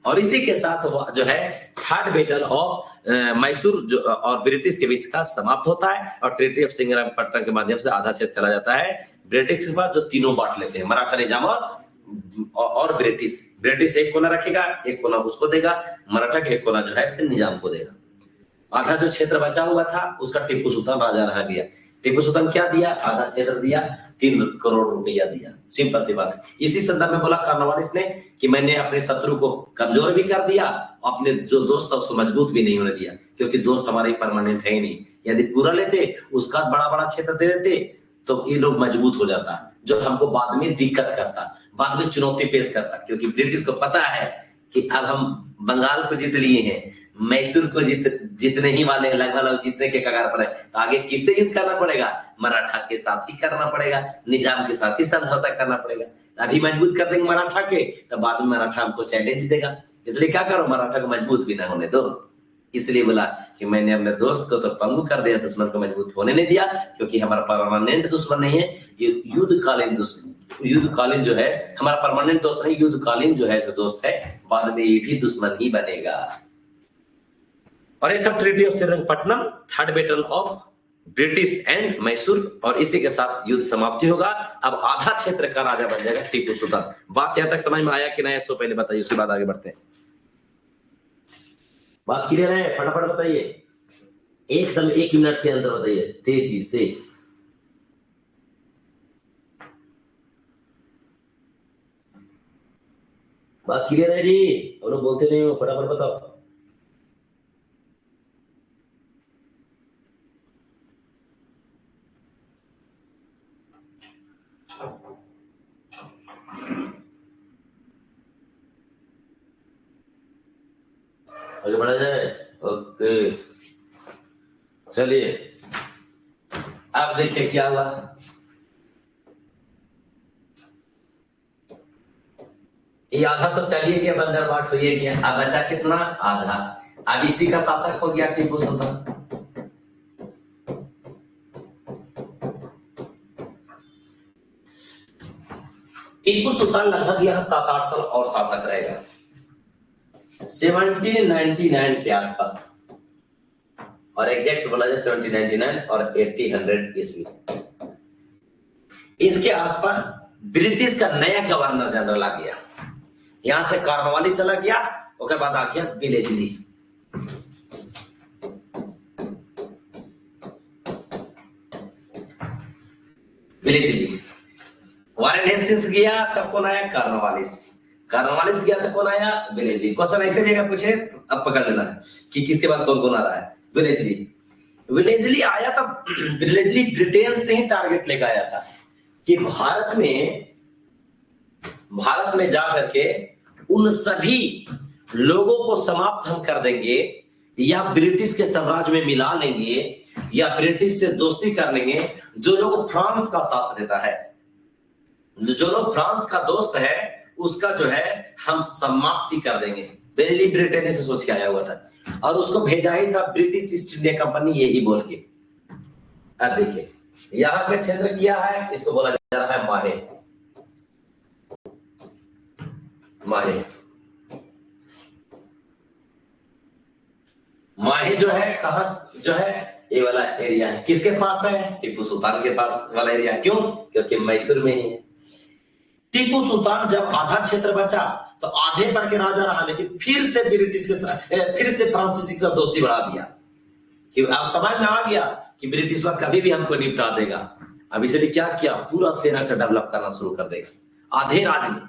A: और इसी के साथ जो है थर्ड बैटल ऑफ मैसूर और ब्रिटिश के बीच का समाप्त होता है और ट्रीटी ऑफ श्रीरंगपट्टनम के माध्यम से आधा क्षेत्र चला जाता है। ब्रिटिश के बाद जो तीनों बांट लेते हैं, मराठा, निजाम और ब्रिटिश। ब्रिटिश एक कोना रखेगा, एक कोना उसको देगा, मराठा के एक कोना जो है इसे निजाम को देगा। आधा जो क्षेत्र बचा हुआ था उसका टीपू सुल्तान राजा रह गया। टीपू सुल्तान क्या दिया? आधा क्षेत्र दिया, 3 करोड़ रुपया दिया। सिंपल सी बात है। इसी संदर्भ में बोला कॉर्नवालिस ने कि मैंने अपने शत्रु को कमजोर भी कर दिया, अपने जो दोस्त था उसको मजबूत भी नहीं होने दिया, क्योंकि दोस्त हमारे परमानेंट है ही नहीं। यदि पूरा लेते, उसका बड़ा बड़ा क्षेत्र दे देते तो ये लोग मजबूत हो जाता, जो हमको बाद में दिक्कत करता, बाद में चुनौती पेश करता। क्योंकि ब्रिटिश को पता है कि अब हम बंगाल को जीत लिए हैं, मैसूर को जीतने ही वाले हैं, लगभग जीतने के कगार पर है, तो आगे किससे युद्ध करना पड़ेगा? मराठा के साथ ही करना पड़ेगा, निजाम के साथ ही समझौता करना पड़ेगा। अभी मजबूत कर देंगे मराठा के, तब बाद में मराठा हमको चैलेंज देगा। इसलिए क्या करो, मराठा को मजबूत भी ना होने दो। इसलिए बोला कि मैंने अपने दोस्त को तो पंगु कर दिया, दुश्मन को मजबूत होने नहीं दिया, क्योंकि हमारा परमानेंट दुश्मन नहीं है, युद्धकालीन दुश्मन, युद्धकालीन जो है हमारा परमानेंट दोस्त नहीं, युद्धकालीन जो है दोस्त है, बाद में ये भी दुश्मन ही बनेगा। और ये था treaty of Srirangapatnam, third battle of British and Mysore, और इसी के साथ युद्ध समाप्ति होगा। अब आधा क्षेत्र का राजा बन जाएगा टीपू सुल्तान। बात यहां तक समझ में आया कि नहीं, इसको पहले बताइए, उसके बाद आगे बढ़ते हैं। बात क्लियर है? फटाफट बताइए, एकदम 1 मिनट के अंदर बताइए, तेजी से। बात क्लियर है जी? और लोग बोलते नहीं हो, फटाफट बताओ। आगे बढ़ा जाए? ओके, चलिए अब देखिए क्या हुआ। ये आधा तो चलिए गया, बंदर बाट हो गया। अब बचा कितना? आधा। अब इसी का शासक हो गया टीपू सुल्तान। टीपू सुल्तान लगभग यहाँ 7-8 साल और शासक रहेगा, 1799 के आसपास, और एग्जैक्ट बोला जाए 1799 और 1800 ईस्वी। इसके आसपास ब्रिटिश का नया गवर्नर जनरल आ गया। यहां से कार्नवालिस चला गया, उसके बाद आ गया वेलेस्ली। वेलेस्ली, वारेन हेस्टिंग्स गया तब कौन आया? कार्नवालिस। कार्नवालिस गया तब कौन आया? वेलेस्ली। क्वेश्चन ऐसे भी अगर पूछे अब पकड़ लेना है कि किसके बाद कौन कौन आ रहा है। वेलेस्ली, वेलेस्ली आया तब वेलेस्ली ब्रिटेन से ही टारगेट लेकर आया था कि भारत में जाकर के उन सभी लोगों को समाप्त हम कर देंगे, या ब्रिटिश के साम्राज्य में मिला लेंगे, या ब्रिटिश से दोस्ती कर लेंगे। जो लोग फ्रांस का साथ देता है, जो लोग फ्रांस का दोस्त है, उसका जो है हम समाप्ति कर देंगे। वेलेस्ली ब्रिटेन से सोच के आया हुआ था, और उसको भेजा ही था ब्रिटिश ईस्ट इंडिया कंपनी, यही बोल के। अब देखिए यहाँ का क्षेत्र क्या है, इसको बोला जा रहा है माहे। माहे, माहे जो है कहा जो है, ये वाला एरिया है, किसके पास है? टीपू सुल्तान के पास वाला एरिया। क्यों? क्योंकि मैसूर में ही है। टीपू सुल्तान जब आधा क्षेत्र बचा तो आधे पर के राजा रहा, लेकिन फिर से ब्रिटिश के साथ, फिर से फ्रांसीसी के साथ दोस्ती बढ़ा दिया कि अब समझ में आ गया कि ब्रिटिश वाला कभी भी हमको निपटा देगा। अब इसलिए क्या किया? पूरा सेना का डेवलप करना शुरू कर देगा। आधे राज्य में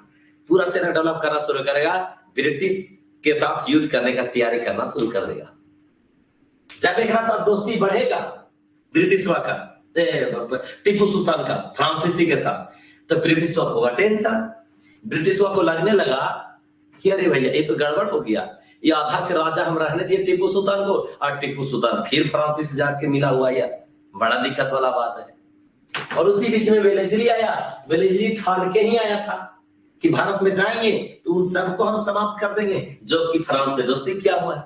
A: पूरा सेना डेवलप करना शुरू करेगा, ब्रिटिश के साथ युद्ध करने का तैयारी करना शुरू कर देगा। जब एक साथ दोस्ती बढ़ेगा ब्रिटिश का, टीपू सुल्तान का फ्रांसीसी के साथ, तो ब्रिटिश को होगा टेंशन। ब्रिटिश को लगने लगा कि अरे भैया ये तो गड़बड़ हो गया, ये आधा के राजा हम रहने दिए टीपू सुल्तान को, और टीपू सुल्तान फिर फ्रांसिस से जाके मिला हुआ, यार बड़ा दिक्कत वाला बात है। और उसी बीच में वेलेस्ली आया। वेलेस्ली ठान के ही आया था कि भारत में जाएंगे तो उन सबको हम समाप्त कर देंगे जो कि फ्रांस से दोस्ती किया हुआ है,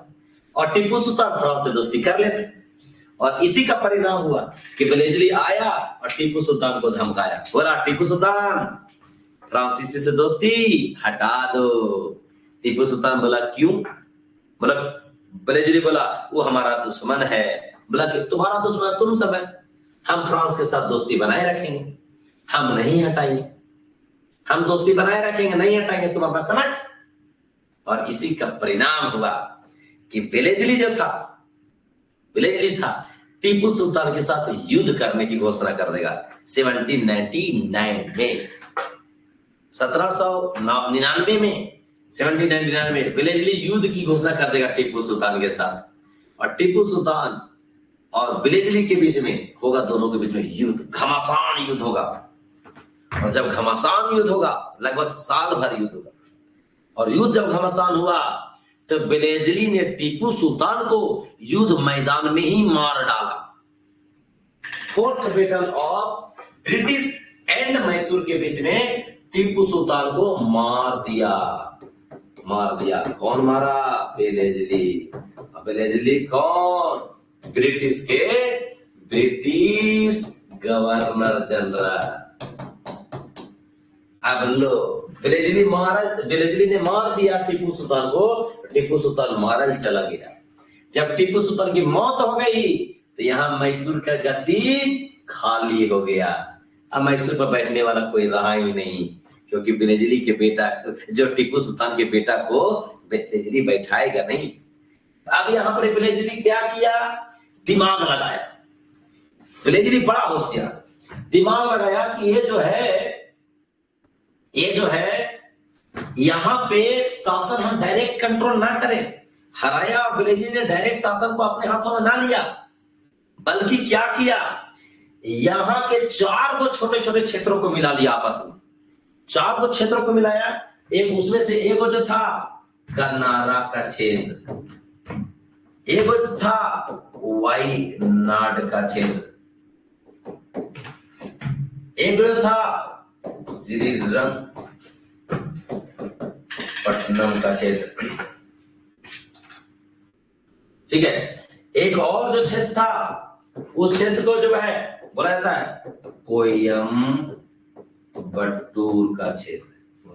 A: और टीपू सुल्तान फ्रांस से दोस्ती कर लेते। और इसी का परिणाम हुआ कि वेलेस्ली आया और टीपू सुल्तान को धमकाया, बोला टीपू सुल्तान फ्रांसीसी से दोस्ती हटा दो। टीपू सुल्तान बोला क्यों? बोला, वेलेस्ली बोला वो हमारा दुश्मन है। बोला कि तुम्हारा दुश्मन तुम सब है, हम फ्रांस के साथ दोस्ती बनाए रखेंगे, हम नहीं हटाएंगे, हम दोस्ती बनाए रखेंगे, नहीं हटाएंगे, तुम अपना समझ। और इसी का परिणाम हुआ कि वेलेस्ली जो था, वेलेस्ली था टीपू सुल्तान के साथ युद्ध करने की घोषणा कर देगा 1799 में। 1799 में 1799 में वेलेस्ली युद्ध की घोषणा कर देगा टीपू सुल्तान के साथ, और टीपू सुल्तान और वेलेस्ली के बीच में होगा, दोनों के बीच में युद्ध, घमासान युद्ध होगा। और जब घमासान युद्ध होगा, लगभग साल भर युद्ध होगा, और युद्ध जब घमासान हुआ तो वेलेस्ली ने टीपू सुल्तान को युद्ध मैदान में ही मार डाला। Fourth battle of British and Mysore के बीच में टीपू सुल्तान को मार दिया। कौन मारा? वेलेस्ली। वेलेस्ली कौन? British governor general. अब लो, वेलेस्ली ने मार दिया टीपू सुल्तान को, टीपू सुल्तान मारल चला गया। जब टीपू सुल्तान की मौत हो गई तो यहाँ मैसूर का गद्दी खाली हो गया। अब मैसूर पर बैठने वाला कोई रहा ही नहीं, क्योंकि बेनेजली के बेटा जो टीपू सुल्तान के बेटा को बेनेजली बैठाएगा नहीं। अब यहाँ पर बेनेजली क्या किया, दिमाग लगाया। बेनेजली बड़ा होशियार, दिमाग लगाया कि ये जो है यहाँ पे शासन हम डायरेक्ट कंट्रोल ना करें। हराया और बेनेजली ने डायरेक्ट शासन को अपने हाथों में ना लिया, बल्कि क्या किया, यहाँ के 4 को छोटे छोटे क्षेत्रों को मिला लिया आपस में। 4 को क्षेत्रों को मिलाया। एक उसमें से एक जो था कनारा का क्षेत्र, एक जो था वायनाड का क्षेत्र, एक जो था श्रीरंगपट्टनम का क्षेत्र, ठीक है। एक और जो क्षेत्र था, उस क्षेत्र को जो है बोला जाता है कोयम्बटूर का क्षेत्र।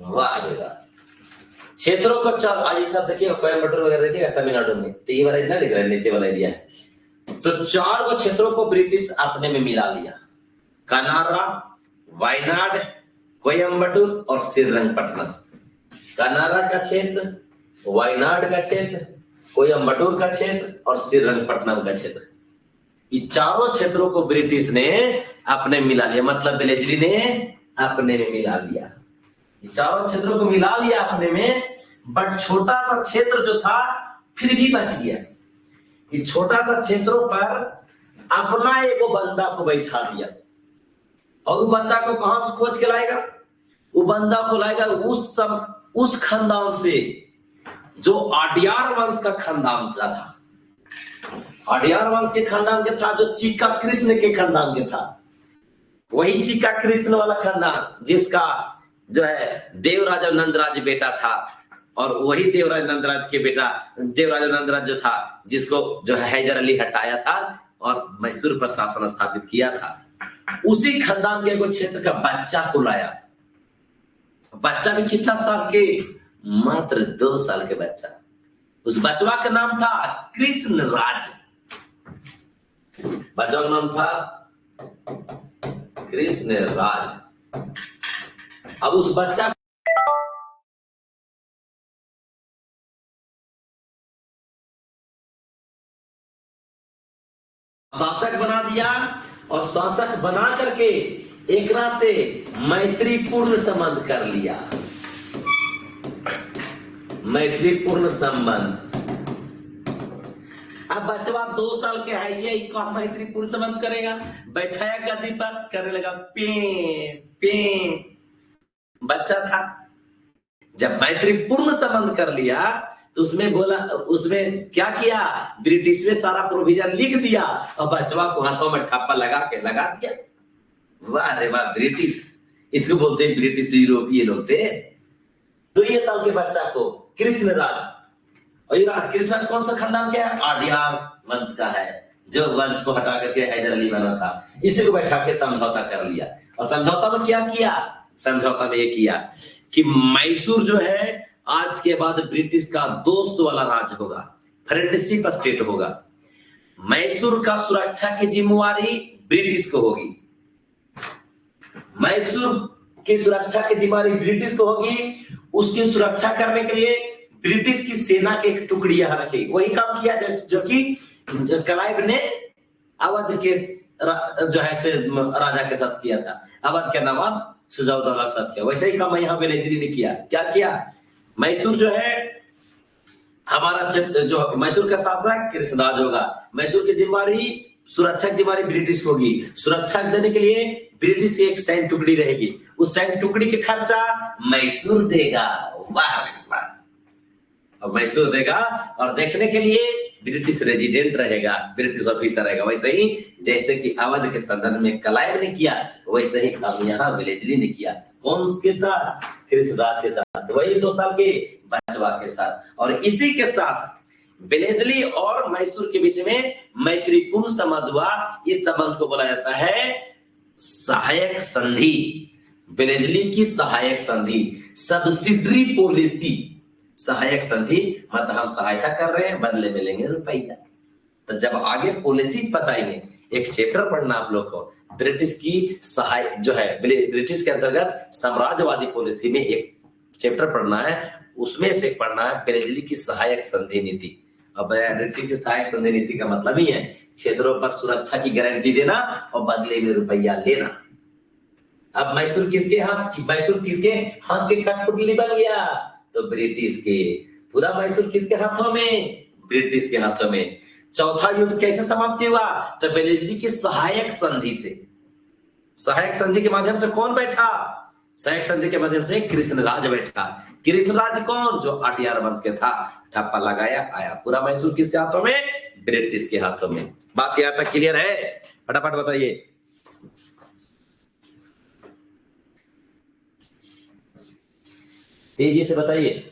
A: वाह बेटा, क्षेत्रों को आज सब देखिए, कोयम्बटूर वगैरह देखिएगा तमिलनाडु में, तो ये वाला इतना दिख रहा है, नीचे वाला एरिया है। तो 4 को क्षेत्रों को ब्रिटिश अपने में मिला लिया, कनारा, वायनाड, कोयम्बटूर और श्रीरंगपट्टनम। कनारा का क्षेत्र, वायनाड का क्षेत्र, कोयम्बटूर का क्षेत्र और श्रीरंगपट्टनम का क्षेत्र, ये 4 क्षेत्रों को ब्रिटिश ने अपने मिला लिया। मतलब बेनेजली ने अपने में मिला लिया, ये 4 क्षेत्रों को मिला लिया अपने में। बट छोटा सा क्षेत्र जो था फिर भी बच गया। ये छोटा सा क्षेत्रों पर अपना एक बंदा को बैठा दिया, और वो बंदा को कहां से खोज के लाएगा, वो बंदा को लाएगा उस खानदान से जो अडियार वंश का खानदान का था। अडियार वंश के खानदान के था, जो चिक्का कृष्ण के खानदान के था। वही चिक्का कृष्ण वाला खानदान जिसका जो है देवराज नंदराज बेटा था, और वही देवराज नंदराज के बेटा देवराज नंदराज जो था, जिसको जो है हैदर अली हटाया था और मैसूर पर शासन स्थापित किया था। उसी खानदान के एक क्षेत्र का बच्चा को लाया। बच्चा भी कितना साल के, मात्र 2 साल के बच्चा। उस बचवा का नाम था कृष्णराज। बच्चा का नाम था कृष्णराज। अब उस बच्चा शासक बना दिया, और शासक बना करके एकरा से मैत्रीपूर्ण संबंध कर लिया। मैत्रीपूर्ण संबंध। अब बचवा 2 साल के है, ये कौन मैत्रीपूर्ण संबंध करेगा, बैठाया गद्दी पर, करने लगा पे पे। बच्चा था, जब मैत्रीपूर्ण संबंध कर लिया तो उसमें बोला, उसमें क्या किया, ब्रिटिश में सारा प्रोविजन लिख दिया और बचवा को हाथों में ठप्पा लगा दिया। वाह रे वाह, ब्रिटिश, इसको बोलते हैं ब्रिटिश यूरोपीय लोग थे। 2 साल के बच्चा को कृष्णराज, और ये कृष्णराज कौन सा खानदान के है, अडियार वंश का है, जो वंश को हटा करके हैदर अली बना था। इसी को बैठा के समझौता कर लिया, और समझौता में क्या किया, समझौता में ये किया कि मैसूर जो है आज के बाद ब्रिटिश का दोस्त वाला राज्य होगा, फ्रेंडशिप स्टेट होगा। मैसूर का सुरक्षा की जिम्मेवारी ब्रिटिश को होगी। मैसूर की सुरक्षा की जिम्मेवारी ब्रिटिश को होगी। उसकी सुरक्षा करने के लिए ब्रिटिश की सेना की एक टुकड़ी यहाँ रखी। वही काम किया जो कि क्लाइव ने अवध के जो है से राजा के साथ किया था। अवध के नवाब सुजाउद्दौला के साथ किया, वैसे ही काम यहाँ बेनेजली ने किया। क्या किया, मैसूर जो है हमारा जो मैसूर का शासक कृष्णराज होगा, मैसूर की जिम्मेवारी, सुरक्षा की जिम्मेवारी ब्रिटिश होगी। सुरक्षा देने के लिए ब्रिटिश की एक सैन्य टुकड़ी रहेगी, उस सैन्य टुकड़ी के खर्चा मैसूर देगा। वाह वाह, और मैसूर देगा, और देखने के लिए ब्रिटिश रेजिडेंट रहेगा, ब्रिटिश ऑफिसर रहेगा। वैसे ही जैसे कि अवध के सदन में क्लाइव ने किया, वैसे ही काम यहाँ बेनेजली ने किया। कौन उसके साथ, कृष्णराज के साथ, वही 2 साल के बचवा के साथ। और इसी के साथ बेनेजली और मैसूर के बीच में मैत्रीपूर्ण संबंध हुआ। इस संबंध को बोला जाता है सहायक संधि। बेनेजली की सहायक संधि, सब्सिडरी पॉलिसी। सहायक संधि मतलब हम सहायता कर रहे हैं, बदले में लेंगे रुपया। तो जब आगे पॉलिसी बताएंगे, एक चैप्टर पढ़ना आप लोग को, ब्रिटिश की सहाय जो है, ब्रिटिश के अंतर्गत साम्राज्यवादी पॉलिसी में एक चैप्टर पढ़ना है, उसमें से पढ़ना है ब्रेजिली की सहायक संधि नीति। अब ब्रिटिश की सहायक संधि नीति का मतलब ही है क्षेत्रों पर सुरक्षा की गारंटी देना और बदले में रुपया लेना। अब मैसूर किसके हाथ के कठपुतली बन गया? तो ब्रिटिश के। पूरा मैसूर किसके हाथों में? ब्रिटिश के हाथों में। चौथा युद्ध कैसे समाप्ति हुआ? तो ब्रेजिली की सहायक संधि से। सहायक संधि के माध्यम से कौन बैठा? सहायक संधि के माध्यम से कृष्णराज बैठा। कृष्णराज कौन? जो अटियार वंश के था। ठप्पा लगाया, आया। पूरा मैसूर किसके हाथों में? ब्रिटिश के हाथों में। बात यहां तक क्लियर है? फटाफट बताइए। तेजी से बताइए।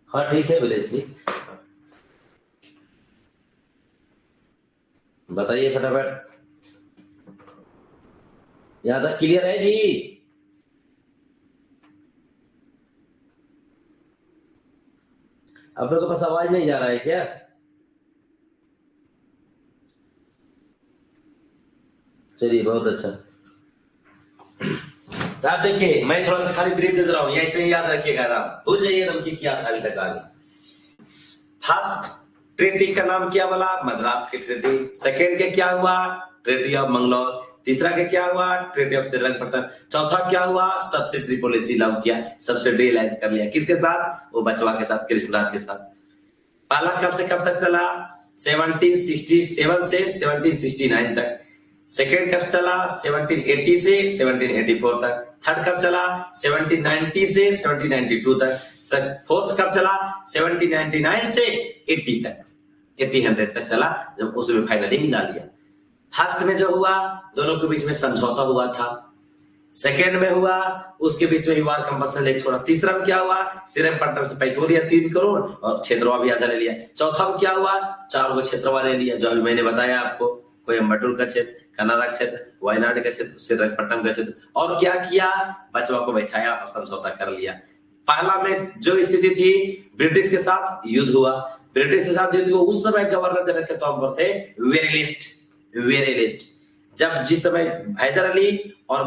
A: हाँ ठीक है विलेश जी, बताइए फटाफट। यहां तक क्लियर है जी? आप लोगों के पास आवाज नहीं जा रहा है क्या? चलिए बहुत अच्छा। तो आप देखिए, मैं थोड़ा सा खाली ब्रीफ दे रहा हूँ, ऐसे ही याद रखिएगा। भूल जाइए कि क्या था अभी तक आगे। फर्स्ट ट्रीटी का नाम क्या बोला? मद्रास की ट्रीटी। सेकेंड के क्या हुआ? Treaty of Mangalore. तीसरा के क्या हुआ? Treaty of Srirangapatnam. चौथा क्या हुआ? सब्सिडी पॉलिसी लागू किया, सब्सिडी अलायंस कर लिया। किसके साथ? वो बचवा के साथ, कृष्णराज के साथ। पहला कब से कब तक चला? 1767 से 1769 तक। सेकेंड कब चला? 1780 से 1784 तक। थर्ड कब चला? 1790 से 1792 तक। फोर्थ कब चला? 1799 से 80 तक, 1800 तक चला, जब उसमें फाइनली मिला लिया। फर्स्ट में जो हुआ, दोनों के बीच में समझौता हुआ था। सेकेंड में हुआ, उसके बीच में वार कंपल्सन लेके छोड़ा। तीसरा में क्या हुआ? श्रीरंगपट्टनम से पैसा लिया 3 करोड़ और क्षेत्रवा भी आधा ले लिया। चौथा में क्या हुआ? 4 गो क्षेत्रवा ले लिया, जो अभी मैंने बताया आपको। कोयम्बटूर का क्षेत्र, कनाडा क्षेत्र, वायनाड का क्षेत्र, श्रीरंगपट्टनम का क्षेत्र। और क्या किया? बचवा को बैठाया और समझौता कर लिया। पहला में जो स्थिति थी, ब्रिटिश के साथ युद्ध हुआ। ब्रिटिश के साथ युद्ध हुआ, उस समय गवर्नर जनरल के तौर पर थे वेरेलिस्ट। जब जिस समय हैदर अली और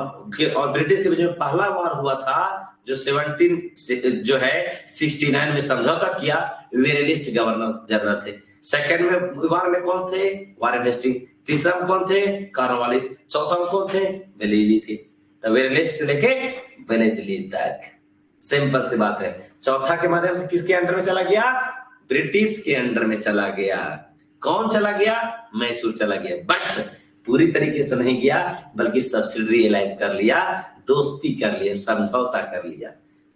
A: ब्रिटिश के बीच में पहला वार हुआ था, जो 69 में समझौता किया, वेरेलिस्ट गवर्नर जनरल थे। सेकंड में वार में कौन थे? Warren Hastings. तीसरा में कौन थे? कॉर्नवालिस। चौथा में कौन थे? बेलेली थे। तो वेरेलिस्ट से लेके बेलेली तक, सिंपल सी बात है। चौथा के माध्यम से किसके अंडर में चला गया? ब्रिटिश के अंडर में चला गया। कौन चला गया? मैसूर चला गया। बट पूरी तरीके से नहीं गया, बल्कि सब्सिडरी अलायंस कर लिया, दोस्ती कर लिया, समझौता कर लिया।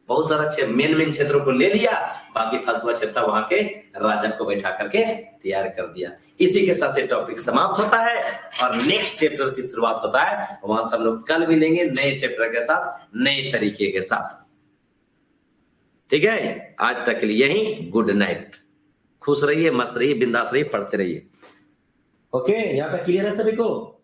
A: बहुत सारा मेन क्षेत्रों को ले लिया, बाकी फालतू क्षेत्र वहां के राजा को बैठा करके तैयार कर दिया। इसी के साथ ये टॉपिक समाप्त होता है और नेक्स्ट चैप्टर की शुरुआत होता है। वहां से हम लोग कल मिलेंगे नए चैप्टर के साथ, नए तरीके के साथ। ठीक है, आज तक के लिए यही, गुड नाइट। खुश रहिए, मस्त रहिए, बिंदास रहिए, पढ़ते रहिए। ओके, यहां तक क्लियर है सभी को?